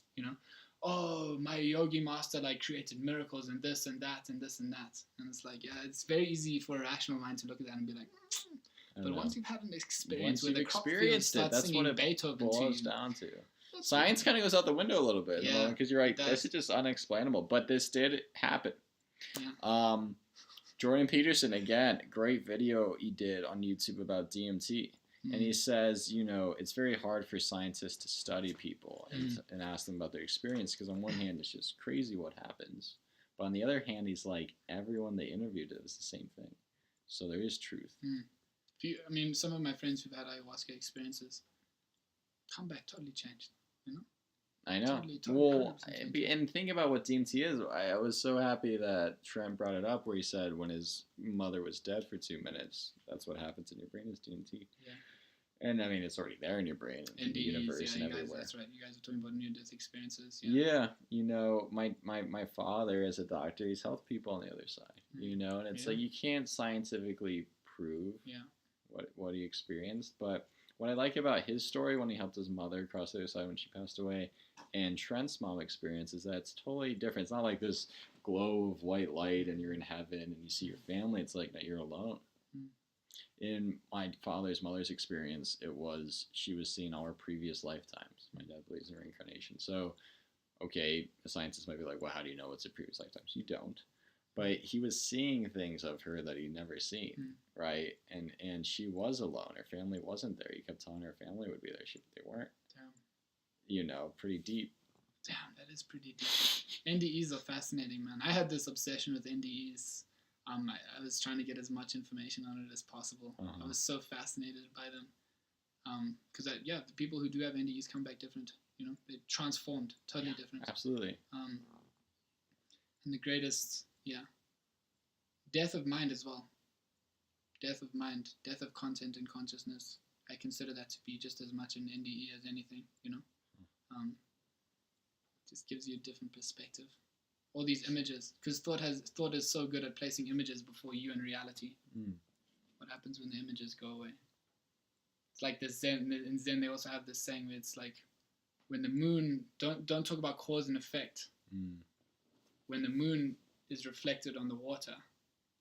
Oh, my yogi master created miracles and this and that and this and that. And it's like, yeah, it's very easy for a rational mind to look at that and be like, but once you've had an experience where the crop field starts singing Beethoven boils down to. Science kind of goes out the window a little bit, because you're right, this is just unexplainable. But this did happen. Yeah. Jordan Peterson, again, great video he did on YouTube about DMT. And he says, it's very hard for scientists to study people and ask them about their experience because on one hand, it's just crazy what happens. But on the other hand, he's like, everyone they interviewed it was the same thing. So there is truth. Some of my friends who've had ayahuasca experiences come back totally changed, I know. Well, and think about what DMT is. I was so happy that Trent brought it up where he said when his mother was dead for 2 minutes, that's what happens in your brain is DMT. Yeah. And it's already there in your brain, in the universe, and everywhere. That's right. You guys are talking about near-death experiences. Yeah. My father as a doctor, he's helped people on the other side. And it's like you can't scientifically prove what he experienced, but what I like about his story when he helped his mother cross the other side when she passed away and Trent's mom experience is that it's totally different. It's not like this glow of white light and you're in heaven and you see your family. It's like that you're alone. In my mother's experience, she was seeing all her previous lifetimes. My dad believes in reincarnation. So, okay, the scientists might be like, well, how do you know what's the previous lifetimes? You don't. But he was seeing things of her that he'd never seen, right? And she was alone. Her family wasn't there. He kept telling her family would be there. They weren't. Damn. Pretty deep. Damn, that is pretty deep. NDEs are fascinating, man. I had this obsession with NDEs. I was trying to get as much information on it as possible. I was so fascinated by them. Because, the people who do have NDEs come back different. They're transformed, totally different. Absolutely. And the greatest... Yeah. Death of mind as well. Death of mind. Death of content and consciousness. I consider that to be just as much an NDE as anything, Just gives you a different perspective. All these images. Because thought is so good at placing images before you and reality. What happens when the images go away? It's like this Zen. In Zen they also have this saying where it's like when the moon... Don't talk about cause and effect. When the moon... is reflected on the water.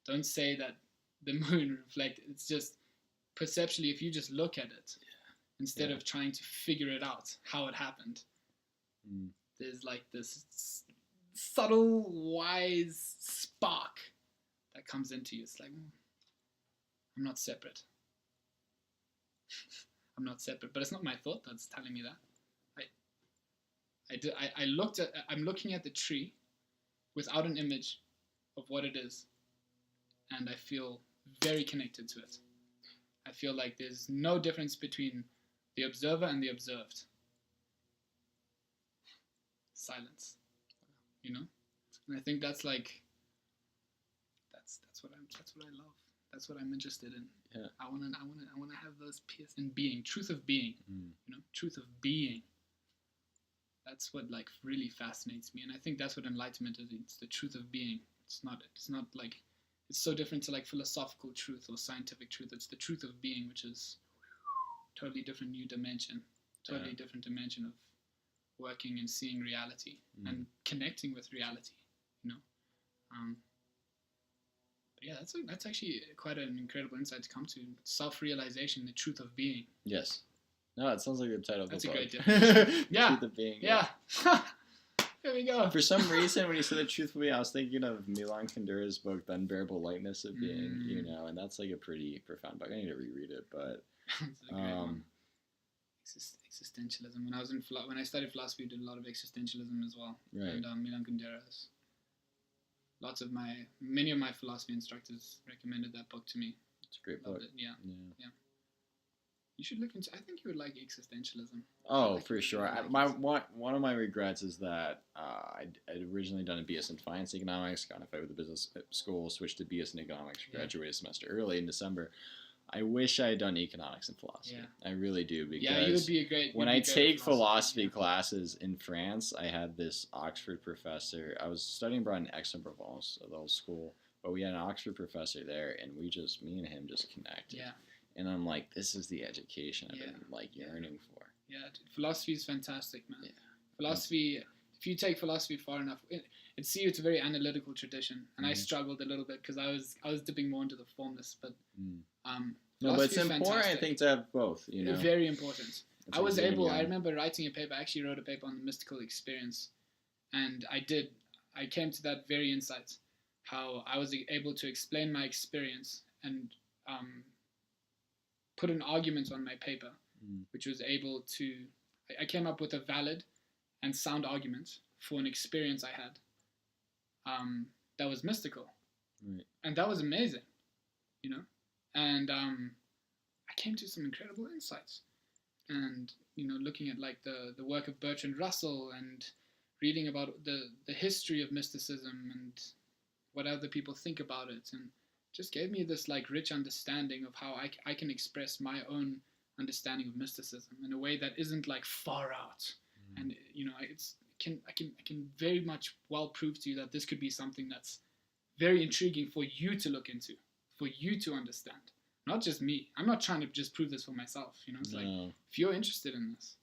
Don't say that the moon reflected. It's just perceptually, if you just look at it, instead of trying to figure it out, how it happened, there's like this subtle, wise spark that comes into you. It's like, I'm not separate. I'm not separate. But it's not my thought that's telling me that. I'm looking at the tree without an image of what it is, and I feel very connected to it. I feel like there's no difference between the observer and the observed. Silence, And I think that's like, that's what I love. That's what I'm interested in. Yeah. I wanna have those peers in being, truth of being. Truth of being. That's what like really fascinates me, and I think that's what enlightenment is. It's the truth of being. It's not like, it's so different to like philosophical truth or scientific truth. It's the truth of being, which is totally different new dimension, totally different dimension of working and seeing reality and connecting with reality. But yeah, that's actually quite an incredible insight to come to. Self-realization, the truth of being. Yes. No, it sounds like the title of the book. That's a great definition. Yeah. Truth of being. Yeah. There we go. For some reason, when you said the truth of being, I was thinking of Milan Kundera's book, The Unbearable Lightness of Being, and that's like a pretty profound book. I need to reread it, but... It's a great one. Existentialism. When I studied philosophy, I did a lot of existentialism as well. Right. And Milan Kundera's. Many of my philosophy instructors recommended that book to me. It's a great Loved book. it. Yeah. You should look into. I think you would like existentialism. Oh, for sure. One of my regrets is that I'd originally done a BS in finance economics, got in a fight with the business school, switched to BS in economics, graduated a semester early in December. I wish I had done economics and philosophy. Yeah. I really do, because you would be a great. When I take philosophy classes in France, I had this Oxford professor. I was studying abroad in Aix-en-Provence, a little school, but we had an Oxford professor there, and me and him just connected. Yeah. And I'm like, this is the education I've been like yearning for. Yeah, dude, philosophy is fantastic, man. Yeah. Philosophy, if you take philosophy far enough, it's a very analytical tradition, and I struggled a little bit because I was dipping more into the formless, but no, but it's important, fantastic. I think, to have both. Very important. I remember writing a paper. I actually wrote a paper on the mystical experience, and I came to that very insight, how I was able to explain my experience and put an argument on my paper, which was able to, I came up with a valid and sound argument for an experience I had that was mystical. Right. And that was amazing, and I came to some incredible insights. And, looking at like the work of Bertrand Russell and reading about the history of mysticism and what other people think about it, and just gave me this like rich understanding of how I can express my own understanding of mysticism in a way that isn't like far out. And I can very much well prove to you that this could be something that's very intriguing for you to look into, for you to understand, not just me. I'm not trying to just prove this for myself. It's like, if you're interested in this,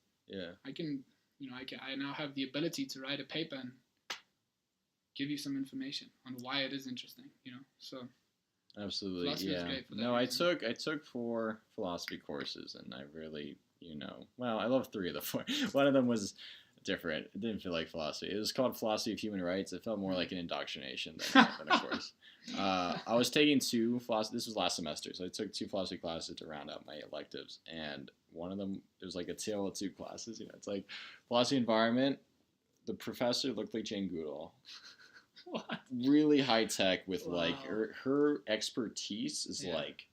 I now have the ability to write a paper and give you some information on why it is interesting. So. Absolutely, no, reason. I took 4 philosophy courses, and I really, I love 3 of the 4. One of them was different. It didn't feel like philosophy. It was called Philosophy of Human Rights. It felt more like an indoctrination than a course. I was taking 2 philosophy. This was last semester, so I took 2 philosophy classes to round out my electives, and one of them, it was like a tale of 2 classes. It's like philosophy environment. The professor looked like Jane Goodall. What? Really high tech with like her expertise is like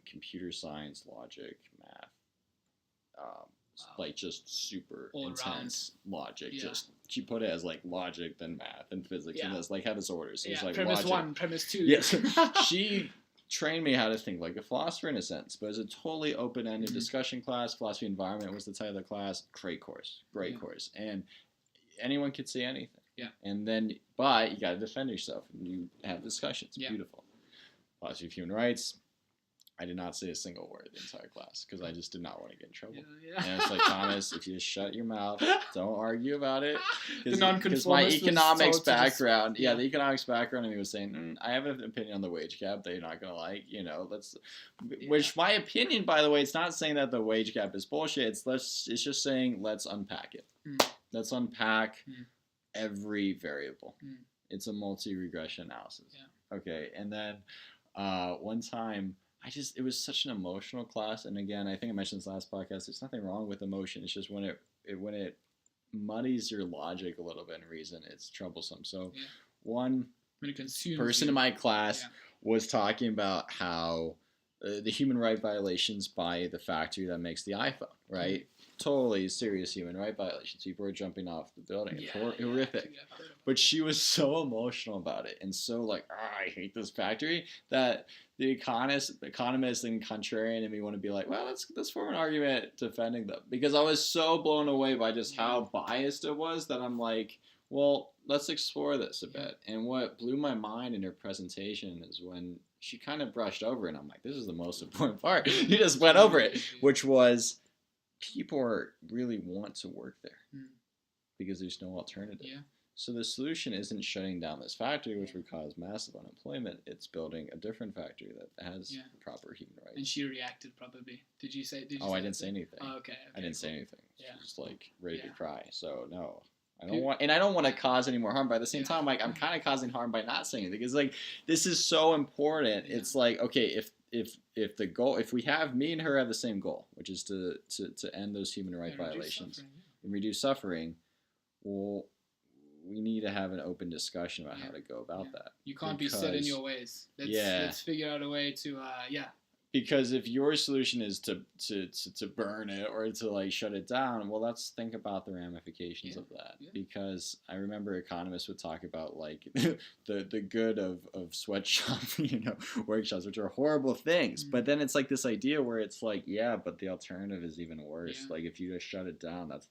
computer science, logic, math, like just super all intense around. Logic. Yeah. Just she put it as like logic, then math, and physics, and that's like how this orders. So it's like premise logic. 1, premise 2. Yes, she trained me how to think like a philosopher in a sense, but it's a totally open-ended discussion class. Philosophy environment was the title of the class. Great course, and anyone could say anything. Yeah. And then, but you got to defend yourself, and you have discussions. Yeah. Beautiful. Philosophy of human rights. I did not say a single word the entire class because I just did not want to get in trouble. Yeah. And it's like, Thomas, if you just shut your mouth, don't argue about it. Because my economics background, the economics background, and he was saying, I have an opinion on the wage gap that you're not going to like, which my opinion, by the way, it's not saying that the wage gap is bullshit. It's just saying, let's unpack it. Let's unpack every variable. It's a multi-regression analysis. Yeah. Okay. And then one time, it was such an emotional class. And again, I think I mentioned this last podcast, there's nothing wrong with emotion. It's just when it muddies your logic a little bit and reason, it's troublesome. So one person in my class was talking about how the human right violations by the factory that makes the iPhone, right? totally serious human right violations. People were jumping off the building. It's horrific. But she was so emotional about it and so like, I hate this factory, that the economist and contrarian in me want to be like, well, let's form an argument defending them, because I was so blown away by just how biased it was that I'm like, well, let's explore this a bit. And what blew my mind in her presentation is when she kind of brushed over it, and I'm like, this is the most important part. You just went over it, which was people really want to work there because there's no alternative. Yeah. So the solution isn't shutting down this factory, which would cause massive unemployment. It's building a different factory that has proper human rights. And she reacted probably. Did you say? I didn't say anything. Oh, okay. I didn't say anything. She was like ready to cry. So no. I don't want to cause any more harm, but at the same time, like, I'm kind of causing harm by not saying anything, because like, this is so important. It's like, okay, if the goal, if we have, me and her have the same goal, which is to end those human rights violations and reduce suffering, well, we need to have an open discussion about how to go about that. You can't be set in your ways. Let's figure out a way to Because if your solution is to burn it or to like shut it down, well, let's think about the ramifications of that. Because I remember economists would talk about like the good of sweatshop, workshops, which are horrible things. But then it's like this idea where it's like, but the alternative is even worse. Like if you just shut it down, that's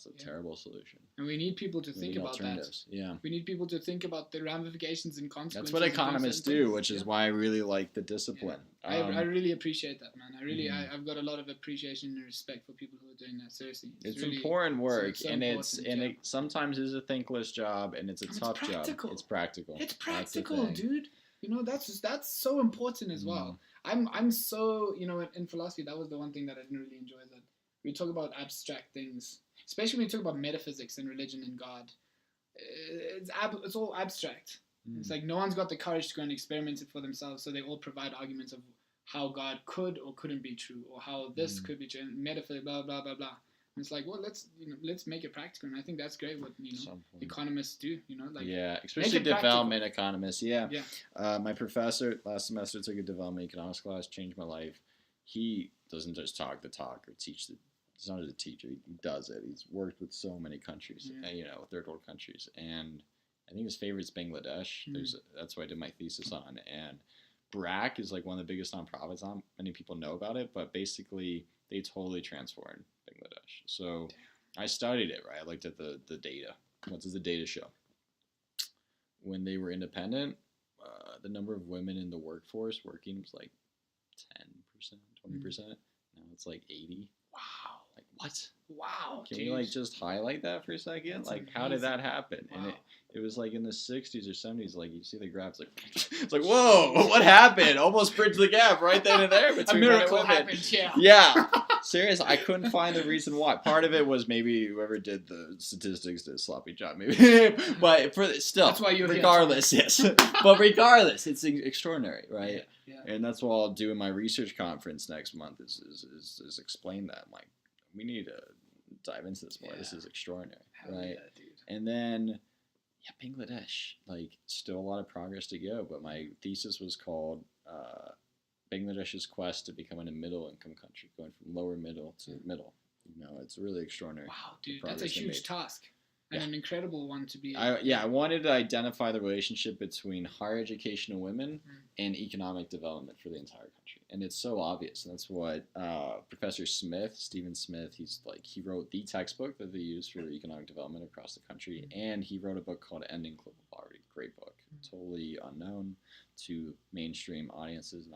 a terrible solution. And we need people to think about that. Yeah. We need people to think about the ramifications and consequences. That's what economists do, which is why I really like the discipline. I really appreciate that, man. I've got a lot of appreciation and respect for people who are doing that. Seriously, it's really important work, it sometimes is a thankless job, and it's a tough job. It's practical. It's practical, dude. That's so important as well. I'm so in philosophy, that was the one thing that I didn't really enjoy, that we talk about abstract things, especially when we talk about metaphysics and religion and God. It's all abstract. It's like no one's got the courage to go and experiment it for themselves, so they all provide arguments of how God could or couldn't be true, or how this could be true, metaphysics, blah blah blah blah. And it's like, well, let's make it practical, and I think that's great what economists do. Especially development economists. My professor last semester took a development economics class, changed my life. He doesn't just talk the talk or teach the. He's not as a teacher. He does it. He's worked with so many countries, third world countries, and I think his favorite is Bangladesh. That's what I did my thesis on. And BRAC is like one of the biggest nonprofits. Not many people know about it, but basically they totally transformed Bangladesh. So I studied it, right? I looked at the data. What does the data show? When they were independent, the number of women in the workforce working was like 10%, 20%. Now it's like 80. Wow. Like what? Wow. Can you like just highlight that for a second? That's like amazing. How did that happen? Wow. And it was like in the 60s or 70s, like you see the graphs, like it's like, whoa, what happened? Almost bridged the gap right then and there between men and women. Happened, Seriously, I couldn't find the reason why. Part of it was maybe whoever did the statistics did a sloppy job, maybe. But that's why regardless, yes. But regardless, it's extraordinary, right? Yeah. And that's what I'll do in my research conference next month is explain that. I'm like, we need to dive into this more. This is extraordinary, right? And then, Bangladesh, like, still a lot of progress to go. But my thesis was called Bangladesh's quest to becoming a middle-income country, going from lower middle to middle. It's really extraordinary. Wow, dude, that's a huge task. And an incredible one to be. I wanted to identify the relationship between higher education of women and economic development for the entire country, and it's so obvious. And that's what Professor Smith, Stephen Smith, he wrote the textbook that they use for economic development across the country, and he wrote a book called Ending Global Poverty. Great book, totally unknown to mainstream audiences,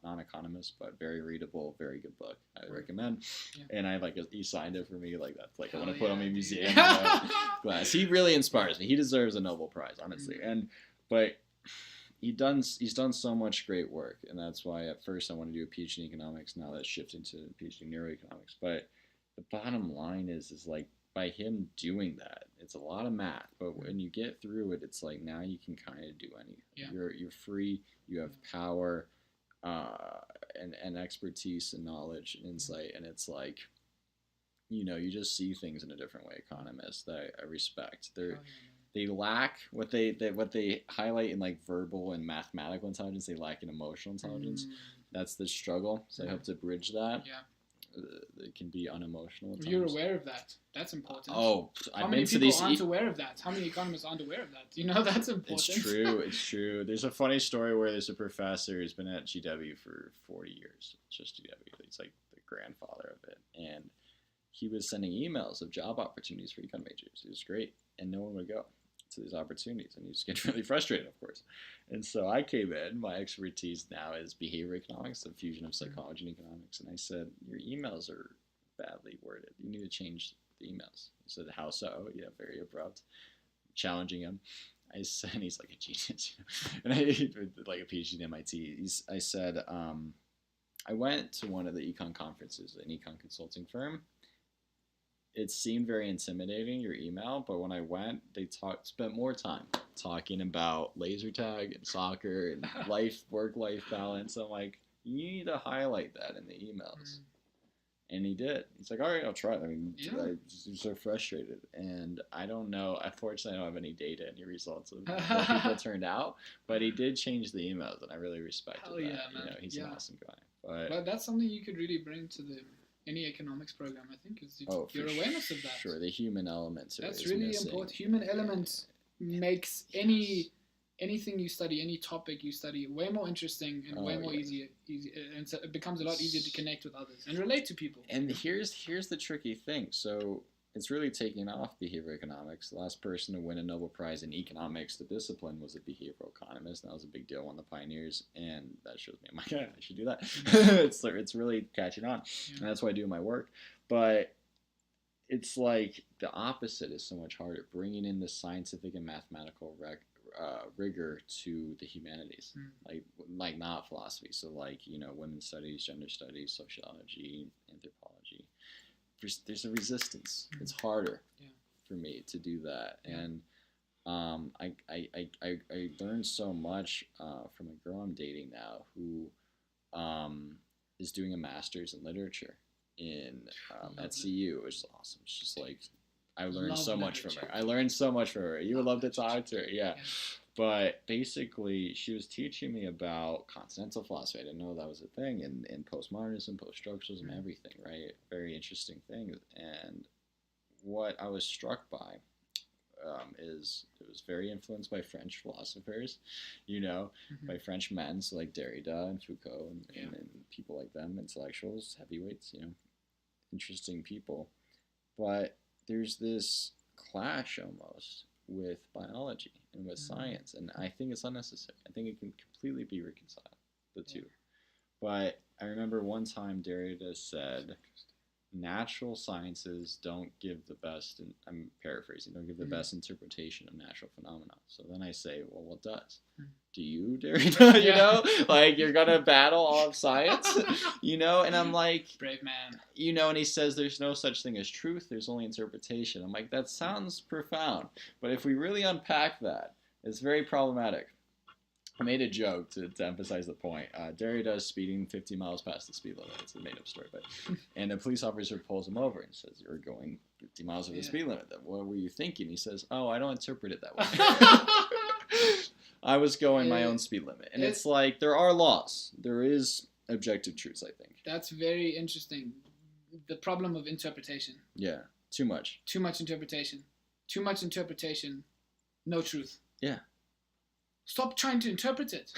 non-economists, but very readable, very good book. I recommend. And he signed it for me. Like that's like I want to put on my museum glass. He really inspires me. He deserves a Nobel Prize, honestly. But he's done so much great work, and that's why at first I wanted to do a PhD in economics. Now that's shifting to a PhD in neuroeconomics. But the bottom line is like, by him doing that, it's a lot of math, but when you get through it, it's like now you can kind of do anything. You're free, you have power, and expertise and knowledge and insight, and it's like, you just see things in a different way. Economists that I respect, they lack what they highlight in like verbal and mathematical intelligence. They lack in emotional intelligence. That's the struggle. So I hope to bridge that. it can be unemotional at times. You're aware of that. That's important. Oh, how many people aren't aware of that? How many economists aren't aware of that? You know, that's important. It's true. It's true. There's a funny story where there's a professor who's been at GW for 40 years. It's just GW. He's like the grandfather of it. And he was sending emails of job opportunities for econ majors. It was great. And no one would go to these opportunities. And he was getting really frustrated, of course. And so I came in. My expertise now is behavior economics, the fusion of psychology and economics. And I said, your emails are badly worded. You need to change the emails. He said, how so? Yeah, very abrupt, challenging him. I said, and he's like a genius, and like a PhD at MIT. I said, I went to one of the econ conferences, an econ consulting firm. It seemed very intimidating, your email, but when I went, they spent more time talking about laser tag and soccer and work-life balance. I'm like, you need to highlight that in the emails. And he did. He's like, all right, I'll try it. I mean, I'm so frustrated. And I don't know. Unfortunately, I don't have any data, any results of how people turned out. But he did change the emails, and I really respected that. Yeah, man. You know, he's an awesome guy. But that's something you could really bring to any economics program, I think, is your awareness of that. Sure, the human element. That's really important. Human element makes anything you study, any topic you study, way more interesting and way more easy, and so it becomes a lot easier to connect with others and relate to people. And here's the tricky thing. So it's really taking off behavioral economics. The last person to win a Nobel Prize in economics, the discipline, was a behavioral economist. And that was a big deal, one of the pioneers, and that shows me, oh my God, I should do that. It's really catching on, and that's why I do my work. But it's like the opposite is so much harder, bringing in the scientific and mathematical rigor to the humanities, like not philosophy. So like, you know, women's studies, gender studies, sociology, anthropology. There's a resistance. It's harder for me to do that, and I learned so much from a girl I'm dating now who is doing a master's in literature at CU, which is awesome. She's like, I learned so much from her. You would love to talk to her, yeah. But basically, she was teaching me about continental philosophy. I didn't know that was a thing, and postmodernism, post-structuralism, everything, right? Very interesting thing. And what I was struck by is it was very influenced by French philosophers, you know, by French men, so like Derrida and Foucault and people like them, intellectuals, heavyweights, you know, interesting people. But there's this clash almost with biology and with science, and I think it's unnecessary. I think it can completely be reconciled, the two. But I remember one time Derrida said, natural sciences don't give the best, and I'm paraphrasing, don't give the best interpretation of natural phenomena. So then I say, well, what does? Do you, Derrida? You know, like, you're gonna battle all of science, you know? And I'm like, brave man. You know, and he says there's no such thing as truth, there's only interpretation. I'm like, that sounds profound, but if we really unpack that, it's very problematic. I made a joke to emphasize the point. Derrida is speeding 50 miles past the speed limit. It's a made-up story, but and a police officer pulls him over and says, "You're going 50 miles over the speed limit. What were you thinking?" He says, "Oh, I don't interpret it that way. I was going my own speed limit." And it's like, there are laws. There is objective truths, I think. That's very interesting. The problem of interpretation. Yeah, too much. Too much interpretation. Too much interpretation. No truth. Yeah. Stop trying to interpret it.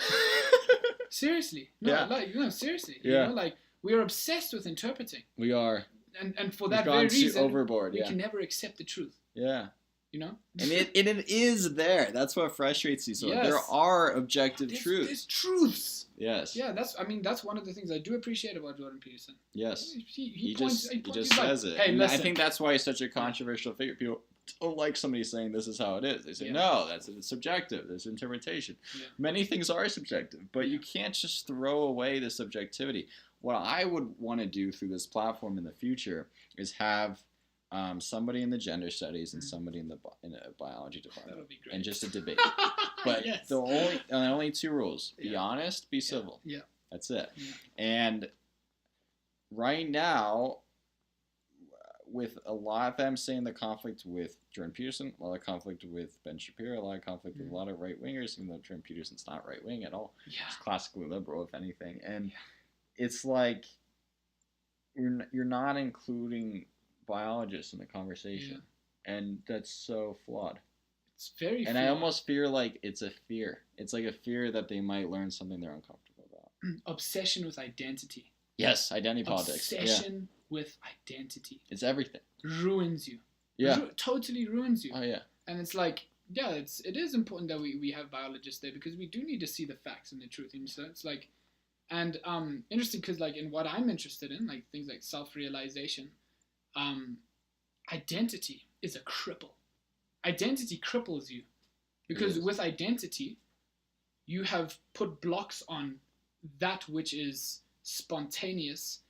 Seriously. No, seriously. Yeah. You know, like, we are obsessed with interpreting. We are. And for that very reason, overboard, we can never accept the truth. Yeah. You know? And it is there. That's what frustrates me. So there are objective truths. There's truths. Yes. Yeah, that's one of the things I do appreciate about Jordan Peterson. Yes. He just says it. Hey, listen. I think that's why he's such a controversial figure. People don't like somebody saying this is how it is. They say, no, it's subjective. There's interpretation. Yeah. Many things are subjective, but you can't just throw away the subjectivity. What I would want to do through this platform in the future is have somebody in the gender studies and somebody in a biology department. That would be great. And just a debate. But the only two rules: be honest, be civil. Yeah. That's it. Yeah. And right now, with a lot of them saying the conflict with Jordan Peterson, a lot of conflict with Ben Shapiro, a lot of conflict with a lot of right-wingers, even though Jordan Peterson's not right-wing at all. Yeah. He's classically liberal, if anything. And it's like, you're not including biologists in the conversation, and that's so flawed. It's very and flawed. I almost fear like it's a fear. It's like a fear that they might learn something they're uncomfortable about. Obsession with identity. Yes, identity politics. Obsession with identity. It's everything. Ruins you. Yeah. Totally ruins you. Oh yeah. And it's like, yeah, it is important that we have biologists there, because we do need to see the facts and the truth. And so it's like, and interesting, because like in what I'm interested in, like things like self-realization, identity is a cripple. Identity cripples you, because with identity, you have put blocks on that which is spontaneous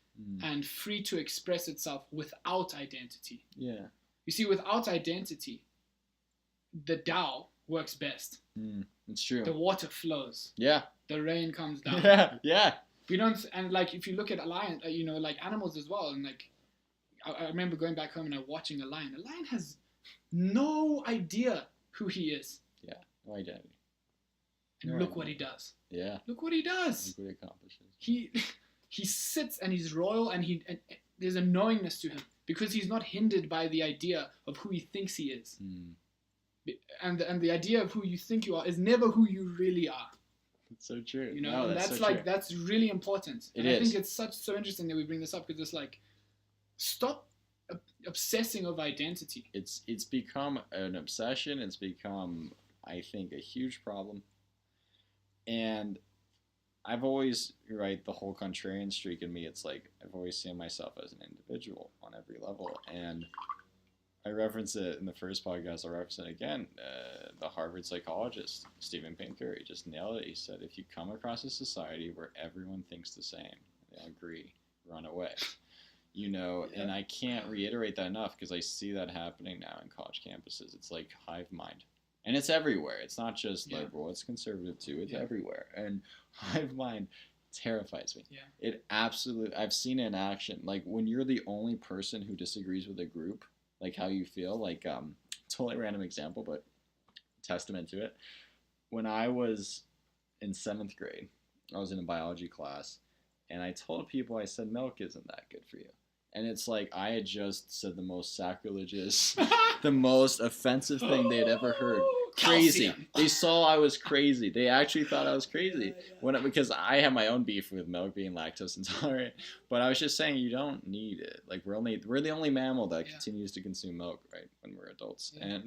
and free to express itself without identity. Yeah. You see, without identity, the Tao works best. It's true. The water flows. Yeah. The rain comes down. Yeah. We don't, and like if you look at a lion, you know, like animals as well, and like I remember going back home and watching a lion. A lion has no idea who he is. Yeah, no identity. And look what he does. Yeah. Look what he does. Look what he accomplishes. He sits and he's royal, and there's a knowingness to him, because he's not hindered by the idea of who he thinks he is. And the idea of who you think you are is never who you really are. It's so true. You know, no, and that's so like true. that's really important. It and is. I think it's so interesting that we bring this up, because it's like, stop obsessing over identity. It's become an obsession. It's become, I think, a huge problem. And I've always, the whole contrarian streak in me, it's like I've always seen myself as an individual on every level. And I reference it in the first podcast, I'll reference it again. The Harvard psychologist, Stephen Pinker, he just nailed it. He said, if you come across a society where everyone thinks the same, they all agree, run away. You know, and I can't reiterate that enough, because I see that happening now in college campuses. It's like hive mind. And it's everywhere. It's not just like, well, it's conservative too. It's everywhere. And hive mind terrifies me. Yeah. It absolutely, I've seen it in action. Like when you're the only person who disagrees with a group, like how you feel, like totally random example, but testament to it. When I was in 7th grade, I was in a biology class, and I told people, I said, milk isn't that good for you. And it's like I had just said the most sacrilegious, the most offensive thing they had ever heard. Crazy. Calcium. They saw I was crazy. They actually thought I was crazy. Because I have my own beef with milk being lactose intolerant. But I was just saying, you don't need it. Like we're the only mammal that continues to consume milk, right, when we're adults. Yeah.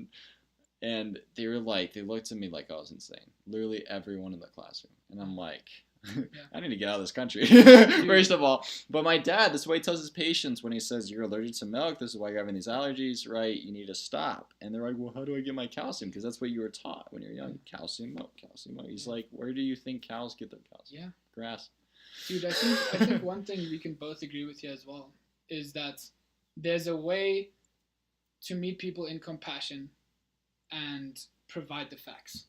And they were like, they looked at me like I was insane. Literally everyone in the classroom. And I'm like, I need to get out of this country, first of all. But my dad, this is what he tells his patients when he says, you're allergic to milk, this is why you're having these allergies, right? You need to stop. And they're like, well, how do I get my calcium? Because that's what you were taught when you're young. Calcium milk, calcium milk. He's like, where do you think cows get their calcium? Yeah. Grass. Dude, I think one thing we can both agree with here as well is that there's a way to meet people in compassion and provide the facts.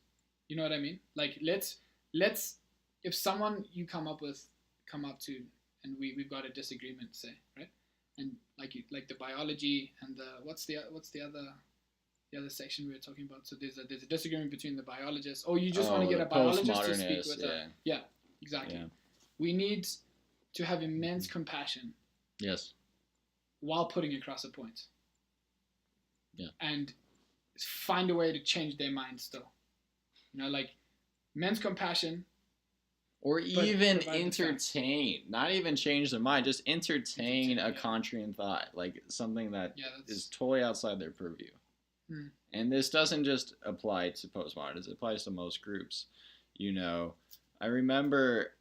You know what I mean? Like, let's if someone you come up to, and we've got a disagreement, say, right? And like the biology and the what's the other section we were talking about? So there's a disagreement between the biologists. Or you just want to get a biologist to speak with exactly. Yeah. We need to have immense compassion. Yes. While putting across a point. Yeah. And find a way to change their mind still. You know, like immense compassion. Or even entertain, not even change their mind, just entertain a contrarian thought, like something that is totally outside their purview. And this doesn't just apply to postmodernism, it applies to most groups. You know, I remember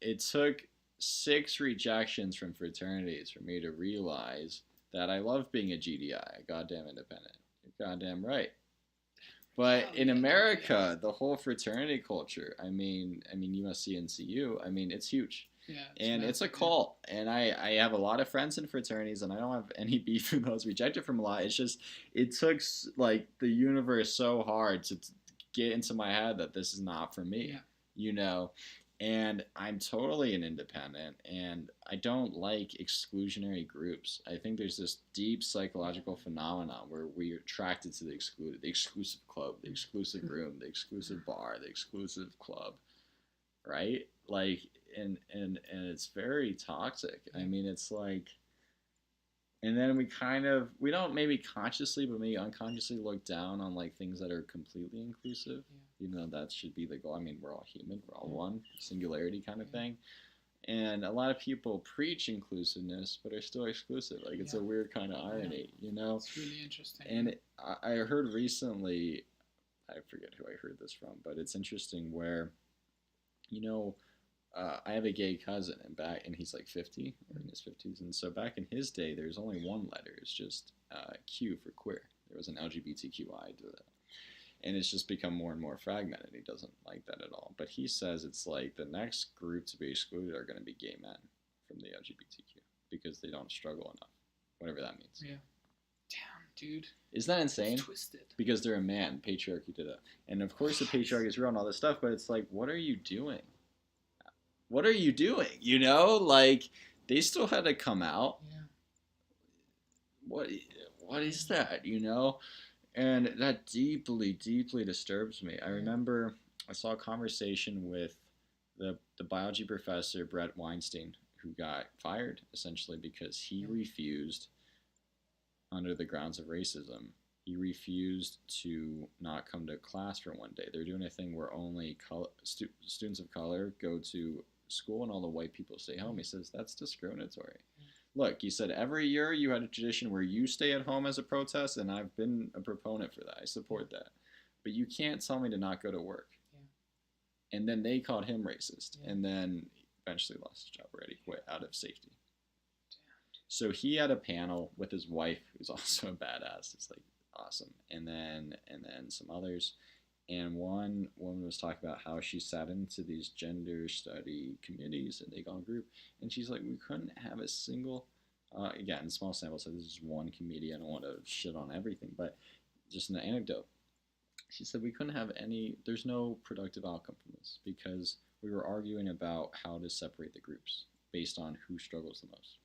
it took 6 rejections from fraternities for me to realize that I love being a GDI, a goddamn independent. You're goddamn right. But in America, the whole fraternity culture, I mean, USC and CU, I mean, it's huge. Yeah, it's a cult. And I have a lot of friends in fraternities, and I don't have any beef with those rejected from a lot. It's just, it took, like, the universe so hard to get into my head that this is not for me, you know? And I'm totally an independent, and I don't like exclusionary groups. I think there's this deep psychological phenomenon where we're attracted to the excluded, the exclusive club, the exclusive room, the exclusive bar, the exclusive club, right? Like, and it's very toxic. I mean, it's like, And then we don't maybe consciously, but maybe unconsciously look down on like things that are completely inclusive. Yeah. Even though that should be the goal. I mean, we're all human, we're all one, singularity kind of thing. And a lot of people preach inclusiveness, but are still exclusive. Like it's a weird kind of irony, you know? It's really interesting. And I heard recently, I forget who I heard this from, but it's interesting where, you know, I have a gay cousin, and he's like 50 or in his 50s, and so back in his day, there's only one letter. It's just Q for queer. There was an LGBTQI to that, and it's just become more and more fragmented. He doesn't like that at all. But he says it's like the next group to be excluded are going to be gay men from the LGBTQ because they don't struggle enough, whatever that means. Yeah. Damn, dude. Isn't that insane? It's twisted. Because they're a man. Patriarchy did it. And of course the patriarchy is real and all this stuff, but it's like, what are you doing? What are you doing? You know, like they still had to come out. Yeah. What is that? You know, and that deeply, deeply disturbs me. I remember I saw a conversation with the biology professor Brett Weinstein, who got fired essentially because he refused, under the grounds of racism, he refused to not come to class for one day. They're doing a thing where only students of color go to school and all the white people stay home. He says that's discriminatory. Look, you said every year you had a tradition where you stay at home as a protest, and I've been a proponent for that. I support that. But you can't tell me to not go to work. Yeah. And then they called him racist, and then eventually lost his job already, quit out of safety. So he had a panel with his wife, who's also a badass. It's like awesome. And then some others. And one woman was talking about how she sat into these gender study committees, and they got a group, and she's like, we couldn't have a single, again, small sample, so this is one committee, I don't want to shit on everything, but just an anecdote. She said we couldn't have there's no productive outcome from this, because we were arguing about how to separate the groups based on who struggles the most.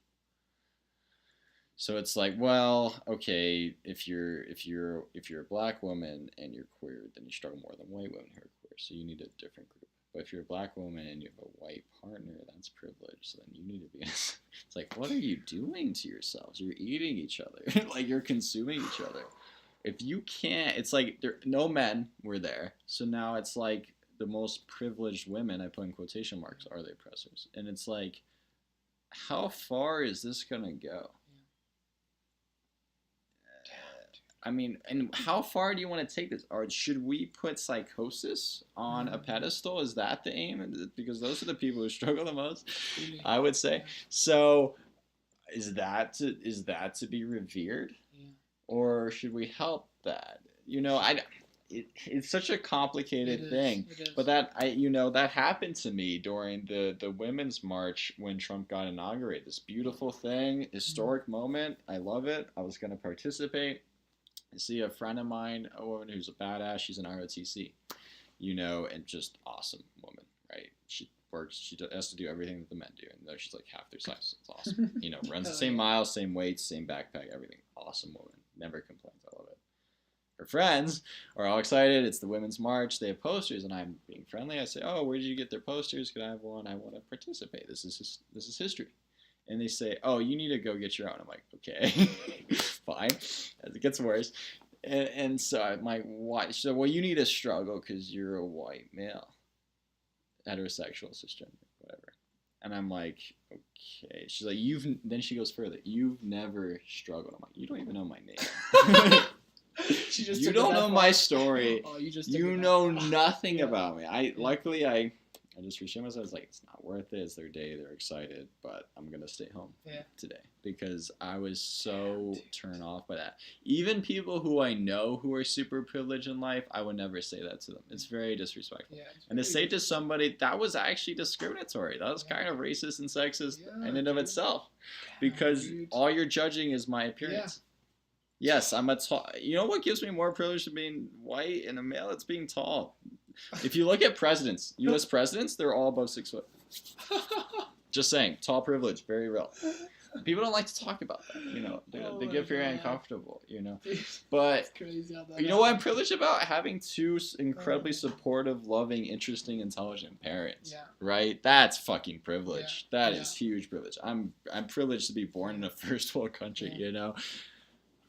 So it's like, well, okay, if you're a black woman and you're queer, then you struggle more than white women who are queer. So you need a different group. But if you're a black woman and you have a white partner, that's privilege. So then you need to be. It's like, what are you doing to yourselves? You're eating each other. Like you're consuming each other. If you can't, it's like no men were there. So now it's like the most privileged women, I put in quotation marks, are the oppressors. And it's like, how far is this gonna go? I mean, and how far do you want to take this? Or should we put psychosis on a pedestal? Is that the aim? Because those are the people who struggle the most, I would say. So is that to be revered? Yeah. Or should we help that? You know, it's such a complicated thing. But that happened to me during the Women's March when Trump got inaugurated. This beautiful thing, historic moment. I love it. I was going to participate. I see a friend of mine, a woman who's a badass. She's an RTC, you know, and just awesome woman, right? She works. She has to do everything that the men do, and though she's like half their size, it's awesome. You know, runs the same miles, same weights, same backpack, everything. Awesome woman, never complains. I love it. Her friends are all excited. It's the Women's March. They have posters, and I'm being friendly. I say, "Oh, where did you get their posters? Could I have one? I want to participate. This is history." And they say, "Oh, you need to go get your own." I'm like, "Okay, fine." As it gets worse, and so I'm like, "Why?" She said, "Well, you need to struggle because you're a white male, heterosexual, cisgender, whatever." And I'm like, "Okay." She's like, Then she goes further. You've never struggled. I'm like, "You don't even know my name." You don't know my story. Oh, you know nothing about me. Luckily I just reassured myself. I was like, it's not worth it. It's their day. They're excited, but I'm gonna stay home today because I was so turned off by that. Even people who I know who are super privileged in life, I would never say that to them. It's very disrespectful. And to say to somebody that was actually discriminatory, that was kind of racist and sexist in and of itself, because all you're judging is my appearance. Yes, I'm a tall. You know what gives me more privilege than being white and a male? It's being tall. If you look at presidents, U.S. presidents, they're all above 6 foot. Just saying, tall privilege, very real. People don't like to talk about that, you know. They get very uncomfortable, you know. It's But crazy how that you know what I'm privileged about? Having two incredibly supportive, loving, interesting, intelligent parents. Yeah. Right? That's fucking privilege. Yeah. That is huge privilege. I'm privileged to be born in a first world country, you know.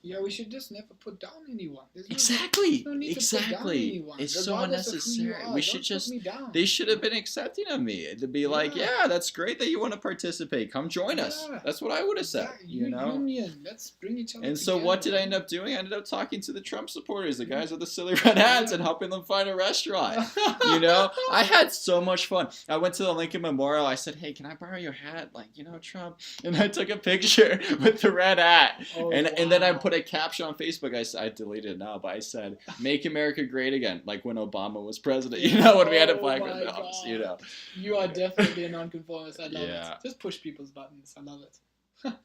Yeah, we should just never put down anyone. Exactly. No need to put down anyone, It's so regardless of who you unnecessary. are. We Don't should put just. me down. They should have been accepting of me to be like, yeah, that's great that you want to participate. Come join us. That's what I would have said. You know. Union. Let's bring each other. And so together. what did I end up doing? I ended up talking to the Trump supporters, the guys with the silly red hats, and helping them find a restaurant. You know, I had so much fun. I went to the Lincoln Memorial. I said, hey, can I borrow your hat? Like, you know, Trump. And I took a picture with the red hat. And then I put a caption on Facebook. I deleted it now, but I said, make America great again, like when Obama was president, you know, when we had a flag on the house, you know. You are definitely a nonconformist. I love it. Yeah. Just push people's buttons. I love it.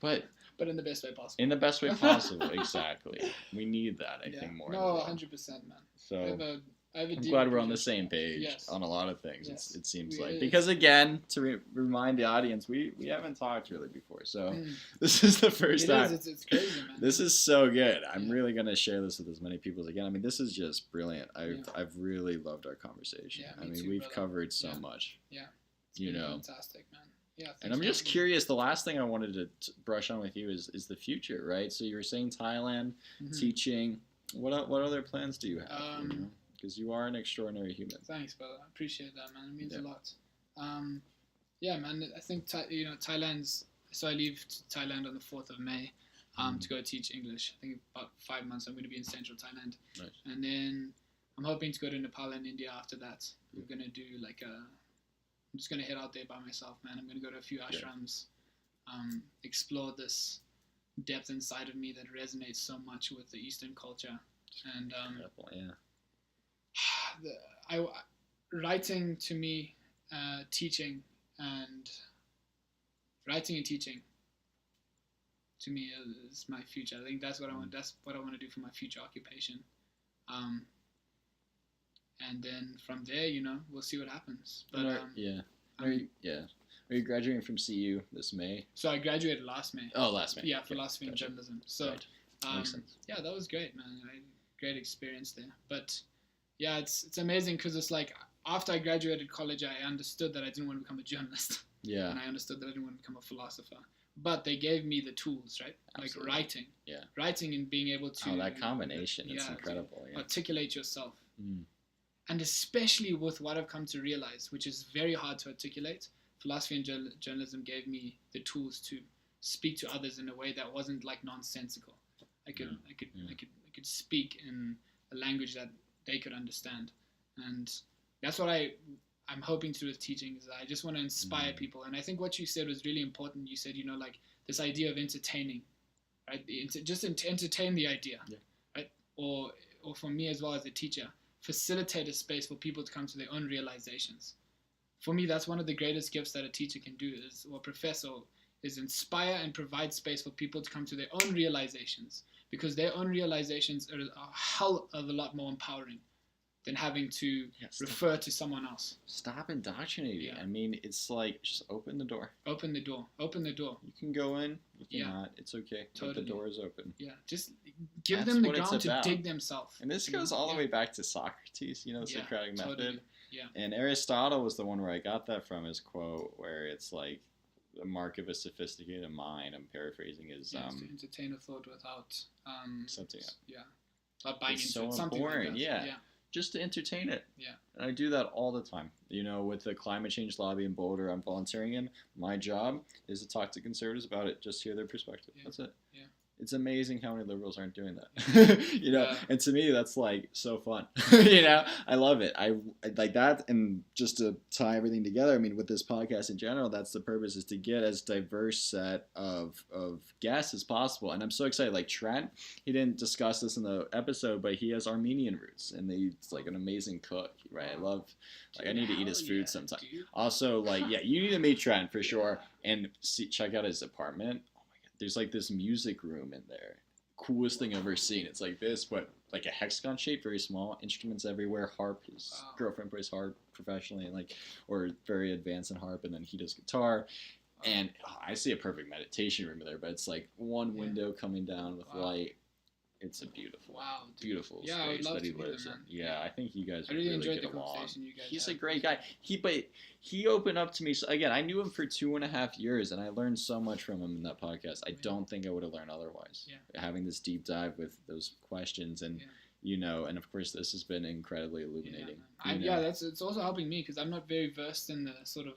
But in the best way possible. In the best way possible, exactly. We need that, I think, more. No, 100%, man. So I'm glad we're on the same page on a lot of things. Yes. It seems like, because again, to remind the audience, we haven't talked really before, so this is the first time. It's crazy, man. This is so good. I'm really gonna share this with as many people as I can. I mean, this is just brilliant. I've really loved our conversation. Yeah, I mean, too, we've brother. covered so much. Yeah, you know, fantastic, man. Yeah, and I'm just curious. The last thing I wanted to brush on with you is the future, right? So you were saying Thailand, teaching. What other plans do you have? Because you are an extraordinary human. Thanks, brother. I appreciate that, man. It means a lot. Yeah, man. I think Thailand's. So I leave Thailand on the 4th of May, to go teach English. I think about 5 months. I'm going to be in central Thailand, and then I'm hoping to go to Nepal and India after that. I'm gonna do I'm just gonna head out there by myself, man. I'm gonna go to a few ashrams, explore this depth inside of me that resonates so much with the Eastern culture, and writing to me, teaching and teaching to me is my future. I think that's what I want. That's what I want to do for my future occupation. And then from there, you know, we'll see what happens. But Are you graduating from CU this May? So I graduated last May. Oh, last May. Yeah, philosophy and journalism. So, makes sense. Yeah, that was great, man. Great experience there. But yeah, it's amazing because it's like after I graduated college, I understood that I didn't want to become a journalist. Yeah. And I understood that I didn't want to become a philosopher. But they gave me the tools, right? Absolutely. Like writing. Yeah. Writing and being able to. Oh, that combination. It's incredible. Yeah. Articulate yourself. And especially with what I've come to realize, which is very hard to articulate, philosophy and journalism gave me the tools to speak to others in a way that wasn't like nonsensical. I could speak in a language that they could understand, and that's what I'm hoping to do with teaching. Is I just want to inspire people, and I think what you said was really important. You said, you know, like this idea of entertaining, right? Just entertain the idea, right? Or for me as well as a teacher, facilitate a space for people to come to their own realizations. For me, that's one of the greatest gifts that a teacher can do, or a professor, is inspire and provide space for people to come to their own realizations, because their own realizations are a hell of a lot more empowering than having to refer to someone else. Stop indoctrinating. Yeah. I mean, it's like, just open the door. Open the door. Open the door. You can go in. You cannot. It's okay. Totally. The door is open. Yeah. Just give them the ground to dig themselves. And this goes all the way back to Socrates, you know, the Socratic method. Totally. Yeah. And Aristotle was the one where I got that from, his quote, where it's like, the mark of a sophisticated mind, I'm paraphrasing, is to entertain a thought without something. Yeah. Not buying into so something important. Like that. Yeah. Just to entertain it. Yeah. And I do that all the time. You know, with the climate change lobby in Boulder I'm volunteering in, my job is to talk to conservatives about it, just hear their perspective. Yeah. That's it. Yeah. It's amazing how many liberals aren't doing that. You know, and to me that's like so fun. You know, I love it. I like that. And just to tie everything together, I mean, with this podcast in general, that's the purpose, is to get as diverse set of guests as possible. And I'm so excited. Like Trent, he didn't discuss this in the episode, but he has Armenian roots, and he's like an amazing cook, right? I love, like, I need to eat his food sometime. Also, like, yeah, you need to meet Trent for sure, and check out his apartment. There's like this music room in there. Coolest thing I've ever seen. It's like this, but like a hexagon shape, very small, instruments everywhere. Harp, his girlfriend plays harp professionally, and like, or very advanced in harp, and then he does guitar. And I see a perfect meditation room there, but it's like one window coming down with light. It's a beautiful, beautiful space that he lives in. Yeah, I think you guys would really get along. He's a great guy. He opened up to me. So again, I knew him for 2.5 years, and I learned so much from him in that podcast. I don't think I would have learned otherwise. Yeah. Having this deep dive with those questions and. And of course, this has been incredibly illuminating. It's also helping me because I'm not very versed in the sort of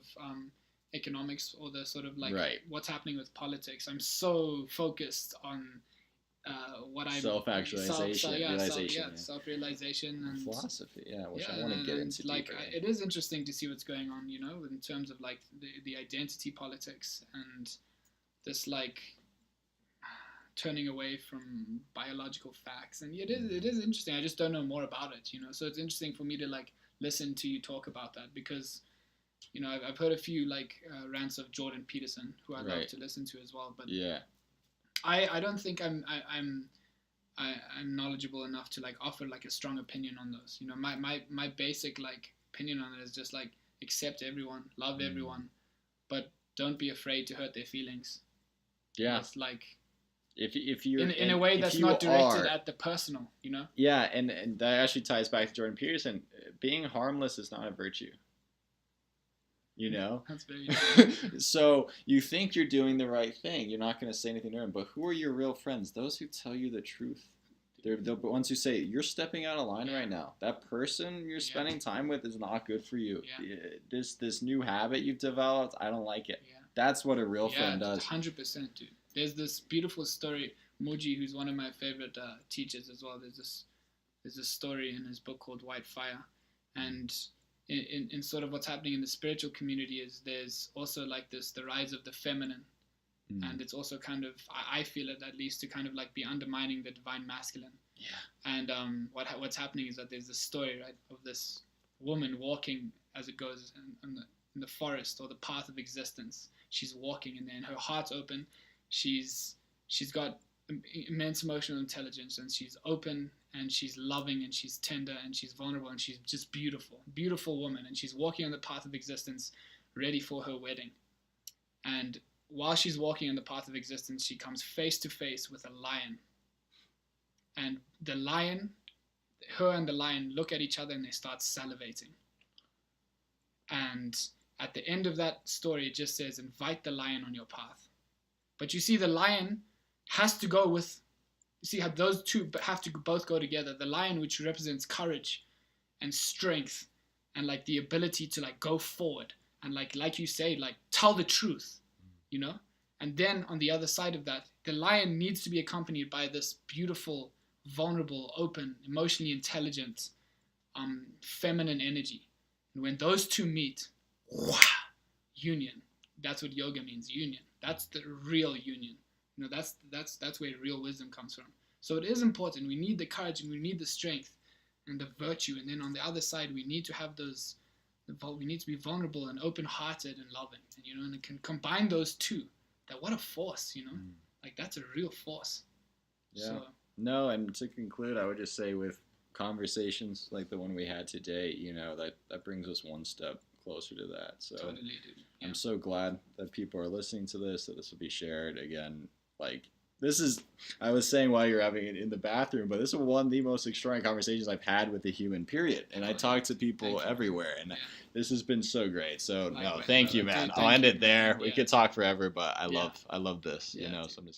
economics or the sort of like what's happening with politics. I'm so focused on what I'm self-actualization, self-realization and philosophy. Which I want to get into. Like it is interesting to see what's going on, in terms of like the identity politics and this like. Turning away from biological facts, and it is interesting. I just don't know more about it, So it's interesting for me to like listen to you talk about that because, I've heard a few like rants of Jordan Peterson, who I love to listen to as well. But I don't think I'm knowledgeable enough to like offer like a strong opinion on those. My basic like opinion on it is just like accept everyone, love everyone, but don't be afraid to hurt their feelings. Yeah, it's like. If you're in a way that's not directed at the personal, Yeah, and that actually ties back to Jordan Peterson. Being harmless is not a virtue. That's very true. So you think you're doing the right thing. You're not going to say anything to them. But who are your real friends? Those who tell you the truth. They're the ones who say, you're stepping out of line right now. That person you're spending time with is not good for you. Yeah. This new habit you've developed, I don't like it. Yeah. That's what a real friend does. 100%, dude. There's this beautiful story. Muji, who's one of my favorite teachers as well. There's this story in his book called White Fire, and in sort of what's happening in the spiritual community is there's also like the rise of the feminine, and it's also kind of I feel it at least to kind of like be undermining the divine masculine. Yeah. And what's happening is that there's this story of this woman walking as it goes in the forest or the path of existence. She's walking in there, and her heart's open. She's got immense emotional intelligence, and she's open, and she's loving, and she's tender, and she's vulnerable, and she's just beautiful woman, and she's walking on the path of existence, ready for her wedding. And while she's walking on the path of existence, she comes face to face with a lion. And the lion, her and the lion look at each other, and they start salivating. And at the end of that story, it just says, invite the lion on your path. But you see, the lion has to go with, you see how those two have to both go together. The lion, which represents courage and strength and like the ability to like go forward and like you say, like tell the truth, And then on the other side of that, the lion needs to be accompanied by this beautiful, vulnerable, open, emotionally intelligent, feminine energy. And when those two meet, union. That's what yoga means, union. That's the real union. That's where real wisdom comes from. So it is important. We need the courage and we need the strength and the virtue. And then on the other side, we need to have we need to be vulnerable and open-hearted and loving. And it can combine those two. What a force, Like that's a real force. Yeah. So, no, and to conclude, I would just say with conversations like the one we had today, that brings us one step closer to that. So totally, dude. Yeah. I'm so glad that people are listening to this, that this will be shared again. Like this is, I was saying while you're having it in the bathroom, but this is one of the most extraordinary conversations I've had with a human, period. And I talk to people everywhere, and this has been so great. So thank you, man. I'll end it there. We could talk forever, but I love this, so I'm just gonna